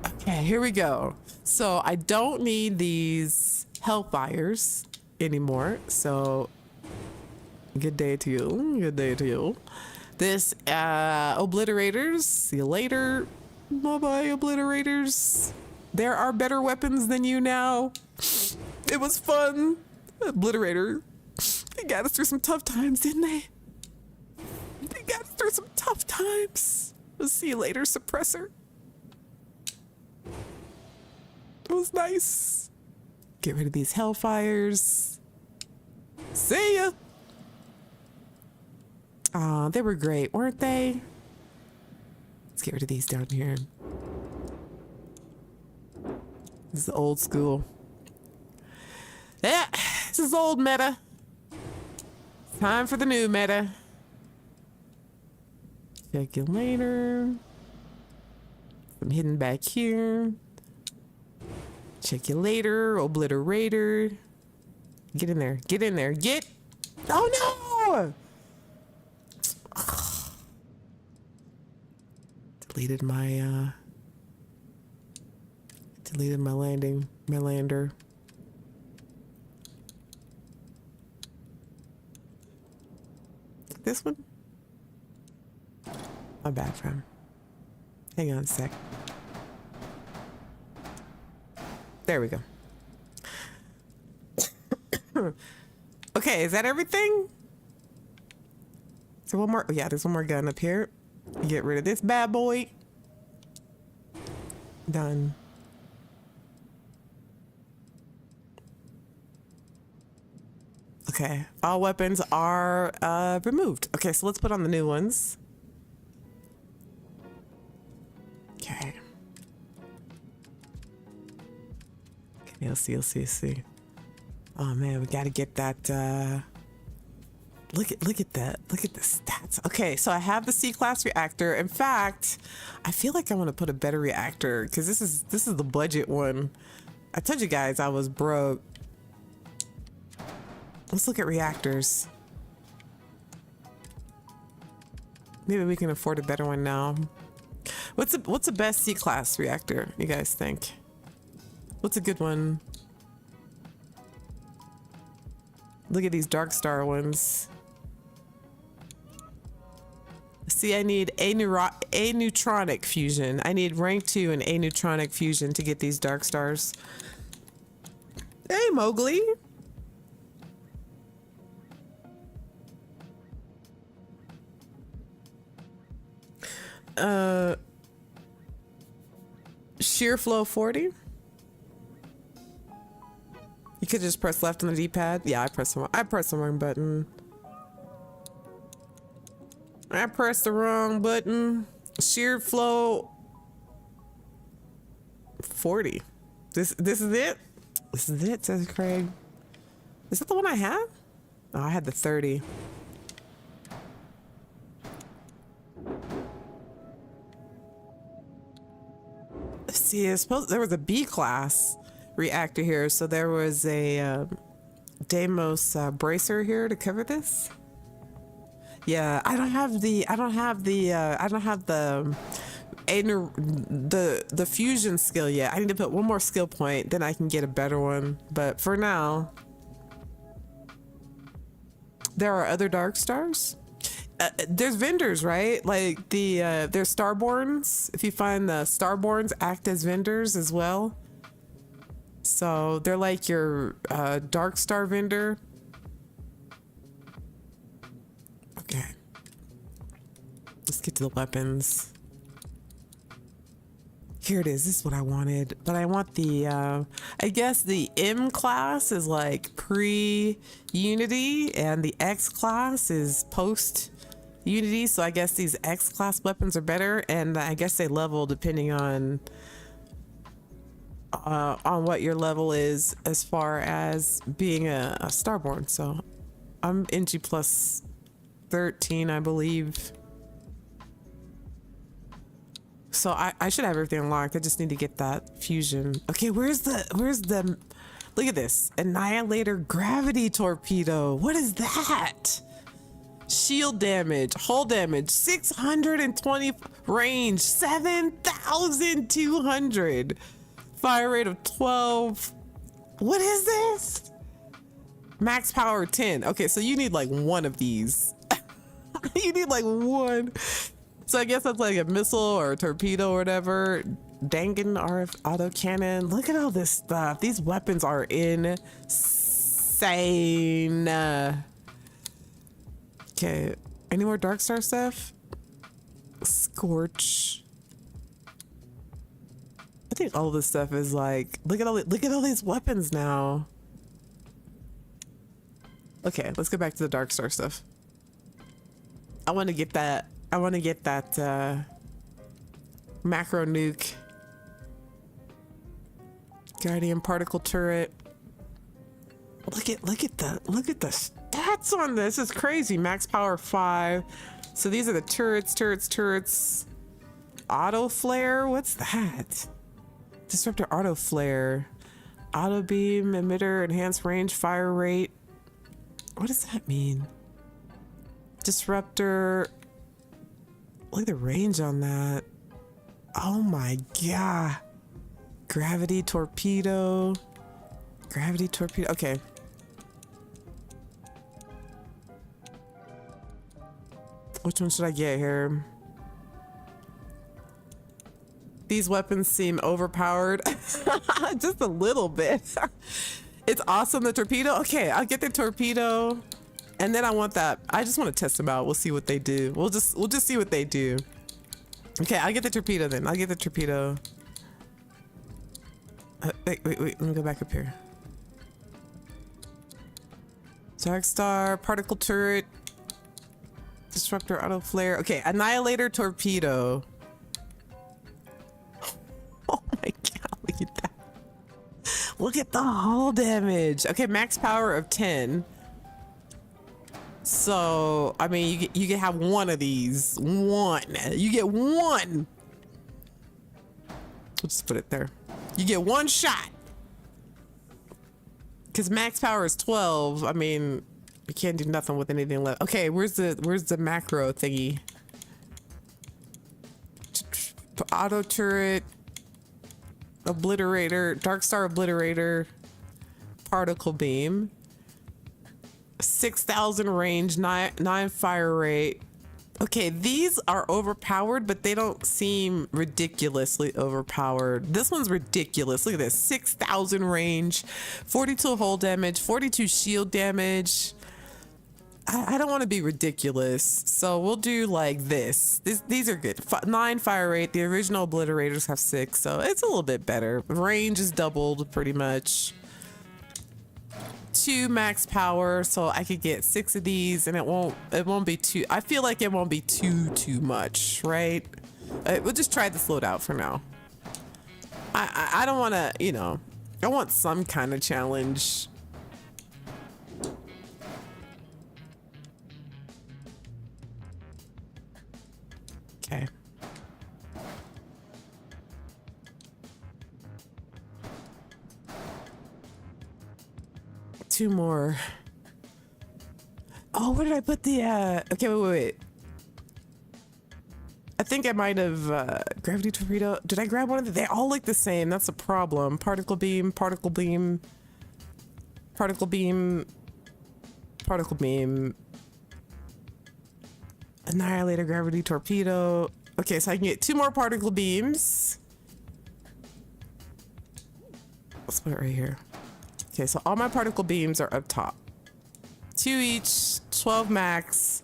Okay, here we go. So I don't need these hellfires anymore. So good day to you. This obliterators. See you later. Bye-bye, obliterators. There are better weapons than you now. It was fun. Obliterator. They got us through some tough times, didn't they? They got us through some tough times. We'll see you later, suppressor. It was nice. Get rid of these hellfires. See ya. Aw, they were great, weren't they? Let's get rid of these down here. This is old school. Yeah, this is old meta. Time for the new meta. Check you later. I'm hidden back here. Check you later, obliterator. Get in there. Oh no! Deleted my lander. This one? My bad, fam. Hang on a sec. There we go. Okay, is that everything? So one more. Oh, yeah, there's one more gun up here. Get rid of this bad boy. Done. Okay, all weapons are removed. Okay, so let's put on the new ones. Okay. You'll see. Oh man, we gotta get that. Look at the stats. Okay, so I have the C-class reactor. In fact, I feel like I want to put a better reactor because this is the budget one. I told you guys I was broke. Let's look at reactors. Maybe we can afford a better one now. What's the best C-class reactor, you guys think? What's a good one? Look at these Dark Star ones. See, I need a neutronic fusion. I need rank 2 and a neutronic fusion to get these Dark Stars. Hey, Mowgli. Shear flow 40. You could just press left on the D-pad. Yeah, I pressed the wrong button. Shear flow 40. This is it. This is it, says Craig. Is that the one I have? Oh, I had the 30. See, I suppose there was a B class reactor here, so there was a Deimos bracer here to cover this. Yeah, I don't have the fusion skill yet. I need to put one more skill point, then I can get a better one. But for now, there are other dark stars. There's vendors, right? Like there's Starborns. If you find the Starborns, act as vendors as well. So they're like your dark star vendor. Okay. Let's get to the weapons. Here it is. This is what I wanted. But I want the, I guess the M class is like pre-Unity and the X class is post-Unity. So I guess these X class weapons are better. And I guess they level depending on what your level is as far as being a Starborn. So I'm NG plus 13, I believe. So I should have everything unlocked. I just need to get that fusion. Okay, where's the look at this. Annihilator gravity torpedo. What is that? Shield damage, hull damage, 620 range, 7,200. Fire rate of 12. What is this? Max power 10. Okay, so you need like one of these. You need like one. So I guess that's like a missile or a torpedo or whatever. Dangan RF autocannon. Look at all this stuff. These weapons are insane. Okay, any more Dark Star stuff? Scorch. I think all this stuff is like, look at all these weapons now. Okay, let's go back to the Dark Star stuff. I want to get that macro nuke. Guardian particle turret. Look at the stats on this. It's crazy. Max power 5. So these are the turrets. Auto flare. What's that? Disruptor auto flare. Auto beam emitter, enhanced range, fire rate. What does that mean? Disruptor. Look at the range on that. Oh my god. Gravity torpedo. Okay. Which one should I get here? These weapons seem overpowered. Just a little bit. It's awesome, the torpedo. Okay, I'll get the torpedo. And then I want that. I just want to test them out. We'll see what they do. We'll just see what they do. Okay, I'll get the torpedo then. I'll get the torpedo. Wait. Let me go back up here. Dark Star, particle turret, disruptor, auto flare. Okay, annihilator torpedo. Oh my god, look at that. Look at the hull damage. Okay, max power of 10. So, I mean, you can have one of these. One. You get one. We'll just put it there. You get one shot. Because max power is 12. I mean, you can't do nothing with anything left. Okay, where's the macro thingy? Auto turret. Obliterator. Dark Star obliterator. Particle beam. 6,000 range, 9 fire rate. Okay, these are overpowered, but they don't seem ridiculously overpowered. This one's ridiculous. Look at this. 6,000 range, 42 hull damage, 42 shield damage. I don't want to be ridiculous, so we'll do like this. These are good. 9 fire rate. The original obliterators have 6, so it's a little bit better. Range is doubled pretty much. 2 max power, so I could get 6 of these, and it won't be too. I feel like it won't be too much, right? We'll just try this loadout for now. I don't want to, you know, I want some kind of challenge. Okay. Two more. Oh, where did I put the, okay, wait. I think I might have, gravity torpedo. Did I grab one of them? They all look the same. That's a problem. Particle beam, particle beam, particle beam, particle beam. Annihilator, gravity torpedo. Okay, so I can get two more particle beams. Let's put it right here. Okay, so all my particle beams are up top. 2 each, 12 max.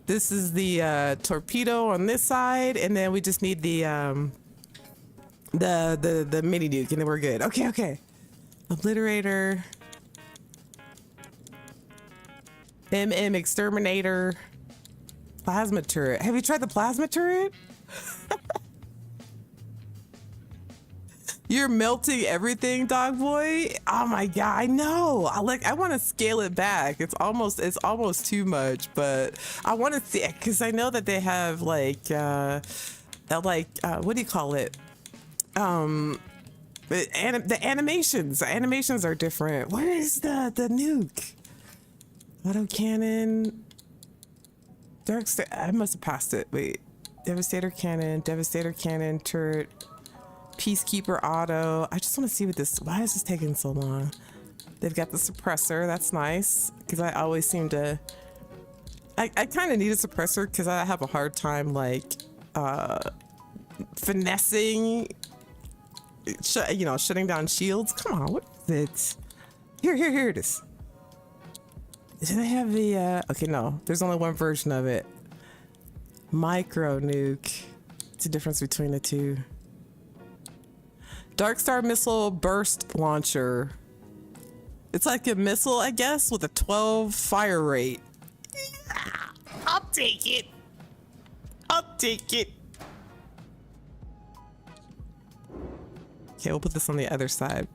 This is the torpedo on this side, and then we just need the mini nuke, and then we're good. Okay, okay. Obliterator. MM exterminator. Plasma turret. Have you tried the plasma turret? You're melting everything, dog boy. Oh my god, I know. I want to scale it back. It's almost too much, but I want to see, because I know that they have like what do you call it? The animations. The animations are different. Where is the nuke? Autocannon. I must have passed it. Wait. Devastator cannon, turret. Peacekeeper auto. I just want to see what this, why is this taking so long? They've got the suppressor. That's nice, because I always seem to, I kind of need a suppressor because I have a hard time like finessing, shutting down shields. Come on, what is it? Here it is. Do they have the okay, no, there's only one version of it. Micro nuke. What's the difference between the two? Dark Star missile burst launcher. It's like a missile, I guess, with a 12 fire rate. Yeah, I'll take it. I'll take it. Okay, we'll put this on the other side.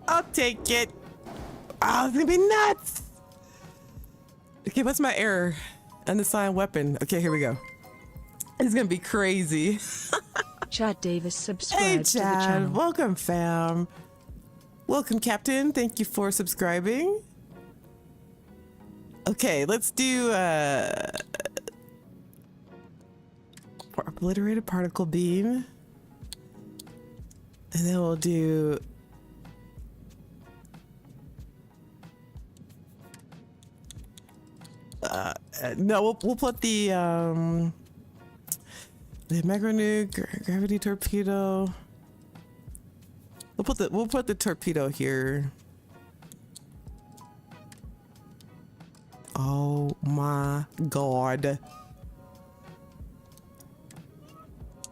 I'll take it. Oh, it's gonna be nuts. Okay, what's my error? Unassigned weapon. Okay, here we go. It's gonna be crazy. Chad Davis subscribed hey, to the Chad. channel. Welcome, fam. Welcome, Captain. Thank you for subscribing. Okay, let's do obliterated particle beam. And then we'll do no, we'll put the micro nuke, gravity torpedo. We'll put the torpedo here. Oh my god.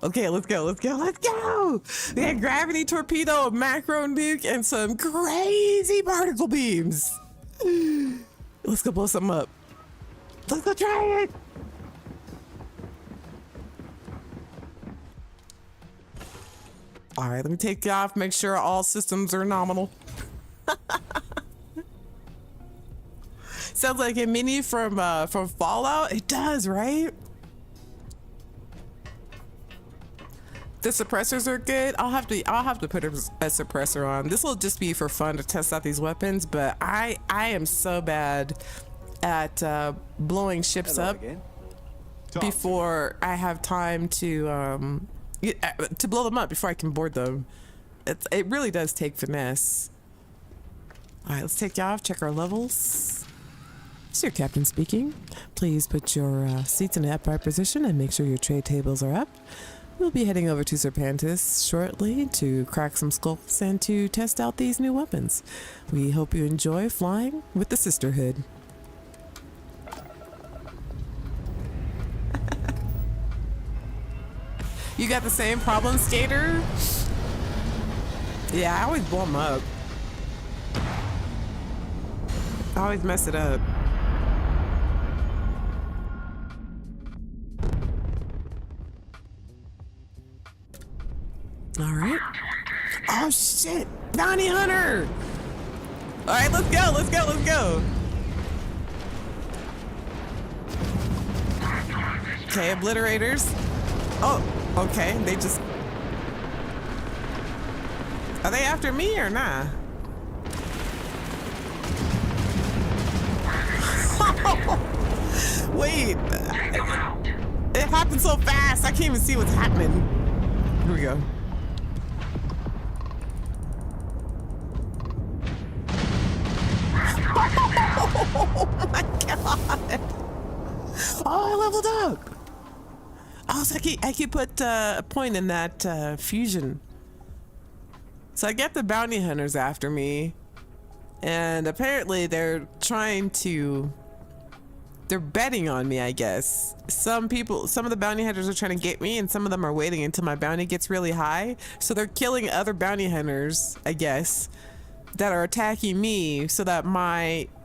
Okay, let's go. We got gravity torpedo, macro nuke, and some crazy particle beams. Let's go blow something up. Let's go try it. All right, let me take you off, make sure all systems are nominal. Sounds like a mini from Fallout. It does, right? The suppressors are good. I'll have to put a suppressor on. This will just be for fun to test out these weapons, but I am so bad at blowing ships up before I have time to blow them up before I can board them. It really does take finesse. All right, let's take you off, check our levels. It's your captain speaking. Please put your seats in an upright position and make sure your tray tables are up. We'll be heading over to Serpentis shortly to crack some skulls and to test out these new weapons. We hope you enjoy flying with the Sisterhood. You got the same problem, Skater? Yeah, I always blow them up. I always mess it up. All right. Oh shit! Bounty hunter! All right, let's go, let's go, let's go. Okay, obliterators. Oh, okay, they just... Are they after me or nah? Wait. It happened so fast, I can't even see what's happening. Here we go. Oh my god! Oh, I leveled up. Oh, so I could put a point in that fusion. So I get the bounty hunters after me, and apparently they're betting on me, I guess. Some of the bounty hunters are trying to get me, and some of them are waiting until my bounty gets really high. So they're killing other bounty hunters, I guess, that are attacking me so that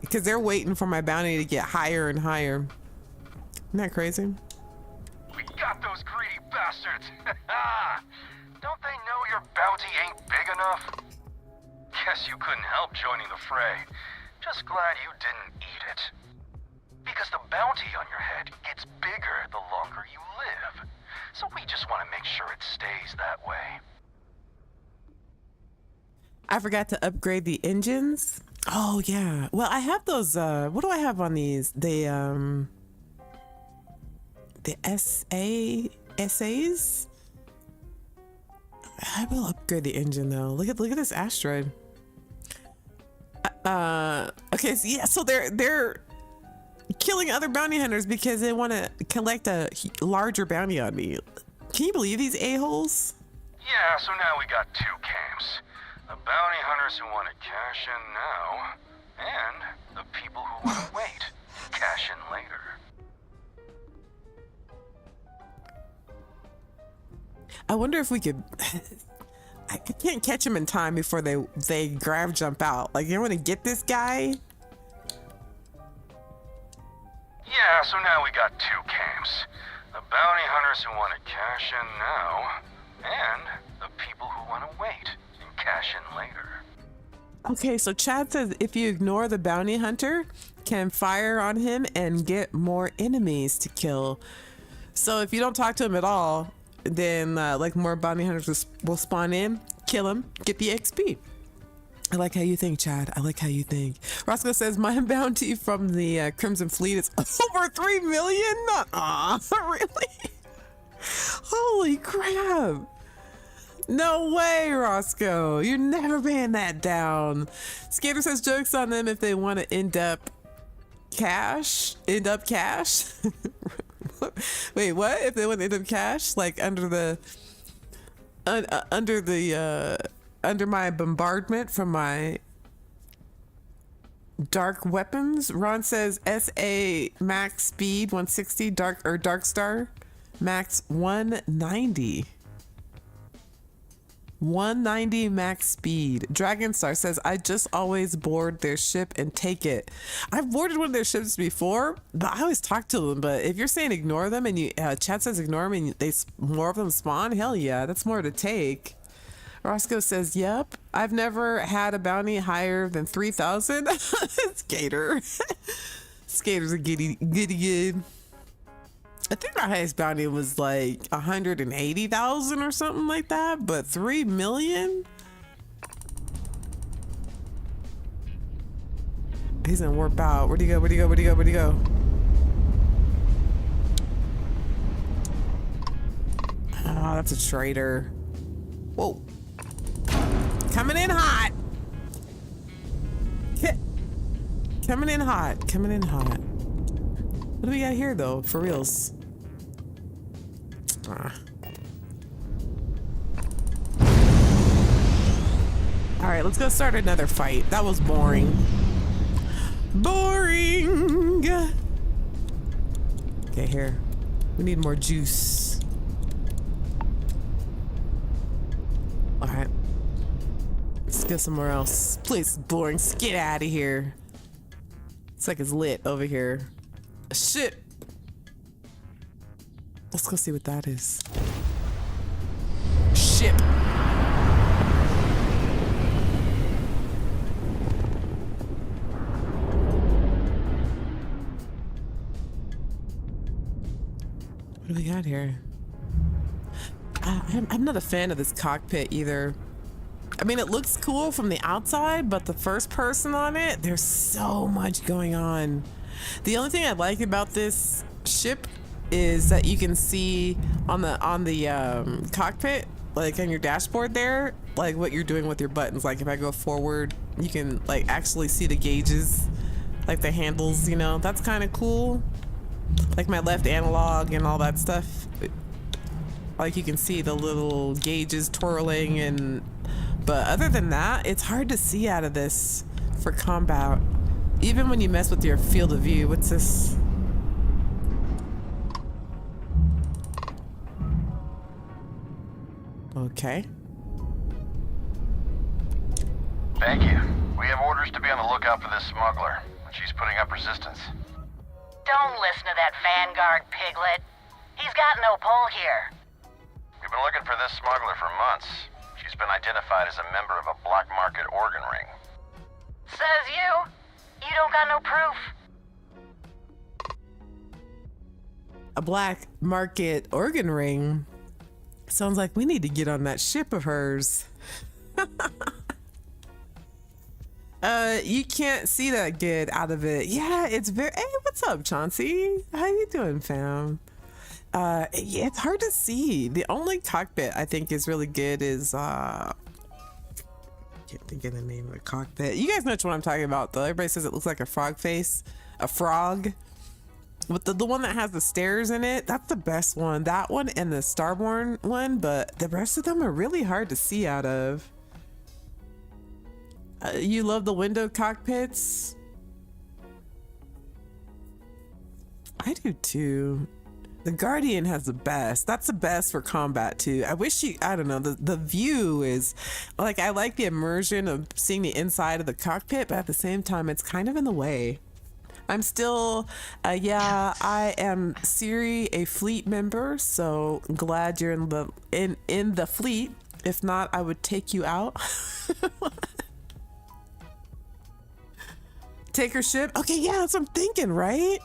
because they're waiting for my bounty to get higher and higher. Isn't that crazy? We got those greedy bastards. Don't they know your bounty ain't big enough? Guess you couldn't help joining the fray. Just glad you didn't eat it. Because the bounty on your head gets bigger the longer you live. So we just want to make sure it stays that way. I forgot to upgrade the engines. Oh yeah. Well, I have those. What do I have on these? The SAs. I will upgrade the engine though. Look at this asteroid. Okay. So yeah. So they're killing other bounty hunters because they want to collect a larger bounty on me. Can you believe these a-holes? Yeah. So now we got two camps. The bounty hunters who want to cash in now, and the people who want to wait, cash in later. I wonder if we could... I can't catch them in time before they grab jump out. Like, you want to get this guy? Yeah, so now we got two camps. The bounty hunters who want to cash in now, and the people who want to wait and cash in later. Okay, so Chad says if you ignore the bounty hunter, can fire on him and get more enemies to kill. So if you don't talk to him at all, then like more bounty hunters will spawn in, kill him, get the XP. I like how you think, Chad. I like how you think. Roscoe says my bounty from the Crimson Fleet is over 3 million. Aw, really? Holy crap. No way, Roscoe. You're never paying that down. Skater says jokes on them if they want to end up cash. Wait, what? If they want to end up cash? Like under my bombardment from my dark weapons? Ron says SA max speed 160, Dark Star max 190. 190 max speed. Dragonstar says, I just always board their ship and take it. I've boarded one of their ships before, but I always talk to them. But if you're saying ignore them and you chat says ignore them and more of them spawn, hell yeah, that's more to take. Roscoe says, yep, I've never had a bounty higher than 3,000. Skater. Skater's a goody good. I think our highest bounty was like 180,000 or something like that, but 3 million? He's gonna warp out. Where'd he go? Oh, that's a traitor. Whoa. Coming in hot. Coming in hot. What do we got here though, for reals? All right, let's go start another fight. That was boring. Okay, here. We need more juice. All right. Let's go somewhere else. This place is boring. Let's get out of here. It's like it's lit over here. Shit. Let's go see what that is. Ship. What do we got here? I'm not a fan of this cockpit either. I mean, it looks cool from the outside, but the first person on it, there's so much going on. The only thing I like about this ship is that you can see on the cockpit, like on your dashboard there, like what you're doing with your buttons. Like if I go forward, you can like actually see the gauges, like the handles, you know, that's kind of cool. Like my left analog and all that stuff. Like you can see the little gauges twirling but other than that, it's hard to see out of this for combat. Even when you mess with your field of view. What's this? Okay. Thank you. We have orders to be on the lookout for this smuggler. She's putting up resistance. Don't listen to that Vanguard piglet. He's got no pull here. We've been looking for this smuggler for months. She's been identified as a member of a black market organ ring. Says you. You don't got no proof. A black market organ ring? Sounds like we need to get on that ship of hers. You can't see that good out of it. Yeah, it's very... Hey, what's up, Chauncey? How you doing, fam? Yeah, it's hard to see. The only cockpit I think is really good is... can't think of the name of the cockpit. You guys know what I'm talking about, though. Everybody says it looks like a frog face. A frog. With the one that has the stairs in it, that's the best one. That one and the Starborn one, but the rest of them are really hard to see out of. You love the window cockpits? I do too. The Guardian has the best. That's the best for combat too. I wish I don't know, the view is like, I like the immersion of seeing the inside of the cockpit, but at the same time, it's kind of in the way. I'm still, yeah, I am Siri, a fleet member, so glad you're in the fleet. If not, I would take you out. Take her ship. Okay, yeah, that's what I'm thinking, right?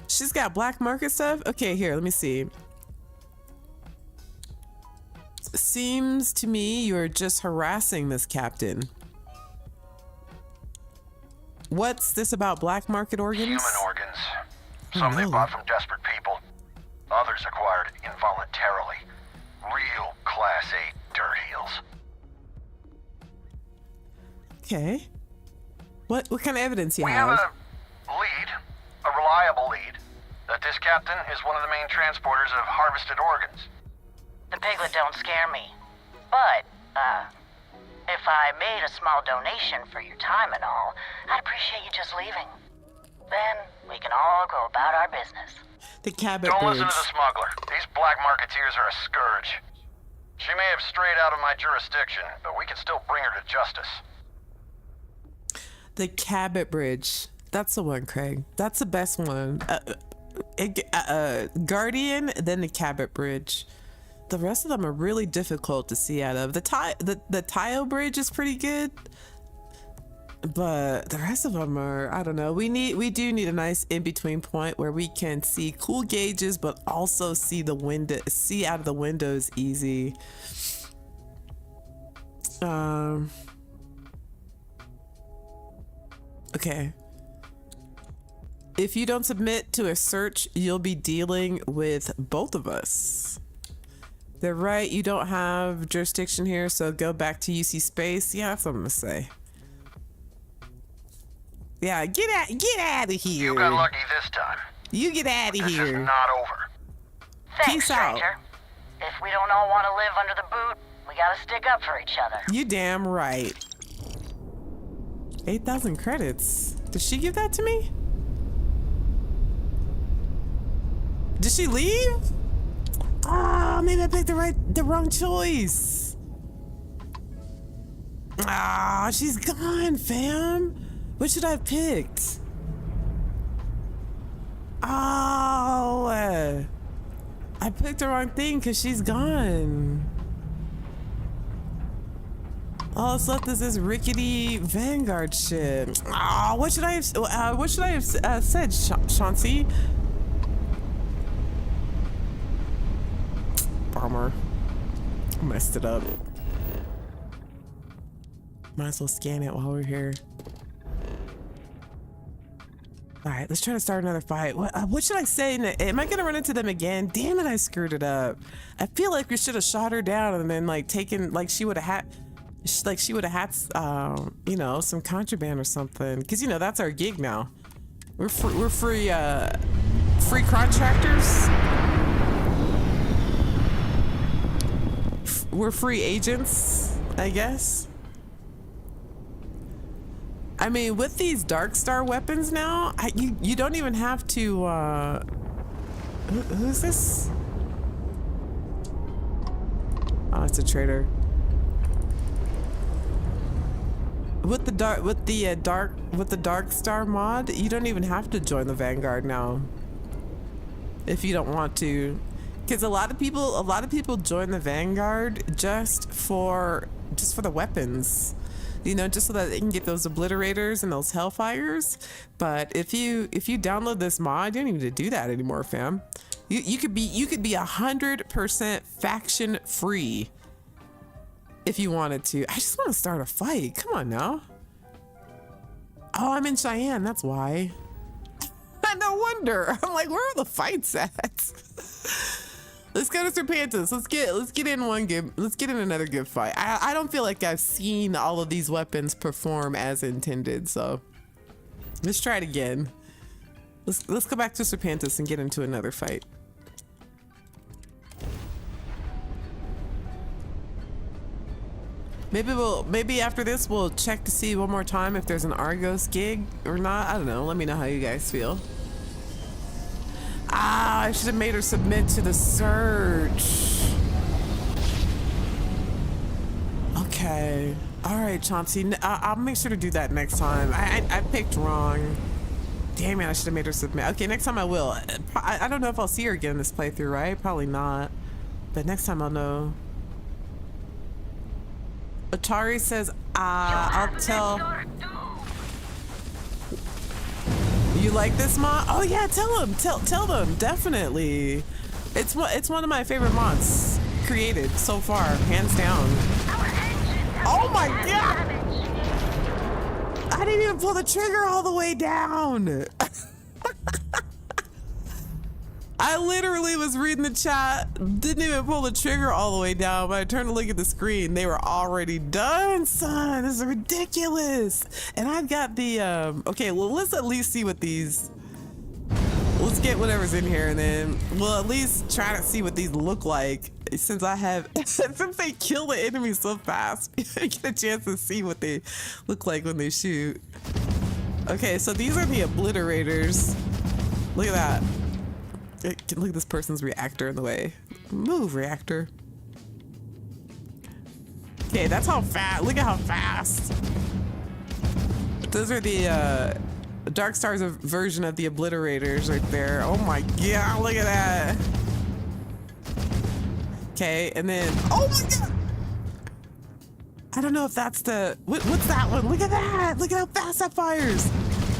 She's got black market stuff. Okay, here, let me see. Seems to me you're just harassing this captain. What's this about black market organs? Human organs. Some they bought from desperate people. Others acquired involuntarily. Real Class A dirt heels. Okay. What kind of evidence you We have? have a lead, a reliable lead, that this captain is one of the main transporters of harvested organs. The piglet don't scare me. But, if I made a small donation for your time and all, I'd appreciate you just leaving. Then we can all go about our business. The Cabot Don't Bridge. listen to the smuggler. These black marketeers are a scourge. She may have strayed out of my jurisdiction, but we can still bring her to justice. The Cabot Bridge. That's the one, Craig. That's the best one. Guardian, then the Cabot Bridge. The rest of them are really difficult to see out of. The Tile Bridge is pretty good, but the rest of them are, I don't know. We do need a nice in-between point where we can see cool gauges, but also see out of the windows easy. Okay. If you don't submit to a search, you'll be dealing with both of us. They're right, you don't have jurisdiction here, so go back to UC space. Yeah, that's what I'm gonna say. Yeah, get out of here. You got lucky this time. You get out of This here. is not over. Thanks, Peace out. stranger. If we don't all want to live under the boot, we gotta stick up for each other. You damn right. 8,000 credits. Did she give that to me? Did she leave? Ah, maybe I picked the wrong choice. Ah, she's gone, fam. What should I have picked? Oh, I picked the wrong thing because she's gone. All that's left is this rickety Vanguard shit. Oh, what should I have said, Chauncey? bummer. Messed it up. Might as well scan it while we're here. All right, let's try to start another fight. What should I say? Am I gonna run into them again? Damn it, I screwed it up. I feel like we should have shot her down and then like taken, like she would have had, you know, some contraband or something. Cause you know, that's our gig now. We're free contractors. We're free agents, I guess. I mean, with these Dark Star weapons now, you don't even have to, who's this? Oh, it's a traitor. With the Dark Star mod, you don't even have to join the Vanguard now. If you don't want to. Because a lot of people join the Vanguard just for the weapons. You know, just so that they can get those obliterators and those hellfires. But if you download this mod, you don't even need to do that anymore, fam. You could be 100% faction free if you wanted to. I just want to start a fight. Come on now. Oh, I'm in Cheyenne. That's why. No wonder. I'm like, where are the fights at? Let's go to Serpentis. Let's get in one good. Let's get in another good fight. I don't feel like I've seen all of these weapons perform as intended. So let's try it again. Let's go back to Serpentis and get into another fight. Maybe after this we'll check to see one more time if there's an Argos gig or not. I don't know. Let me know how you guys feel. Ah, I should have made her submit to the search. Okay. All right, Chauncey. I'll make sure to do that next time. I picked wrong. Damn it, I should have made her submit. Okay, next time I will. I don't know if I'll see her again in this playthrough, right? Probably not. But next time I'll know. Atari says, I'll tell. You like this mod? Oh yeah, tell them, definitely. It's one of my favorite mods created so far, hands down. Oh my god! I didn't even pull the trigger all the way down. I literally was reading the chat, didn't even pull the trigger all the way down, but I turned to look at the screen. They were already done, son. This is ridiculous. And I've got the, okay, well, let's at least see what these, let's get whatever's in here and then we'll at least try to see what these look like. Since they kill the enemy so fast, I get a chance to see what they look like when they shoot. Okay, so these are the obliterators. Look at that. Look at this person's reactor in the way. Move, reactor. Okay, that's how fast. Look at how fast. Those are the Dark Star's version of the obliterators right there. Oh my god, look at that. Okay, and then, oh my god. I don't know if that's the, what's that one? Look at that. Look at how fast that fires.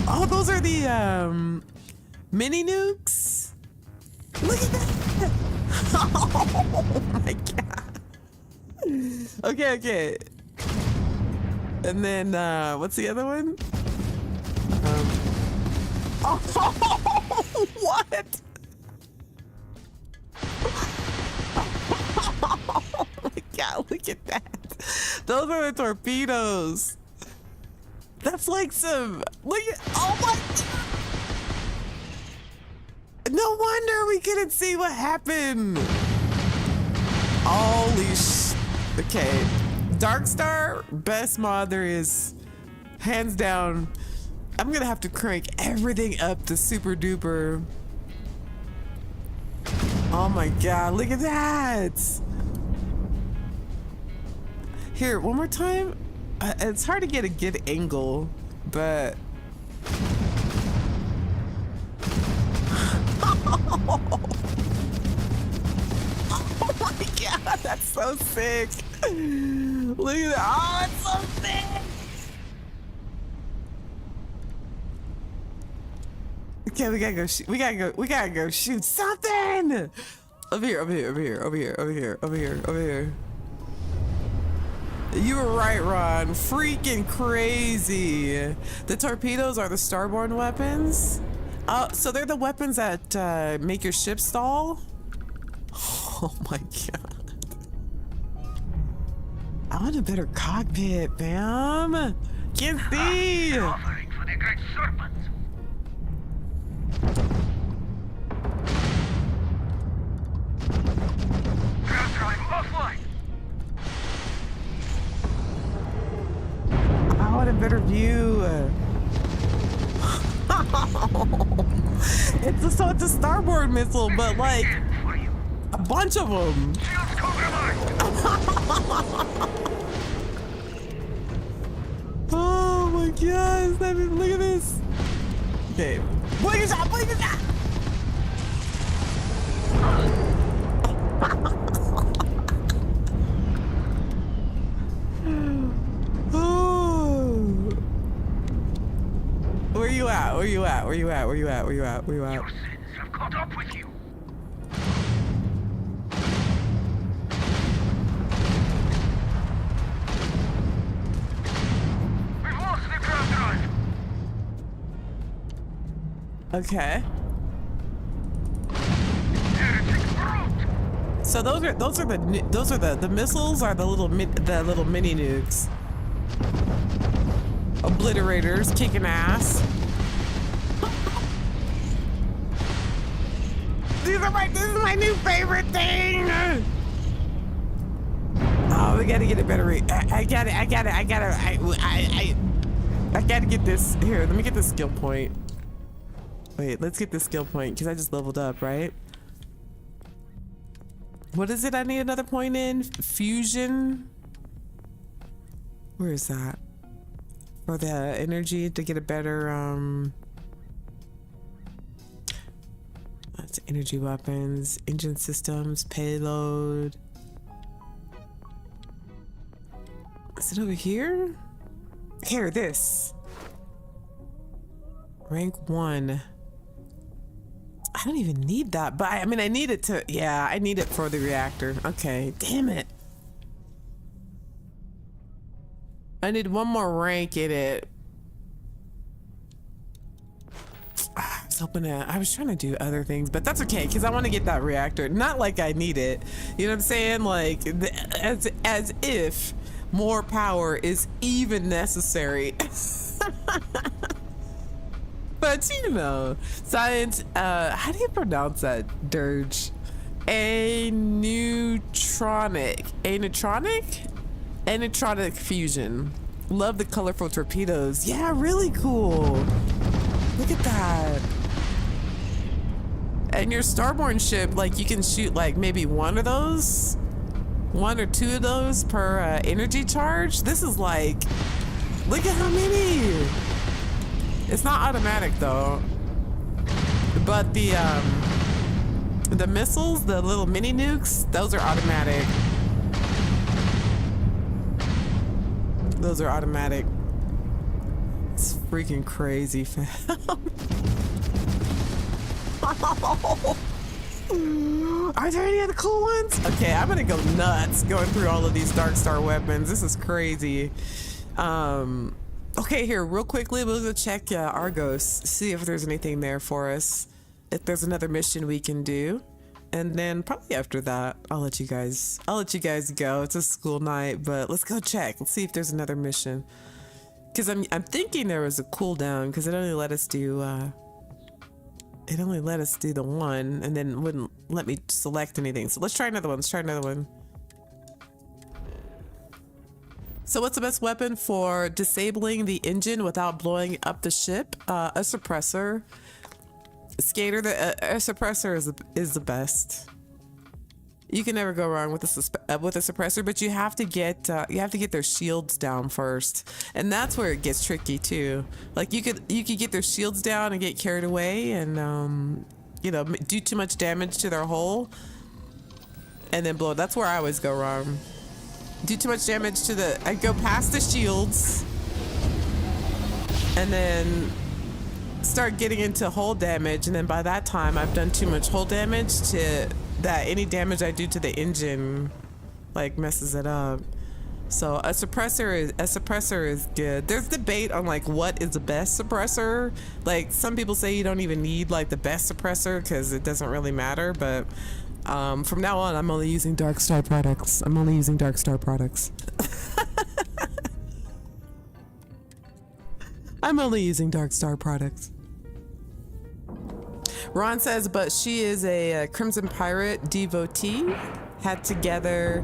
Oh, those are the mini nukes. Look at that! Oh my god! Okay. And then what's the other one? Oh, what? Oh my god! Look at that! Those are the torpedoes. That's like some. Look at. Oh my god! No wonder we couldn't see what happened. Holy sh. Okay. Dark Star, best mod there is. Hands down. I'm gonna have to crank everything up to super duper. Oh my god, look at that. Here, one more time. It's hard to get a good angle, but. Oh my god, that's so sick. Look at that. Oh, it's so sick. Okay, we gotta go shoot something. Over here, over here, over here, over here, over here, over here, over here. You were right, Ron. Freaking crazy. The torpedoes are the starborn weapons. So they're the weapons that make your ship stall? Oh my god. I want a better cockpit, Bam. Can't see. Offering for the great serpent. Ground drive offline. I want a better view. It's a starboard missile, but like a bunch of them. Shields compromised. Oh my gosh, look at this. Okay, blink a shot, blink a shot. Where you at? Where you at? Where you at? Where you at? Where you at? Where you at? Your sins have caught up with you. We've lost the ground drive. Okay. Heretic brute. So those are the missiles are the little mini nukes. Obliterators kicking ass. This is my new favorite thing. Oh, we gotta get a better I gotta get this. Here, let me get this skill point. Wait, let's get this skill point because I just leveled up, right? What is it I need another point in? Fusion? Where is that? For the energy to get a better, that's energy weapons, engine systems, payload. Is it over here? Here, this. Rank 1. I don't even need that, but I mean, I need it to, yeah, I need it for the reactor. Okay, damn it. I need one more rank in it. I was trying to do other things, but that's okay because I want to get that reactor. Not like I need it. You know what I'm saying? Like as if more power is even necessary. But you know, science. How do you pronounce that? Dirge. Anitronic fusion. Love the colorful torpedoes. Yeah, really cool. Look at that. And your starborn ship, like you can shoot like maybe one of those, one or two of those per energy charge. This is like, look at how many. It's not automatic though. But the missiles, the little mini nukes, those are automatic. Those are automatic. It's freaking crazy, fam. Are there any other cool ones? Okay, I'm gonna go nuts going through all of these Dark Star weapons. This is crazy. Okay, here, real quickly, we'll go check Argos, see if there's anything there for us. If there's another mission we can do. And then probably after that, I'll let you guys go. It's a school night, but let's go check. Let's see if there's another mission. Because I'm thinking there was a cooldown because it only let us do the one and then wouldn't let me select anything. So let's try another one. So what's the best weapon for disabling the engine without blowing up the ship? A suppressor. Skater, a suppressor is the best. You can never go wrong with a suppressor, but you have to get their shields down first, and that's where it gets tricky too. Like you could get their shields down and get carried away, and do too much damage to their hull, and then blow it. That's where I always go wrong. Do too much damage I go past the shields, and then start getting into hull damage, and then by that time I've done too much hull damage to that any damage I do to the engine like messes it up. So a suppressor is good. There's debate on like what is the best suppressor. Like some people say you don't even need like the best suppressor because it doesn't really matter, but from now on I'm only using Darkstar products. I'm only using Darkstar products. I'm only using Darkstar products. Ron says, but she is a Crimson Pirate devotee. Had together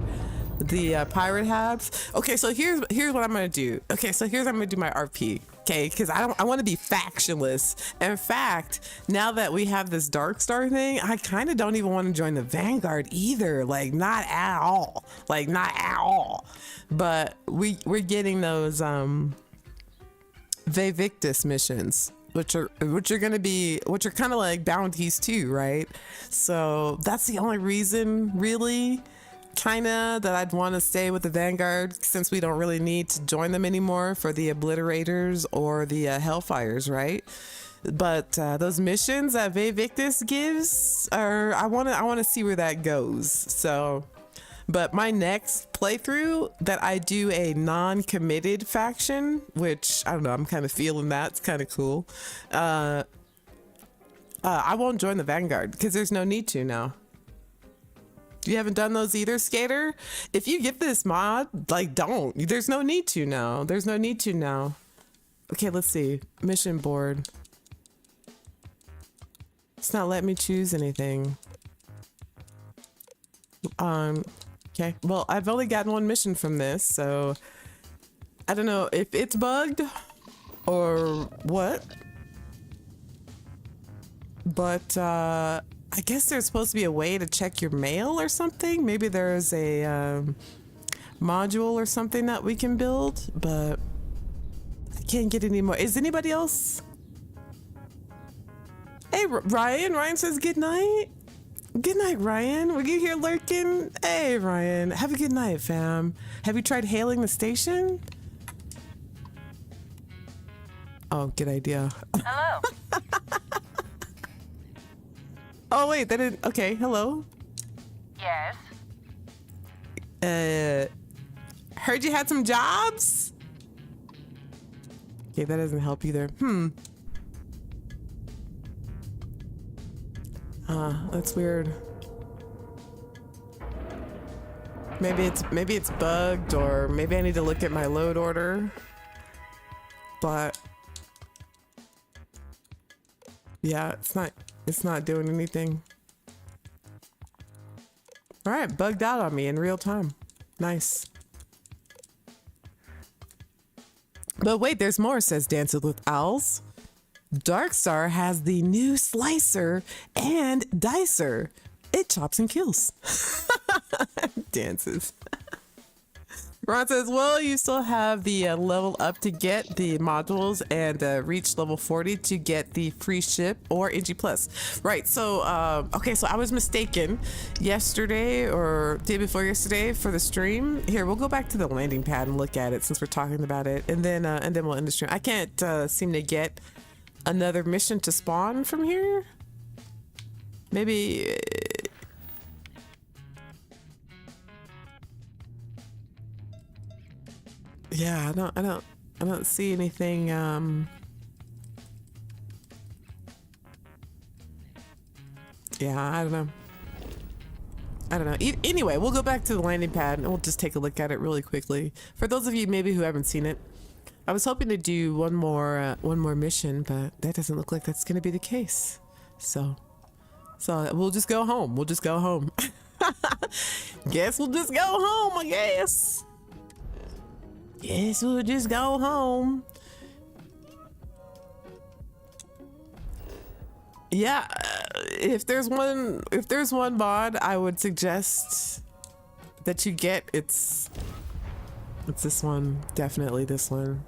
the Pirate Habs. Okay, so here's what I'm gonna do. Okay, so here's how I'm gonna do my RP. Okay, because I want to be factionless. In fact, now that we have this Darkstar thing, I kind of don't even want to join the Vanguard either. Like not at all. Like not at all. But we're getting those Vevictus missions, which are kind of like bounties too, right? So that's the only reason really kinda that I'd want to stay with the Vanguard, since we don't really need to join them anymore for the Obliterators or the Hellfires, right? But those missions that Vevictus gives are I want to see where that goes. So but my next playthrough that I do a non-committed faction, which I don't know, I'm kind of feeling that. It's kind of cool. I won't join the Vanguard because there's no need to now. You haven't done those either, Skater? If you get this mod, like don't. There's no need to now. There's no need to now. Okay, let's see. Mission board. It's not letting me choose anything. Okay, well, I've only gotten one mission from this, so I don't know if it's bugged or what. But I guess there's supposed to be a way to check your mail or something. Maybe there's a module or something that we can build, but I can't get any more. Is anybody else? Hey, Ryan. Ryan says good night. Good night, Ryan. Were you here lurking? Hey, Ryan. Have a good night, fam. Have you tried hailing the station? Oh, good idea. Hello. Oh, wait, that didn't... Okay, hello. Yes. Heard you had some jobs? Okay, that doesn't help either. That's weird. Maybe it's bugged, or maybe I need to look at my load order. But yeah, it's not doing anything. All right, bugged out on me in real time. Nice. But wait, there's more, says Dances with Owls. Darkstar has the new slicer and dicer. It chops and kills. Dances. Ron says, well, you still have the level up to get the modules and reach level 40 to get the free ship or NG Plus. Right, so, okay, so I was mistaken yesterday or day before yesterday for the stream. Here, we'll go back to the landing pad and look at it since we're talking about it. And then we'll end the stream. I can't seem to get another mission to spawn from here. Maybe... yeah, I don't see anything. Yeah, I don't know. Anyway, we'll go back to the landing pad and we'll just take a look at it really quickly. For those of you maybe who haven't seen it, I was hoping to do one more mission, but that doesn't look like that's going to be the case. So we'll just go home. We'll just go home. Guess we'll just go home, I guess. Guess we'll just go home. Yeah, if there's one mod I would suggest that you get, it's this one. Definitely this one.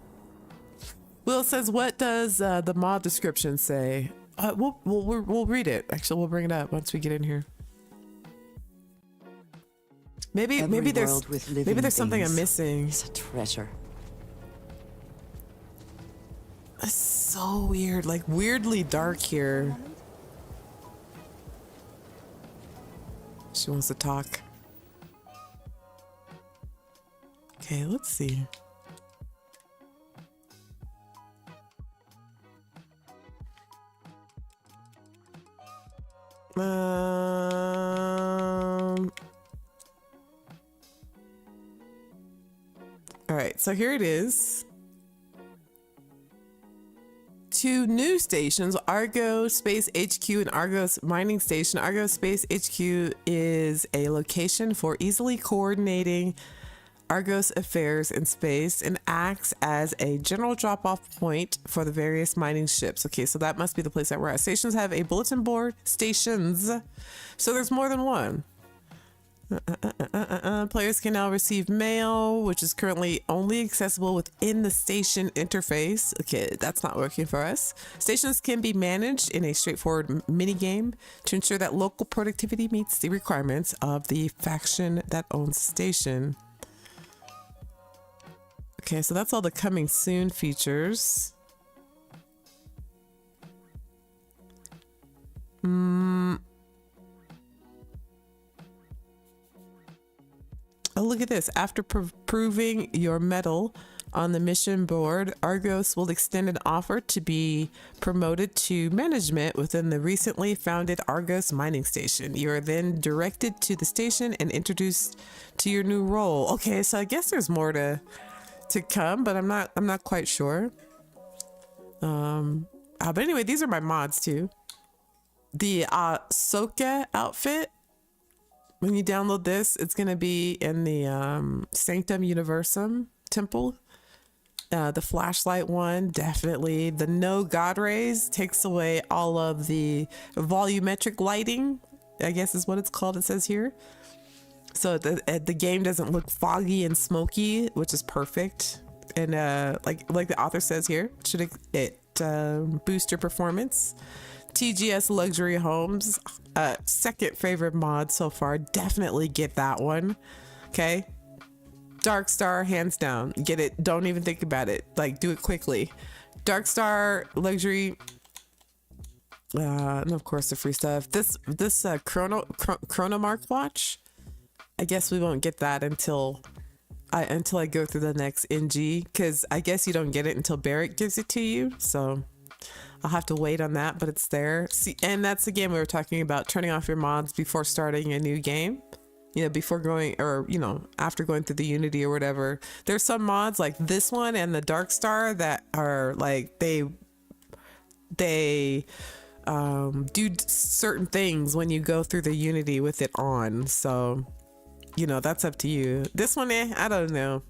Will says, what does the mod description say? We'll read it. Actually, we'll bring it up once we get in here. Maybe there's something I'm missing. It's a treasure. so weird, like weirdly dark here. She wants to talk. Okay, let's see. All right, so here it is. Two new stations, Argos Space HQ and Argos Mining Station. Argos Space HQ is a location for easily coordinating Argos affairs in space and acts as a general drop-off point for the various mining ships. Okay, so that must be the place that we're at. Stations have a bulletin board. Stations. So there's more than one. Players can now receive mail, which is currently only accessible within the station interface. Okay, that's not working for us. Stations can be managed in a straightforward mini game to ensure that local productivity meets the requirements of the faction that owns the station. Okay, so that's all the coming soon features. Oh, look at this. After proving your mettle on the mission board, Argos will extend an offer to be promoted to management within the recently founded Argos mining station. You are then directed to the station and introduced to your new role. Okay, so I guess there's more to come, but I'm not quite sure. But anyway, these are my mods too. The Soka outfit. When you download this, it's going to be in the Sanctum Universum temple. The flashlight one, definitely. The no god rays takes away all of the volumetric lighting, I guess is what it's called, it says here. So the game doesn't look foggy and smoky, which is perfect. And like the author says here, should it boost your performance? TGS Luxury Homes, second favorite mod so far. Definitely get that one. Okay. Dark Star, hands down. Get it. Don't even think about it. Like, do it quickly. Dark Star Luxury. And of course the free stuff. This Chronomark watch. I guess we won't get that until I go through the next NG, because I guess you don't get it until Barrett gives it to you. So I'll have to wait on that, but it's there. See, and that's the game we were talking about, turning off your mods before starting a new game. You know, before going, or, you know, after going through the Unity or whatever. There's some mods like this one and the Dark Star that are like, they do certain things when you go through the Unity with it on. So, you know, that's up to you. This one, I don't know.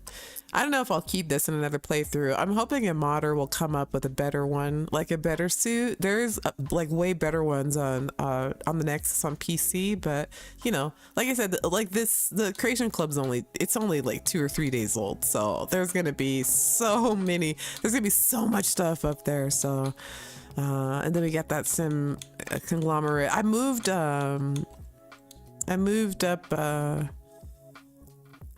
I don't know if I'll keep this in another playthrough. I'm hoping a modder will come up with a better one, like a better suit. There's like way better ones on the Nexus on PC, but you know, like I said, like this, the Creation Club's only like 2 or 3 days old, so there's gonna be so much stuff up there. So, and then we got that sim Conglomerate. I moved up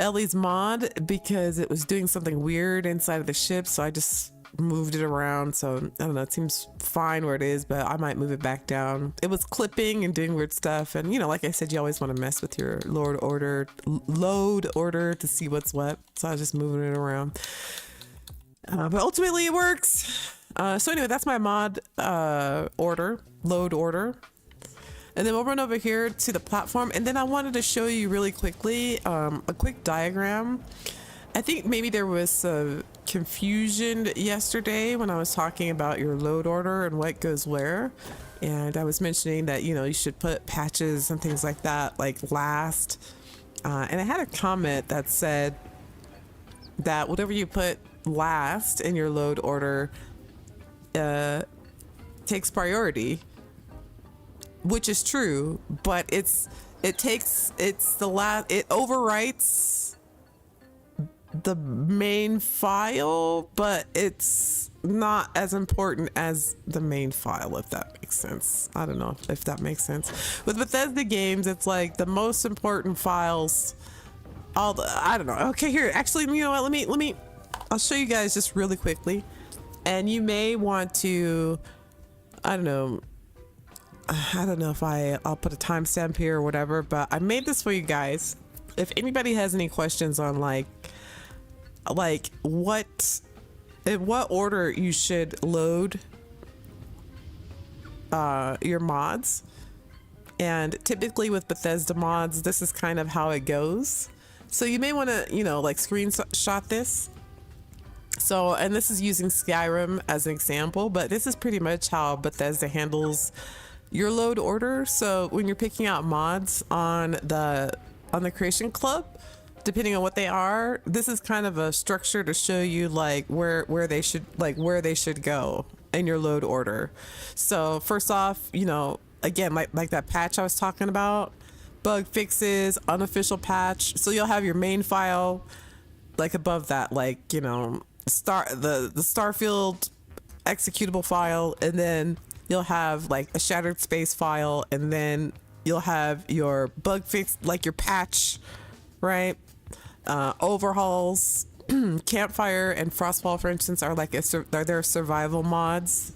Ellie's mod because it was doing something weird inside of the ship, so I just moved it around. So I don't know, it seems fine where it is, but I might move it back down. It was clipping and doing weird stuff, and you know, like I said, you always want to mess with your load order to see what's what, so I was just moving it around, but ultimately it works. So anyway, that's my mod load order. And then we'll run over here to the platform. And then I wanted to show you really quickly a quick diagram. I think maybe there was some confusion yesterday when I was talking about your load order and what goes where. And I was mentioning that, you know, you should put patches and things like that, like last. And I had a comment that said that whatever you put last in your load order takes priority. Which is true, but it overwrites the main file, but it's not as important as the main file, if that makes sense. I don't know if that makes sense. With Bethesda games, it's like the most important files, I don't know. Okay, here, actually, you know what, let me I'll show you guys just really quickly. And you may want to, I don't know if I'll put a timestamp here or whatever, but I made this for you guys. If anybody has any questions on like in what order you should load your mods. And typically with Bethesda mods, this is kind of how it goes. So you may want to, like screenshot this. So, and this is using Skyrim as an example, but this is pretty much how Bethesda handles your load order. So when you're picking out mods on the Creation Club, depending on what they are, this is kind of a structure to show you like where they should go in your load order. So first off, again, like that patch I was talking about, bug fixes, unofficial patch. So you'll have your main file, like above that, like, the Starfield executable file, and then you'll have like a shattered space file, and then you'll have your bug fix, like your patch, right? Overhauls, Campfire and Frostfall, for instance, are like they're survival mods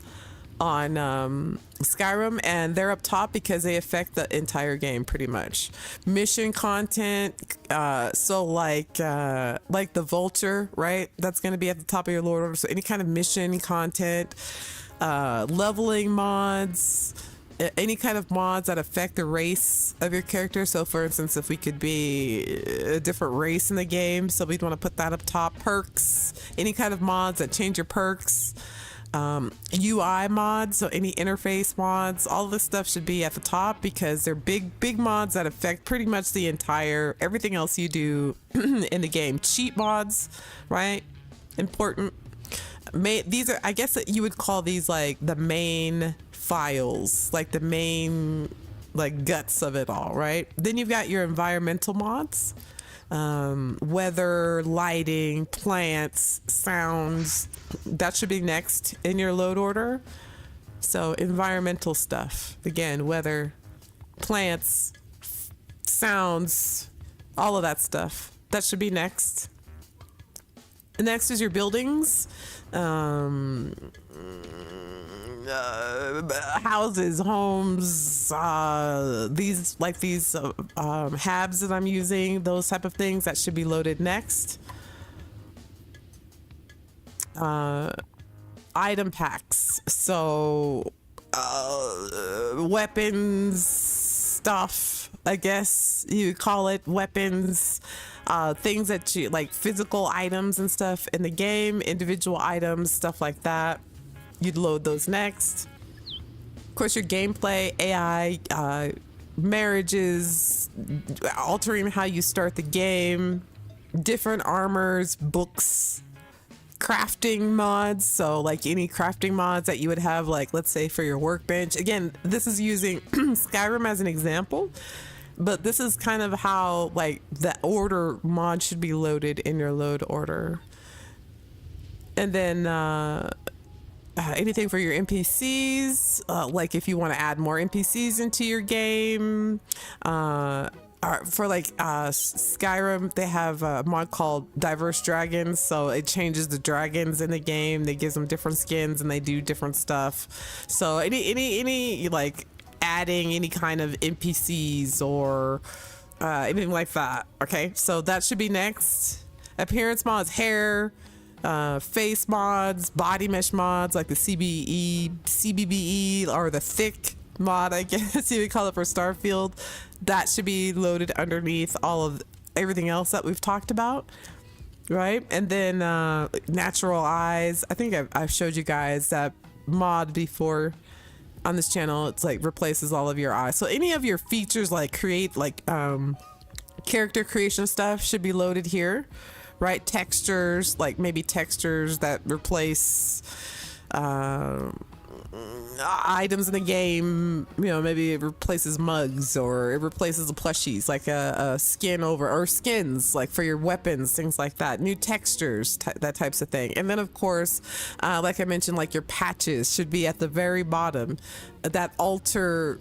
on Skyrim, and they're up top because they affect the entire game pretty much. Mission content, so like the Vulture, right? That's going to be at the top of your load order. So any kind of mission content, leveling mods, any kind of mods that affect the race of your character. So for instance, if we could be a different race in the game, so we'd want to put that up top. Perks, any kind of mods that change your perks. UI mods, so any interface mods, all this stuff should be at the top because they're big mods that affect pretty much the entire everything else you do in the game. Cheat mods, right? Important. These are, I guess that you would call these like the main files, like the main like guts of it all, right? Then you've got your environmental mods, weather, lighting, plants, sounds. That should be next in your load order. So environmental stuff, again, weather, plants, sounds, all of that stuff, that should be next. Next is your buildings, houses, homes, these habs that I'm using, those type of things that should be loaded next. Item packs, so weapons stuff, I guess you call it, weapons, things that you like, physical items and stuff in the game, individual items, stuff like that. You'd load those next. Of course, your gameplay, AI, marriages, altering how you start the game, different armors, books, crafting mods. So like any crafting mods that you would have, like let's say for your workbench. Again, this is using Skyrim as an example, but this is kind of how like the order mod should be loaded in your load order. And then anything for your NPCs, like if you want to add more NPCs into your game. For like Skyrim, they have a mod called Diverse Dragons, so it changes the dragons in the game. They gives them different skins and they do different stuff. So any like adding any kind of NPCs or anything like that. Okay, so that should be next. Appearance mods, hair, face mods, body mesh mods like the CBBE or the thick mod, I guess you would call it for Starfield. That should be loaded underneath all of everything else that we've talked about, right? And then natural eyes. I think I've showed you guys that mod before on this channel. It's like replaces all of your eyes. So any of your features like create like character creation stuff should be loaded here, right? Textures, like maybe textures that replace items in the game, maybe it replaces mugs or it replaces the plushies, like a skin over, or skins like for your weapons, things like that, new textures, that types of thing. And then of course, like I mentioned, like your patches should be at the very bottom that alter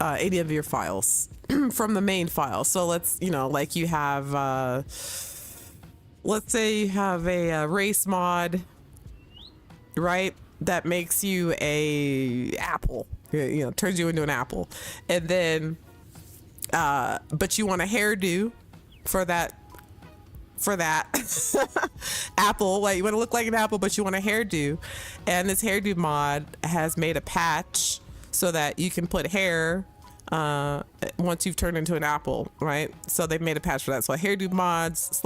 any of your files from the main file. So let's, like you have, let's say you have a race mod right? That makes you a apple, you know, turns you into an apple. And then, but you want a hairdo for that apple. Like, you want to look like an apple, but you want a hairdo. And this hairdo mod has made a patch so that you can put hair once you've turned into an apple, right? So they've made a patch for that. So hairdo mods /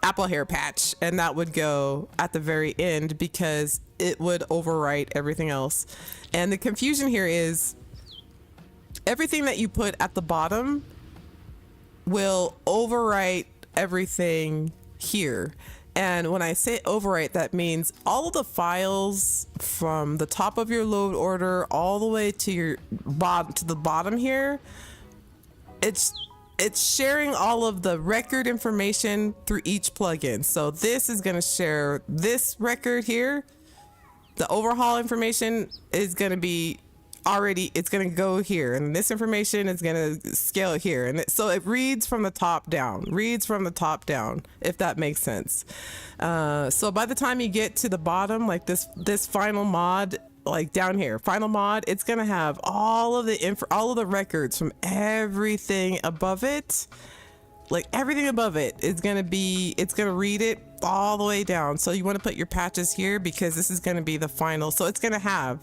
apple hair patch, and that would go at the very end because it would overwrite everything else. And the confusion here is everything that you put at the bottom will overwrite everything here. And when I say overwrite, that means all of the files from the top of your load order all the way to your the bottom here, it's sharing all of the record information through each plugin. So this is going to share this record here. The overhaul information is going to be it's going to go here, and this information is going to scale here. And so it reads from the top down, if that makes sense. So by the time you get to the bottom, like this final mod, like down here, final mod, it's going to have all of the records from everything above it. Like everything above it is going to read it all the way down. So you want to put your patches here because this is going to be the final. So it's going to have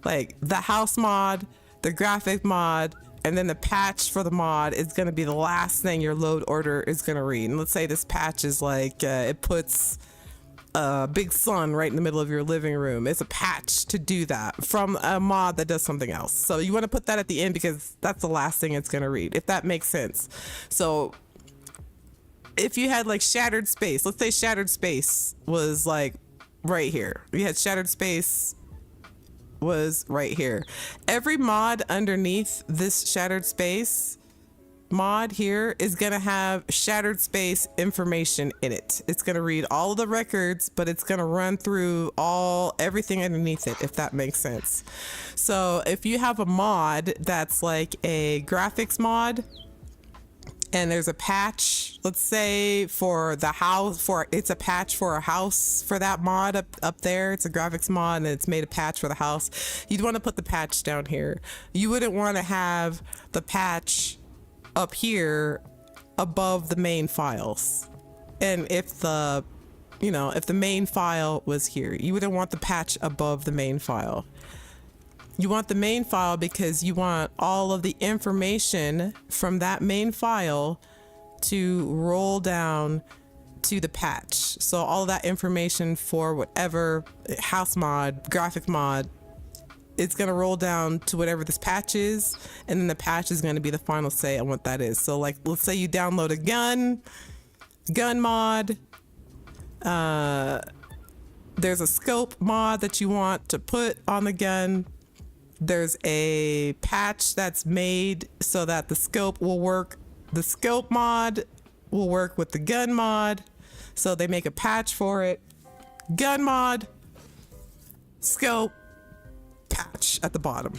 like the house mod, the graphic mod, and then the patch for the mod is going to be the last thing your load order is going to read. And let's say this patch is like, it puts a big sun right in the middle of your living room. It's a patch to do that from a mod that does something else. So you want to put that at the end because that's the last thing it's going to read, if that makes sense. So if you had like shattered space, let's say shattered space was like right here. You had shattered space was right here. Every mod underneath this shattered space mod here is going to have shattered space information in it. It's going to read all of the records, but it's going to run through everything underneath it, if that makes sense. So if you have a mod that's like a graphics mod, and there's a patch, let's say for the house, it's a patch for a house for that mod up there. It's a graphics mod and it's made a patch for the house. You'd want to put the patch down here. You wouldn't want to have the patch up here above the main files. And if the main file was here, you wouldn't want the patch above the main file. You want the main file because you want all of the information from that main file to roll down to the patch. So all of that information for whatever house mod, graphic mod, it's going to roll down to whatever this patch is. And then the patch is going to be the final say on what that is. So like, let's say you download a gun mod. There's a scope mod that you want to put on the gun. There's a patch that's made so that the scope will work. The scope mod will work with the gun mod. So they make a patch for it. Gun mod, scope, patch at the bottom.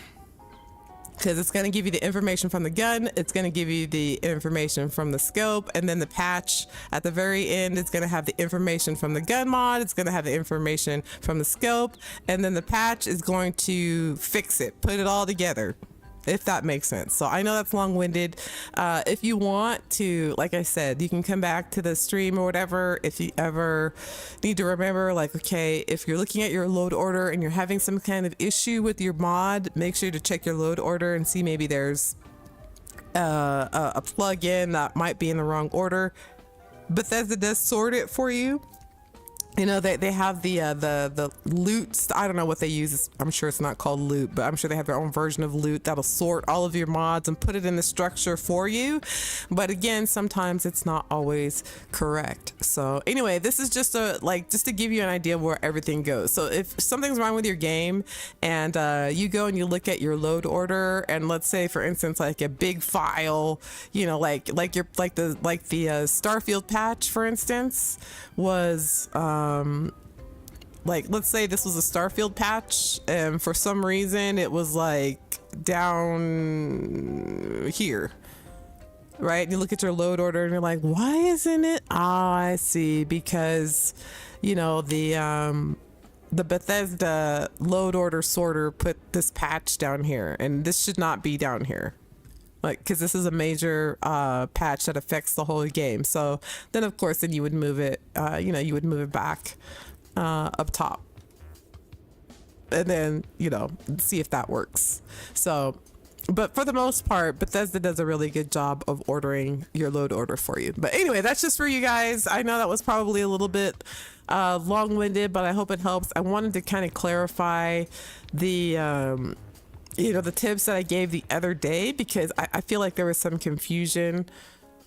Because it's going to give you the information from the gun, it's going to give you the information from the scope, and then the patch at the very end is going to have the information from the gun mod, it's going to have the information from the scope, and then the patch is going to fix it, put it all together, if that makes sense. So I know that's long-winded. If you want to, like I said, you can come back to the stream or whatever if you ever need to remember, like, okay, if you're looking at your load order and you're having some kind of issue with your mod, make sure to check your load order and see maybe there's a plugin that might be in the wrong order. Bethesda does sort it for you. You know, they have the loot. I don't know what they use. I'm sure it's not called loot, but I'm sure they have their own version of loot that'll sort all of your mods and put it in the structure for you. But again, sometimes it's not always correct. So anyway, this is just to give you an idea of where everything goes. So if something's wrong with your game and you go and you look at your load order, and let's say, for instance, like a big file, you know, like the Starfield patch, for instance, was like, let's say this was a Starfield patch and for some reason it was like down here. right? And you look at your load order and you're like, why isn't it? Oh, I see. Because, you know, the Bethesda load order sorter put this patch down here, and this should not be down here. Like, because this is a major patch that affects the whole game. So then, of course, then you would move it, you know, you would move it back up top. And then, you know, see if that works. So, but for the most part, Bethesda does a really good job of ordering your load order for you. But anyway, that's just for you guys. I know that was probably a little bit long-winded, but I hope it helps. I wanted to kind of clarify the, you know, the tips that I gave the other day, because I feel like there was some confusion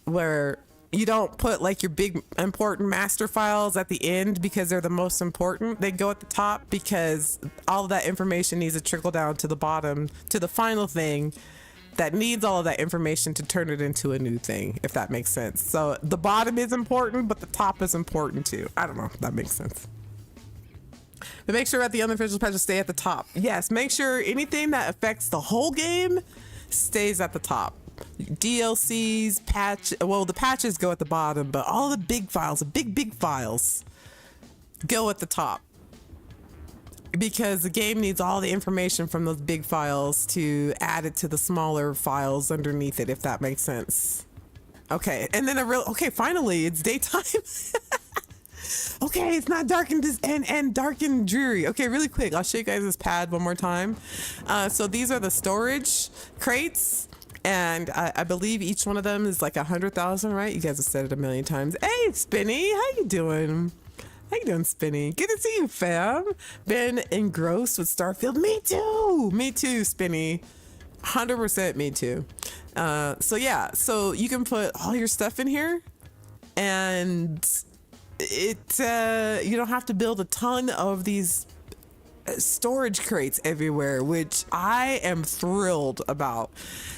where you don't put like your big important master files at the end because they're the most important. They go at the top because all of that information needs to trickle down to the bottom, to the final thing that needs all of that information to turn it into a new thing, if that makes sense. So the bottom is important, but the top is important too. I don't know if that makes sense. But make sure that the unofficial patches stay at the top. Yes, make sure anything that affects the whole game stays at the top. DLCs, well, the patches go at the bottom, but all the big files, the big files, go at the top. Because the game needs all the information from those big files to add it to the smaller files underneath it, if that makes sense. Okay, and then okay, finally, it's daytime. Okay, it's not dark and dark and dreary. Okay, really quick, I'll show you guys this pad one more time. So these are the storage crates, and I believe each one of them is like 100,000, right? You guys have said it a million times. Hey, Spinny, how you doing? How you doing, Spinny? Good to see you, fam. Been engrossed with Starfield. Me too, Spinny. 100% me too. So yeah, so you can put all your stuff in here, and you don't have to build a ton of these storage crates everywhere, which I am thrilled about.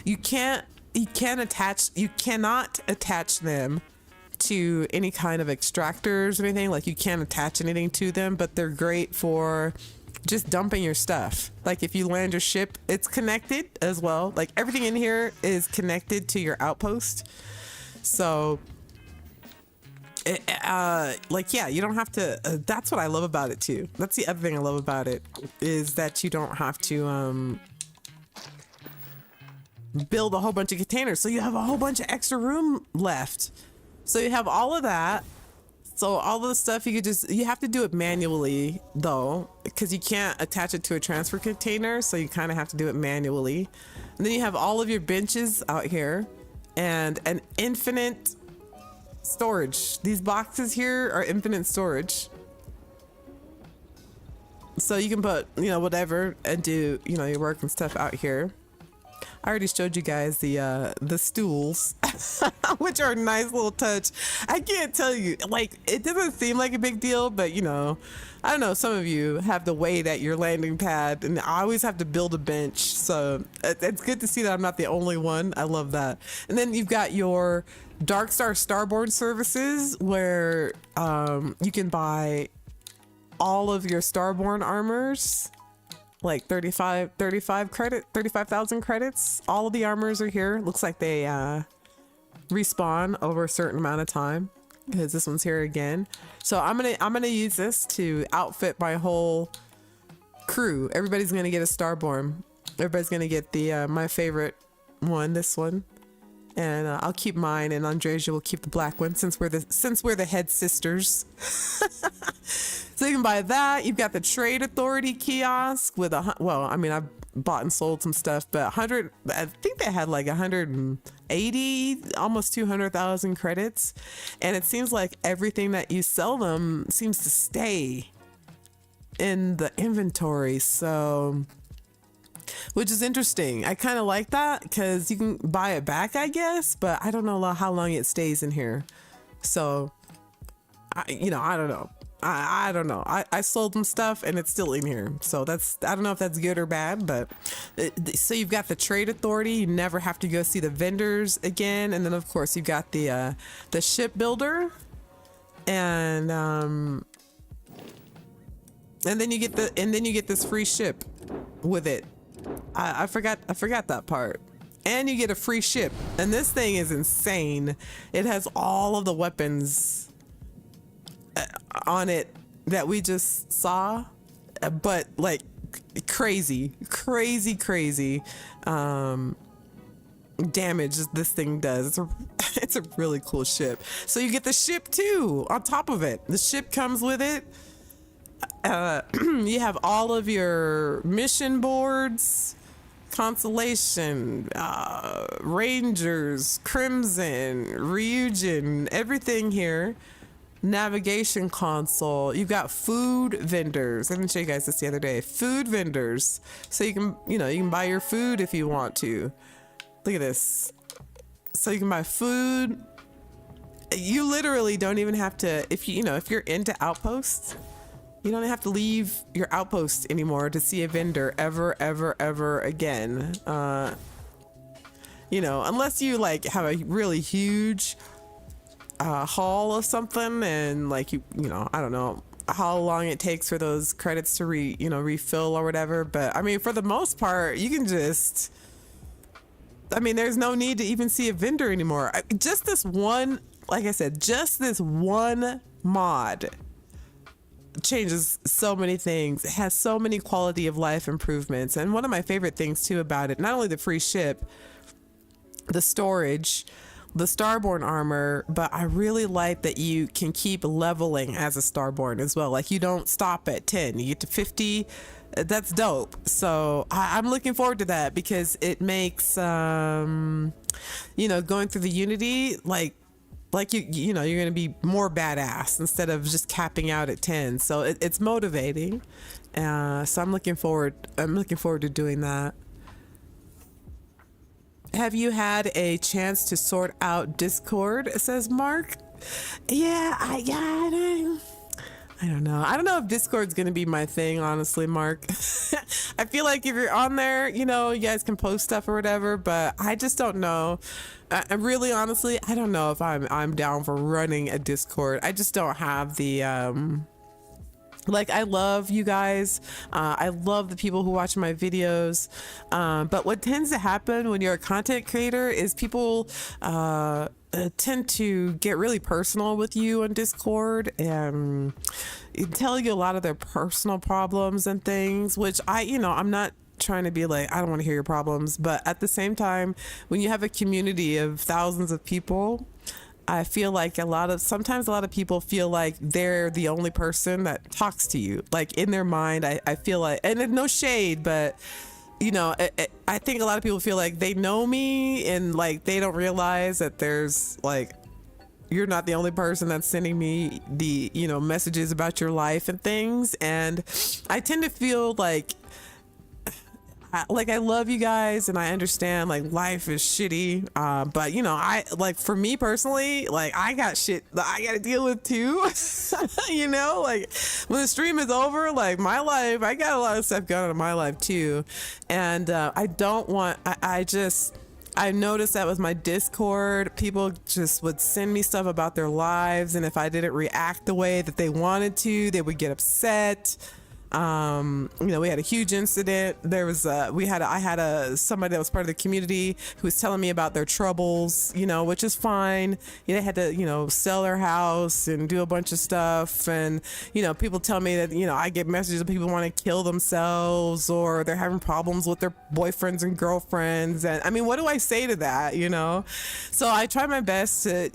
You cannot attach them to any kind of extractors or anything. Like, you can't attach anything to them, but they're great for just dumping your stuff. Like, if you land your ship, it's connected as well. Like, everything in here is connected to your outpost. So like, yeah, you don't have to, that's what I love about it too. That's the other thing I love about it, is that you don't have to build a whole bunch of containers. So you have a whole bunch of extra room left. So you have all of that. So all of the stuff you have to do it manually though, because you can't attach it to a transfer container. So you kind of have to do it manually. And then you have all of your benches out here and an infinite storage. These boxes here are infinite storage. So you can put, you know, whatever and do, you know, your work and stuff out here. I already showed you guys the stools, which are a nice little touch. I can't tell you, like, it doesn't seem like a big deal, but you know, I don't know, some of you have to wait at your landing pad, and I always have to build a bench. So it's good to see that I'm not the only one. I love that. And then you've got your Darkstar Starboard services, where you can buy all of your Starborn armors, like 35,000 credits. All of the armors are here. Looks like they respawn over a certain amount of time, because this one's here again. So I'm gonna use this to outfit my whole crew. Everybody's gonna get a Starborn. Everybody's gonna get the my favorite one, this one. And I'll keep mine, and Andresia will keep the black one, since we're the head sisters. So you can buy that. You've got the Trade Authority kiosk with well, I mean, I've bought and sold some stuff, but I think they had like 180, almost 200,000 credits. And it seems like everything that you sell them seems to stay in the inventory. So, which is interesting. I kind of like that, because you can buy it back, I guess, but I don't know how long it stays in here. So, I don't know. I don't know. I sold them stuff and it's still in here. So I don't know if that's good or bad, but so you've got the Trade Authority. You never have to go see the vendors again. And then of course you've got the shipbuilder, and then you get this free ship with it. I forgot that part. and you get a free ship. And this thing is insane. It has all of the weapons on it that we just saw, but like crazy damage this thing does. It's a really cool ship. So you get the ship too on top of it. The ship comes with it. You have all of your mission boards, Constellation, Rangers, Crimson, Ryujin, everything here. Navigation console. You've got food vendors. I didn't show you guys this the other day. Food vendors. So you can, you can buy your food if you want to. Look at this. So you can buy food. You literally don't even have to, if you're into Outposts, you don't have to leave your outpost anymore to see a vendor ever again. Unless you like have a really huge haul of something, and like I don't know how long it takes for those credits to refill or whatever. But I mean, for the most part, you can just, there's no need to even see a vendor anymore. Just this one, like I said, just this one mod changes so many things. It has so many quality of life improvements. And one of my favorite things too about it, not only the free ship, the storage, the Starborn armor, but I really like that you can keep leveling as a Starborn as well. Like you don't stop at 10, you get to 50. That's dope. So I'm looking forward to that, because it makes going through the Unity, like you're gonna be more badass instead of just capping out at 10. So it's motivating. So I'm looking forward to doing that. Have you had a chance to sort out Discord? Says Mark. Yeah, I don't know. I don't know if Discord's going to be my thing, honestly, Mark. I feel like if you're on there, you guys can post stuff or whatever, but I just don't know. I really, honestly, I don't know if I'm down for running a Discord. I just don't have the, I love you guys. I love the people who watch my videos. But what tends to happen when you're a content creator is people tend to get really personal with you on Discord and tell you a lot of their personal problems and things, which I'm not trying to be like, I don't want to hear your problems. But at the same time, when you have a community of thousands of people, I feel like sometimes a lot of people feel like they're the only person that talks to you. Like in their mind, I feel like, and no shade, but I think a lot of people feel like they know me, and like they don't realize that there's like, you're not the only person that's sending me the, messages about your life and things. And I tend to feel like I love you guys, and I understand like life is shitty, but I like, for me personally, like I got shit that I gotta deal with too. Like when the stream is over, like my life, I got a lot of stuff going on in my life too, and I don't want, I noticed that with my Discord, people just would send me stuff about their lives, and if I didn't react the way that they wanted to, they would get upset. We had a huge incident. There was I had somebody that was part of the community who was telling me about their troubles, which is fine. They had to, sell their house and do a bunch of stuff. And, people tell me that, I get messages of people want to kill themselves, or they're having problems with their boyfriends and girlfriends. And I mean, what do I say to that, So I try my best to,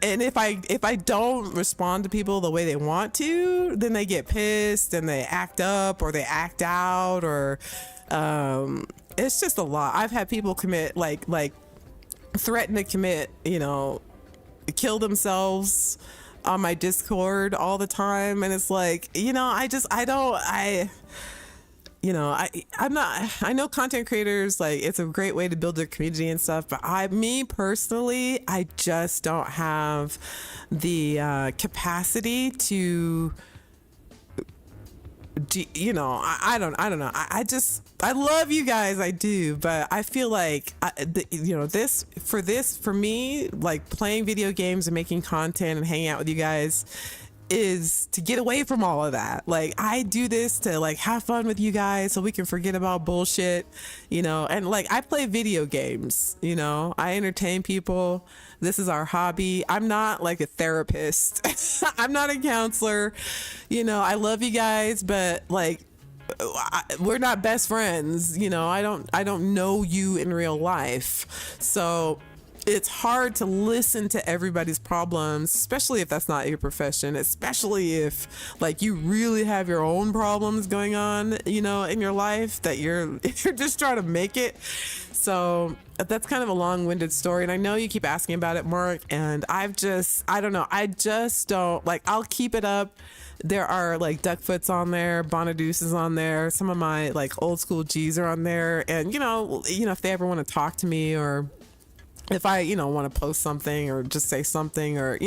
and if I don't respond to people the way they want to, then they get pissed and they act up or they act out, or it's just a lot. I've had people commit like threaten to commit, kill themselves on my Discord all the time, and it's like, I know content creators, like it's a great way to build their community and stuff, but me personally, I just don't have the capacity to, I don't know. I love you guys, I do, but I feel like, for me, like playing video games and making content and hanging out with you guys, is to get away from all of that. Like, I do this to like have fun with you guys so we can forget about bullshit, you know, and like I play video games, you know, I entertain people. This is our hobby. I'm not like a therapist. I'm not a counselor. You know, I love you guys, but like we're not best friends. You know, I don't know you in real life. So it's hard to listen to everybody's problems, especially if that's not your profession, especially if like you really have your own problems going on, you know, in your life that you're just trying to make it. So that's kind of a long-winded story. And I know you keep asking about it, Mark, and I don't know. I just don't like, I'll keep it up. There are like Duckfoot's on there, Bonaduce is on there. Some of my like old school G's are on there. And you know, if they ever want to talk to me, or if I, want to post something or just say something, or,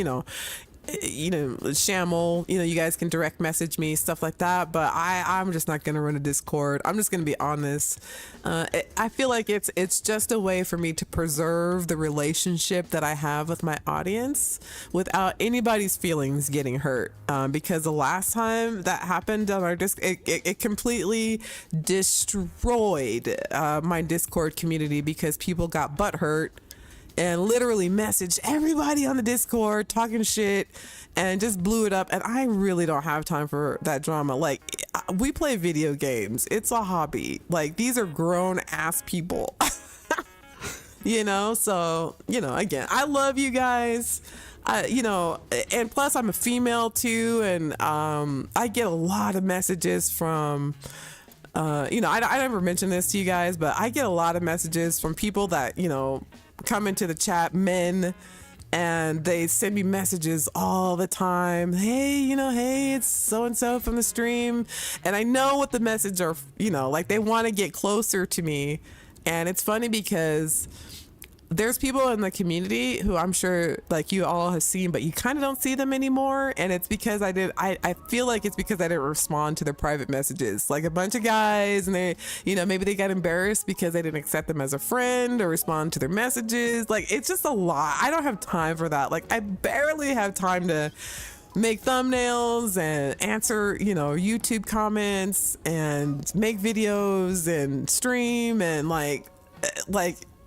Shamel, you guys can direct message me, stuff like that. But I'm just not going to run a Discord. I'm just going to be honest. I feel like it's just a way for me to preserve the relationship that I have with my audience without anybody's feelings getting hurt. Because the last time that happened on our it completely destroyed my Discord community because people got butthurt and literally messaged everybody on the Discord talking shit and just blew it up. And I really don't have time for that drama. Like, we play video games. It's a hobby. Like, these are grown ass people, So, again, I love you guys. And plus I'm a female too. And I get a lot of messages from, I never mentioned this to you guys, but I get a lot of messages from people that, come into the chat, men, and they send me messages all the time. Hey, hey, it's so-and-so from the stream. And I know what the message are, like they want to get closer to me. And it's funny because there's people in the community who I'm sure like you all have seen, but you kind of don't see them anymore. And it's because I feel like it's because I didn't respond to their private messages. Like a bunch of guys, and they, maybe they got embarrassed because they didn't accept them as a friend or respond to their messages. Like, it's just a lot. I don't have time for that. Like, I barely have time to make thumbnails and answer, YouTube comments and make videos and stream and like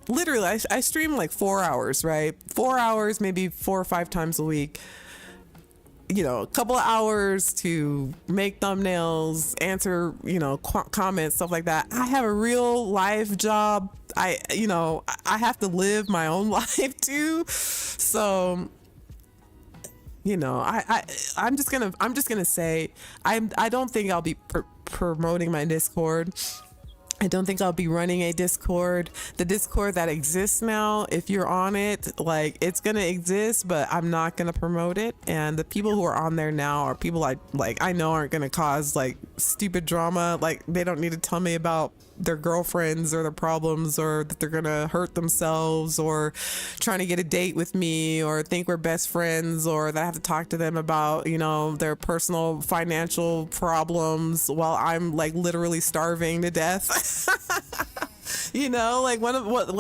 literally, I stream like 4 hours, right? 4 hours, maybe 4 or 5 times a week. A couple of hours to make thumbnails, answer, comments, stuff like that. I have a real life job. I have to live my own life too. So, I'm just gonna say, I don't think I'll be promoting my Discord. I don't think I'll be running a Discord. The Discord that exists now, if you're on it, like, it's going to exist, but I'm not going to promote it. And the people who are on there now are people I know aren't going to cause like stupid drama. Like, they don't need to tell me about their girlfriends or their problems, or that they're gonna hurt themselves, or trying to get a date with me, or think we're best friends, or that I have to talk to them about, their personal financial problems while I'm like literally starving to death. Like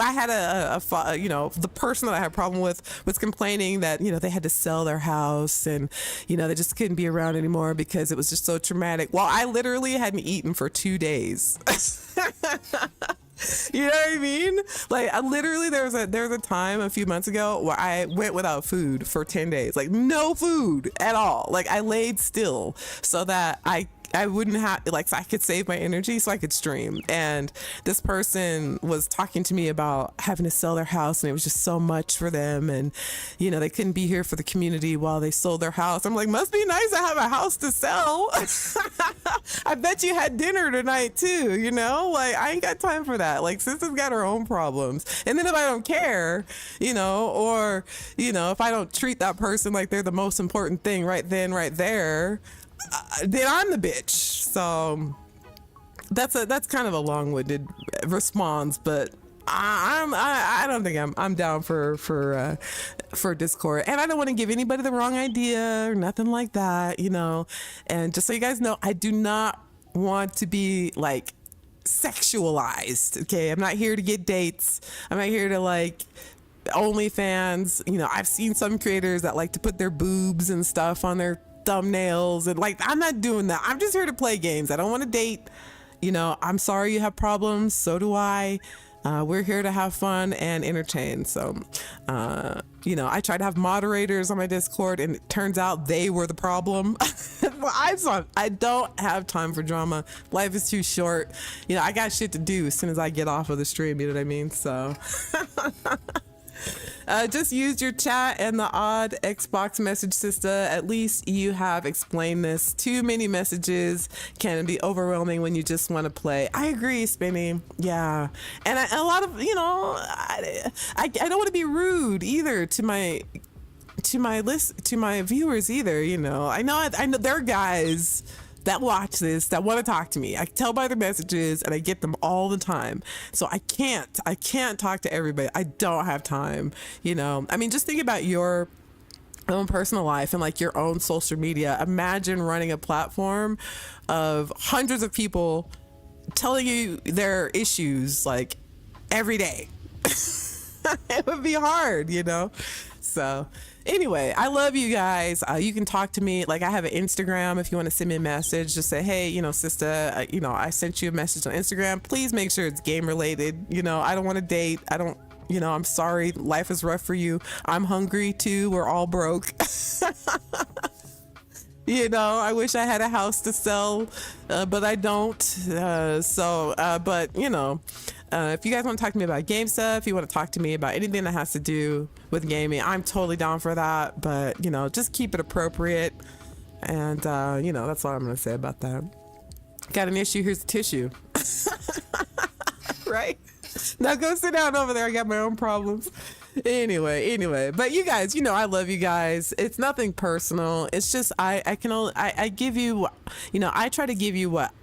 I had the person that I had a problem with was complaining that, they had to sell their house and, they just couldn't be around anymore because it was just so traumatic. Well, I literally hadn't eaten for 2 days. You know what I mean? Like, I literally, there was a time a few months ago where I went without food for 10 days, like no food at all. Like, I laid still so that I wouldn't have, like, so I could save my energy so I could stream. And this person was talking to me about having to sell their house, and it was just so much for them. And, they couldn't be here for the community while they sold their house. I'm like, must be nice to have a house to sell. I bet you had dinner tonight too, like, I ain't got time for that. Like, Sista's got her own problems. And then if I don't care, or, if I don't treat that person like they're the most important thing right then, right there, then I'm the bitch. So that's kind of a long-winded response, but I don't think I'm down for Discord, and I don't want to give anybody the wrong idea or nothing like that, And just so you guys know, I do not want to be like sexualized. Okay, I'm not here to get dates. I'm not here to like OnlyFans. I've seen some creators that like to put their boobs and stuff on their thumbnails and like, I'm not doing that. I'm just here to play games. I don't want to date. You know, I'm sorry you have problems. So do I. We're here to have fun and entertain. So, you know, I tried to have moderators on my Discord and it turns out they were the problem. Well, I don't have time for drama. Life is too short. You know, I got shit to do as soon as I get off of the stream. You know what I mean? So just use your chat and the odd Xbox message, Sista. At least you have explained this. Too many messages can be overwhelming when you just want to play. I agree, Spinny. Yeah. And a lot of, you know, I don't want to be rude either to my viewers either. You know, I know there are guys that watch this that want to talk to me. I can tell by their messages and I get them all the time. So I can't talk to everybody. I don't have time, you know. I mean, just think about your own personal life and like your own social media. Imagine running a platform of hundreds of people telling you their issues like every day. It would be hard, you know. So anyway, I love you guys. You can talk to me. Like, I have an Instagram. If you want to send me a message, just say, hey, you know, Sista, you know, I sent you a message on Instagram. Please make sure it's game related. You know, I don't want to date. You know, I'm sorry. Life is rough for you. I'm hungry too. We're all broke. You know, I wish I had a house to sell, but I don't. But you know, if you guys want to talk to me about game stuff, you want to talk to me about anything that has to do with gaming, I'm totally down for that. But, you know, just keep it appropriate. And, you know, that's all I'm going to say about that. Got an issue? Here's the tissue. Right? Now go sit down over there. I got my own problems. Anyway, but you guys, you know, I love you guys. It's nothing personal. It's just, I give you, you know, I try to give you what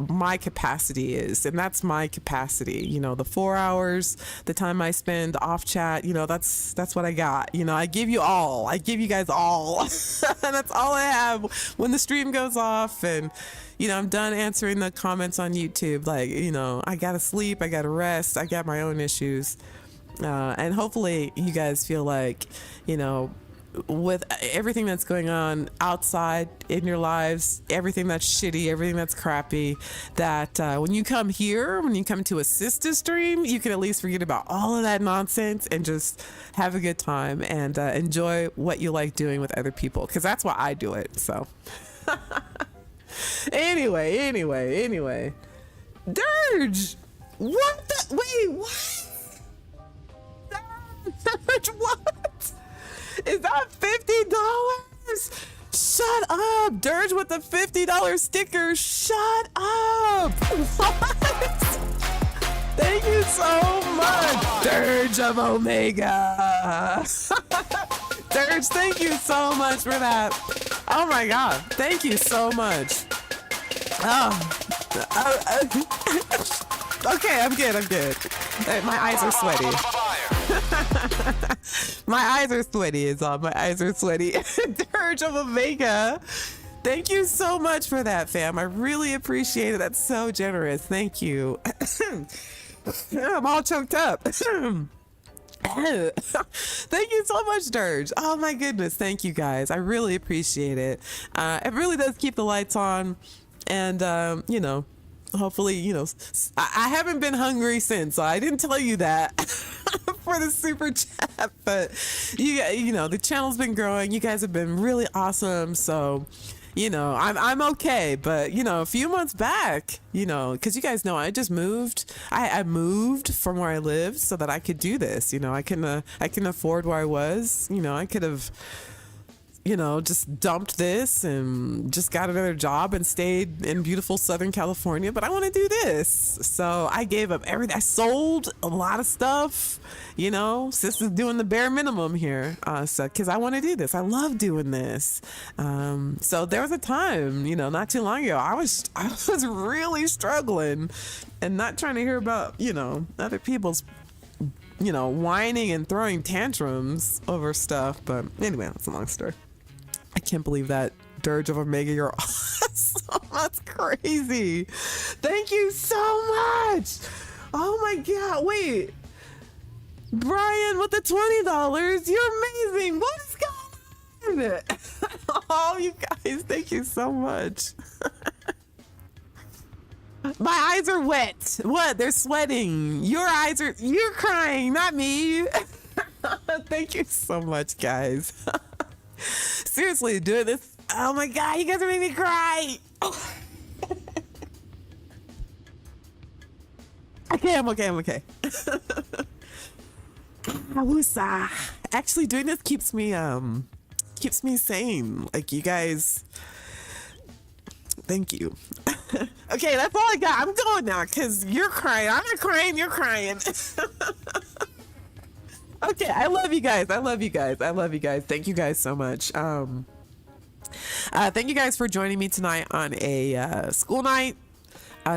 my capacity is, and that's my capacity. You know, the 4 hours, the time I spend off chat, you know, that's what I got. You know, I give you guys all. And that's all I have when the stream goes off. And, you know, I'm done answering the comments on YouTube. Like, you know, I gotta sleep, I gotta rest, I got my own issues. And hopefully you guys feel like, you know, with everything that's going on outside in your lives, everything that's shitty, everything that's crappy, that when you come here, when you come to a Sista stream, you can at least forget about all of that nonsense and just have a good time and enjoy what you like doing with other people, because that's why I do it. So anyway, Dirge, what the, wait, what? Dirge, what? Is that $50? Shut up. Dirge with the $50 sticker. Shut up. What? Thank you so much. Dirge of Omega. Dirge, thank you so much for that. Oh my God. Thank you so much. Okay, I'm good. My eyes are sweaty. My eyes are sweaty is all. My eyes are sweaty. Dirge of Omega. Thank you so much for that, fam. I really appreciate it. That's so generous. Thank you. I'm all choked up. Thank you so much, Dirge. Oh my goodness. Thank you guys. I really appreciate it. It really does keep the lights on. And, you know, hopefully, you know, I haven't been hungry since, so I didn't tell you that for the super chat, but you know, the channel's been growing. You guys have been really awesome. So, you know, I'm okay, but you know, a few months back, you know, because you guys know I just moved. I moved from where I lived so that I could do this. You know, I can afford where I was. You know, I could have, you know, just dumped this and just got another job and stayed in beautiful Southern California, but I want to do this. So I gave up everything. I sold a lot of stuff, you know. Sister's doing the bare minimum here. So, cause I want to do this. I love doing this. So there was a time, you know, not too long ago, I was really struggling and not trying to hear about, you know, other people's, you know, whining and throwing tantrums over stuff. But anyway, that's a long story. I can't believe that. Dirge of Omega, you're awesome. That's crazy. Thank you so much. Oh my God. Wait. Brian with the $20. You're amazing. What is going on? Oh, you guys, thank you so much. My eyes are wet. What? They're sweating. You're crying, not me. Thank you so much, guys. Seriously, doing this. Oh my God, you guys are making me cry. Okay, I'm okay. Awoosa. Actually, doing this keeps me sane. Like, you guys, thank you. Okay, that's all I got. I'm going now because you're crying. I'm not crying. You're crying. Okay, I love you guys. Thank you guys so much. Thank you guys for joining me tonight on a school night.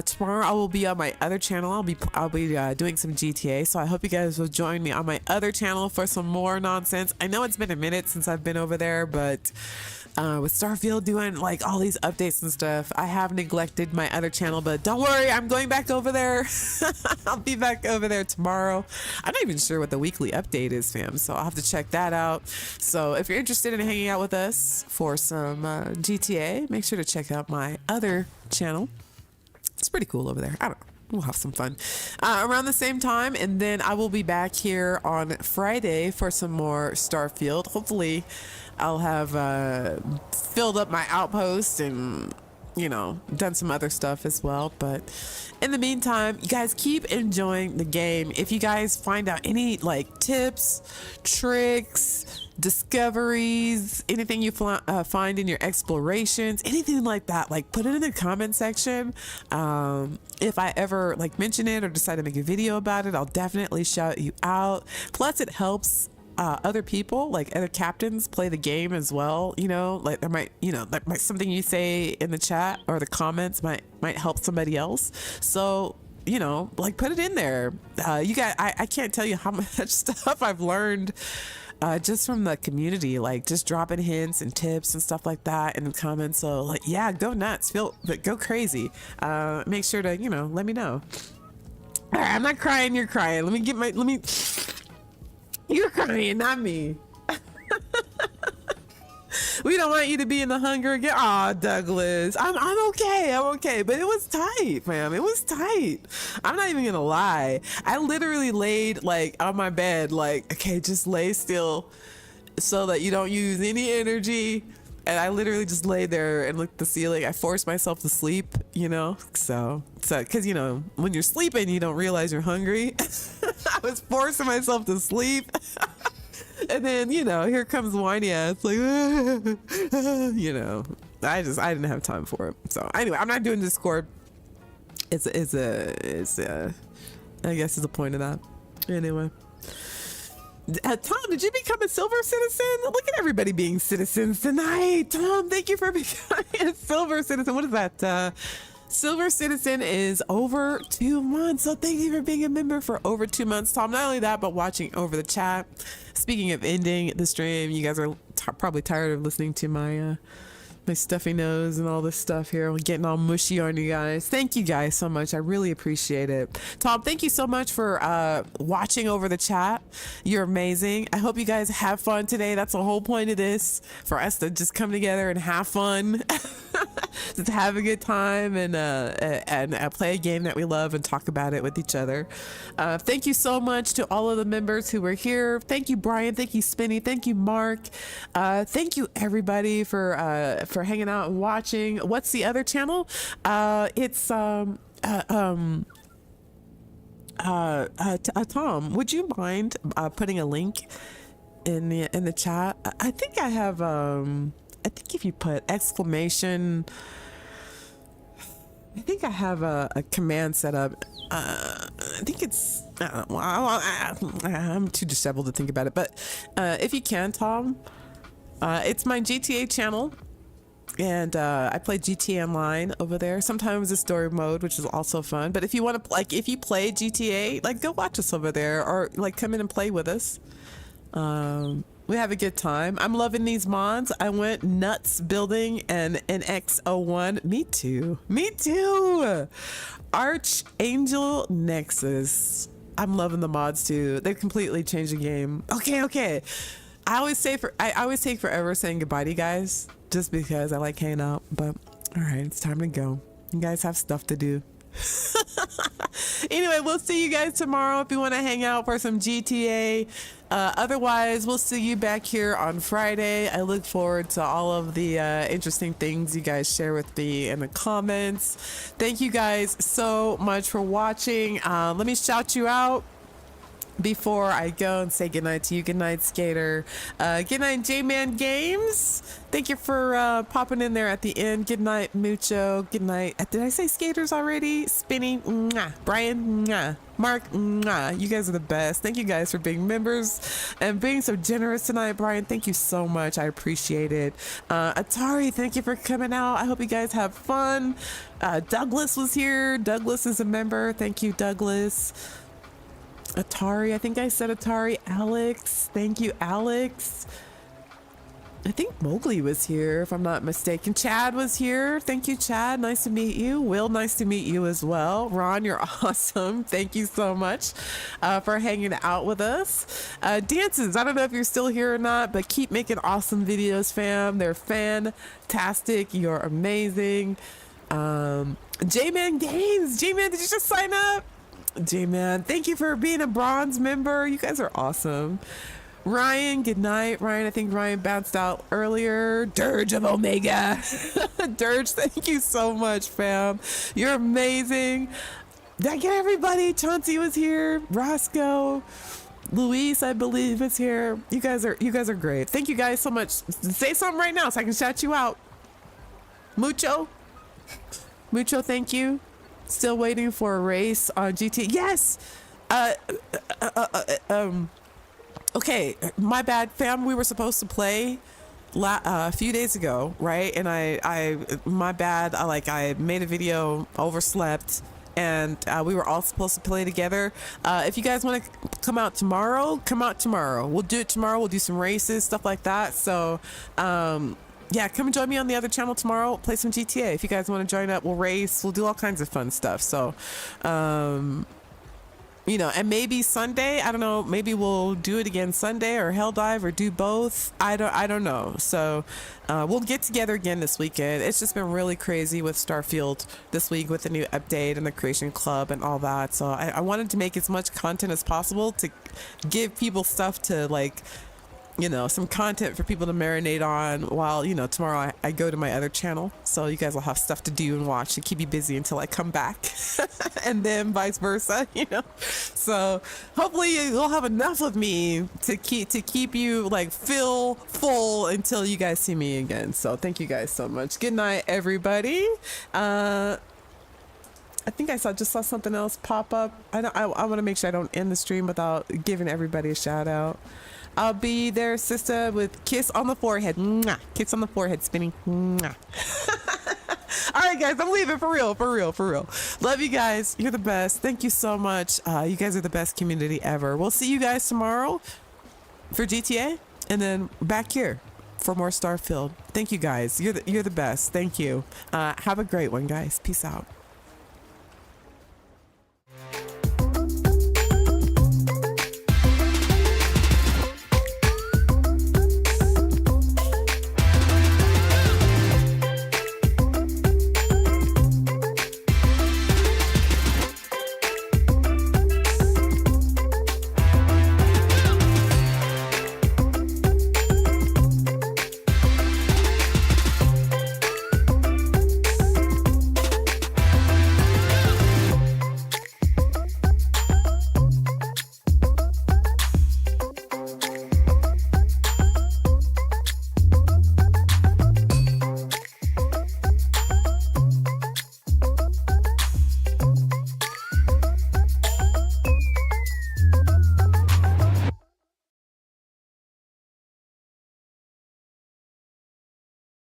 Tomorrow I will be on my other channel. I'll be doing some GTA, so I hope you guys will join me on my other channel for some more nonsense. I know it's been a minute since I've been over there, but with Starfield doing like all these updates and stuff, I have neglected my other channel, but don't worry, I'm going back over there. I'll be back over there tomorrow. I'm not even sure what the weekly update is, fam, so I'll have to check that out. So if you're interested in hanging out with us for some GTA, make sure to check out my other channel. It's pretty cool over there. I don't know. We'll have some fun around the same time, and then I will be back here on Friday for some more Starfield. Hopefully I'll have filled up my outpost and, you know, done some other stuff as well. But in the meantime, you guys keep enjoying the game. If you guys find out any like tips, tricks, discoveries, anything you find in your explorations, anything like that, like put it in the comment section. If I ever like mention it or decide to make a video about it, I'll definitely shout you out. Plus it helps other people, like other captains, play the game as well. You know, like there might, you know, like something you say in the chat or the comments might help somebody else. So, you know, like put it in there. You guys, I can't tell you how much stuff I've learned just from the community, like just dropping hints and tips and stuff like that in the comments. So like, yeah, go nuts, go crazy. Make sure to, you know, let me know. All right, I'm not crying, you're crying. You're crying, not me. We don't want you to be in the hunger again. Aw, Douglas. I'm okay. But it was tight, fam. It was tight. I'm not even gonna lie. I literally laid like on my bed, like, okay, just lay still so that you don't use any energy. And I literally just laid there and looked at the ceiling. I forced myself to sleep, you know? So, cause you know, when you're sleeping, you don't realize you're hungry. I was forcing myself to sleep. And then, you know, here comes whiny ass, like, you know, I didn't have time for it. So anyway, I'm not doing Discord. It's I guess is the point of that. Anyway, Tom, did you become a silver citizen? Look at everybody being citizens tonight. Tom, thank you for becoming a silver citizen. What is that? Silver citizen is over 2 months. So thank you for being a member for over 2 months, Tom. Not only that, but watching over the chat. Speaking of ending the stream, you guys are probably tired of listening to my my stuffy nose and all this stuff here. I'm getting all mushy on you guys. Thank you guys so much. I really appreciate it. Tom, thank you so much for watching over the chat. You're amazing. I hope you guys have fun today. That's the whole point of this, for us to just come together and have fun. Just have a good time and play a game that we love and talk about it with each other. Thank you so much to all of the members who were here. Thank you, Brian. Thank you, Spinny. Thank you, Mark. Thank you, everybody, for hanging out and watching. What's the other channel? It's Tom, would you mind putting a link in the chat? I think I have I think if you put exclamation, I think I have a command set up. I think it's, I'm too disheveled to think about it, but if you can, Tom, it's my GTA channel. And I play GTA Online over there. Sometimes it's story mode, which is also fun. But if you want to, like, if you play GTA, like, go watch us over there, or like come in and play with us. We have a good time. I'm loving these mods. I went nuts building an X01. Me too. Archangel Nexus. I'm loving the mods too. They've completely changed the game. Okay. I always take forever saying goodbye to you guys. just because I like hanging out. But all right, it's time to go. You guys have stuff to do. Anyway, we'll see you guys tomorrow if you want to hang out for some GTA. Otherwise, we'll see you back here on Friday. I look forward to all of the interesting things you guys share with me in the comments. Thank you guys so much for watching. Let me shout you out before I go and say goodnight to you. Goodnight, Skater. Goodnight, J-Man Games. Thank you for popping in there at the end. Goodnight, Mucho. Goodnight. Did I say Skaters already? Spinny. Mwah. Brian. Mwah. Mark. Mwah. You guys are the best. Thank you guys for being members and being so generous tonight. Brian, thank you so much. I appreciate it. Atari, thank you for coming out. I hope you guys have fun. Douglas was here. Douglas is a member. Thank you, Douglas. Atari, I think I said Atari. Alex, thank you, Alex. I think Mowgli was here, if I'm not mistaken. Chad was here. Thank you, Chad. Nice to meet you. Will, nice to meet you as well. Ron, you're awesome. Thank you so much for hanging out with us. Dances, I don't know if you're still here or not, but keep making awesome videos, fam. They're fantastic. You're amazing. J-Man Games. J-Man, did you just sign up? J-Man, thank you for being a bronze member. You guys are awesome. Ryan, good night. Ryan, I think Ryan bounced out earlier. Dirge of Omega. Dirge, thank you so much, fam. You're amazing. Did I get everybody? Chauncey was here. Roscoe. Luis, I believe, is here. You guys are great. Thank you guys so much. Say something right now so I can shout you out. Mucho. Mucho, thank you. Still waiting for a race on GT. Yes. Okay, my bad, fam. We were supposed to play a few days ago, right? And my bad. I made a video, overslept, and we were all supposed to play together. If you guys want to come out tomorrow, come out tomorrow. We'll do it tomorrow. We'll do some races, stuff like that. So, yeah, come and join me on the other channel tomorrow. Play some GTA. If you guys want to join up, we'll race. We'll do all kinds of fun stuff. So, you know, and maybe Sunday, I don't know, maybe we'll do it again Sunday or Hell Dive or do both. I don't know. So we'll get together again this weekend. It's just been really crazy with Starfield this week with the new update and the Creation Club and all that. So I wanted to make as much content as possible to give people stuff to, like, you know, some content for people to marinate on while, you know, tomorrow I go to my other channel. So you guys will have stuff to do and watch to keep you busy until I come back. And then vice versa, you know. So hopefully you'll have enough of me to keep you like full until you guys see me again. So thank you guys so much. Good night, everybody. I think I just saw something else pop up. I want to make sure I don't end the stream without giving everybody a shout out. I'll be there, Sista, with kiss on the forehead. Mwah. Kiss on the forehead, spinning. Mwah. All right, guys, I'm leaving for real. Love you guys. You're the best. Thank you so much. You guys are the best community ever. We'll see you guys tomorrow for GTA and then back here for more Starfield. Thank you guys. You're the best. Thank you. Have a great one, guys. Peace out.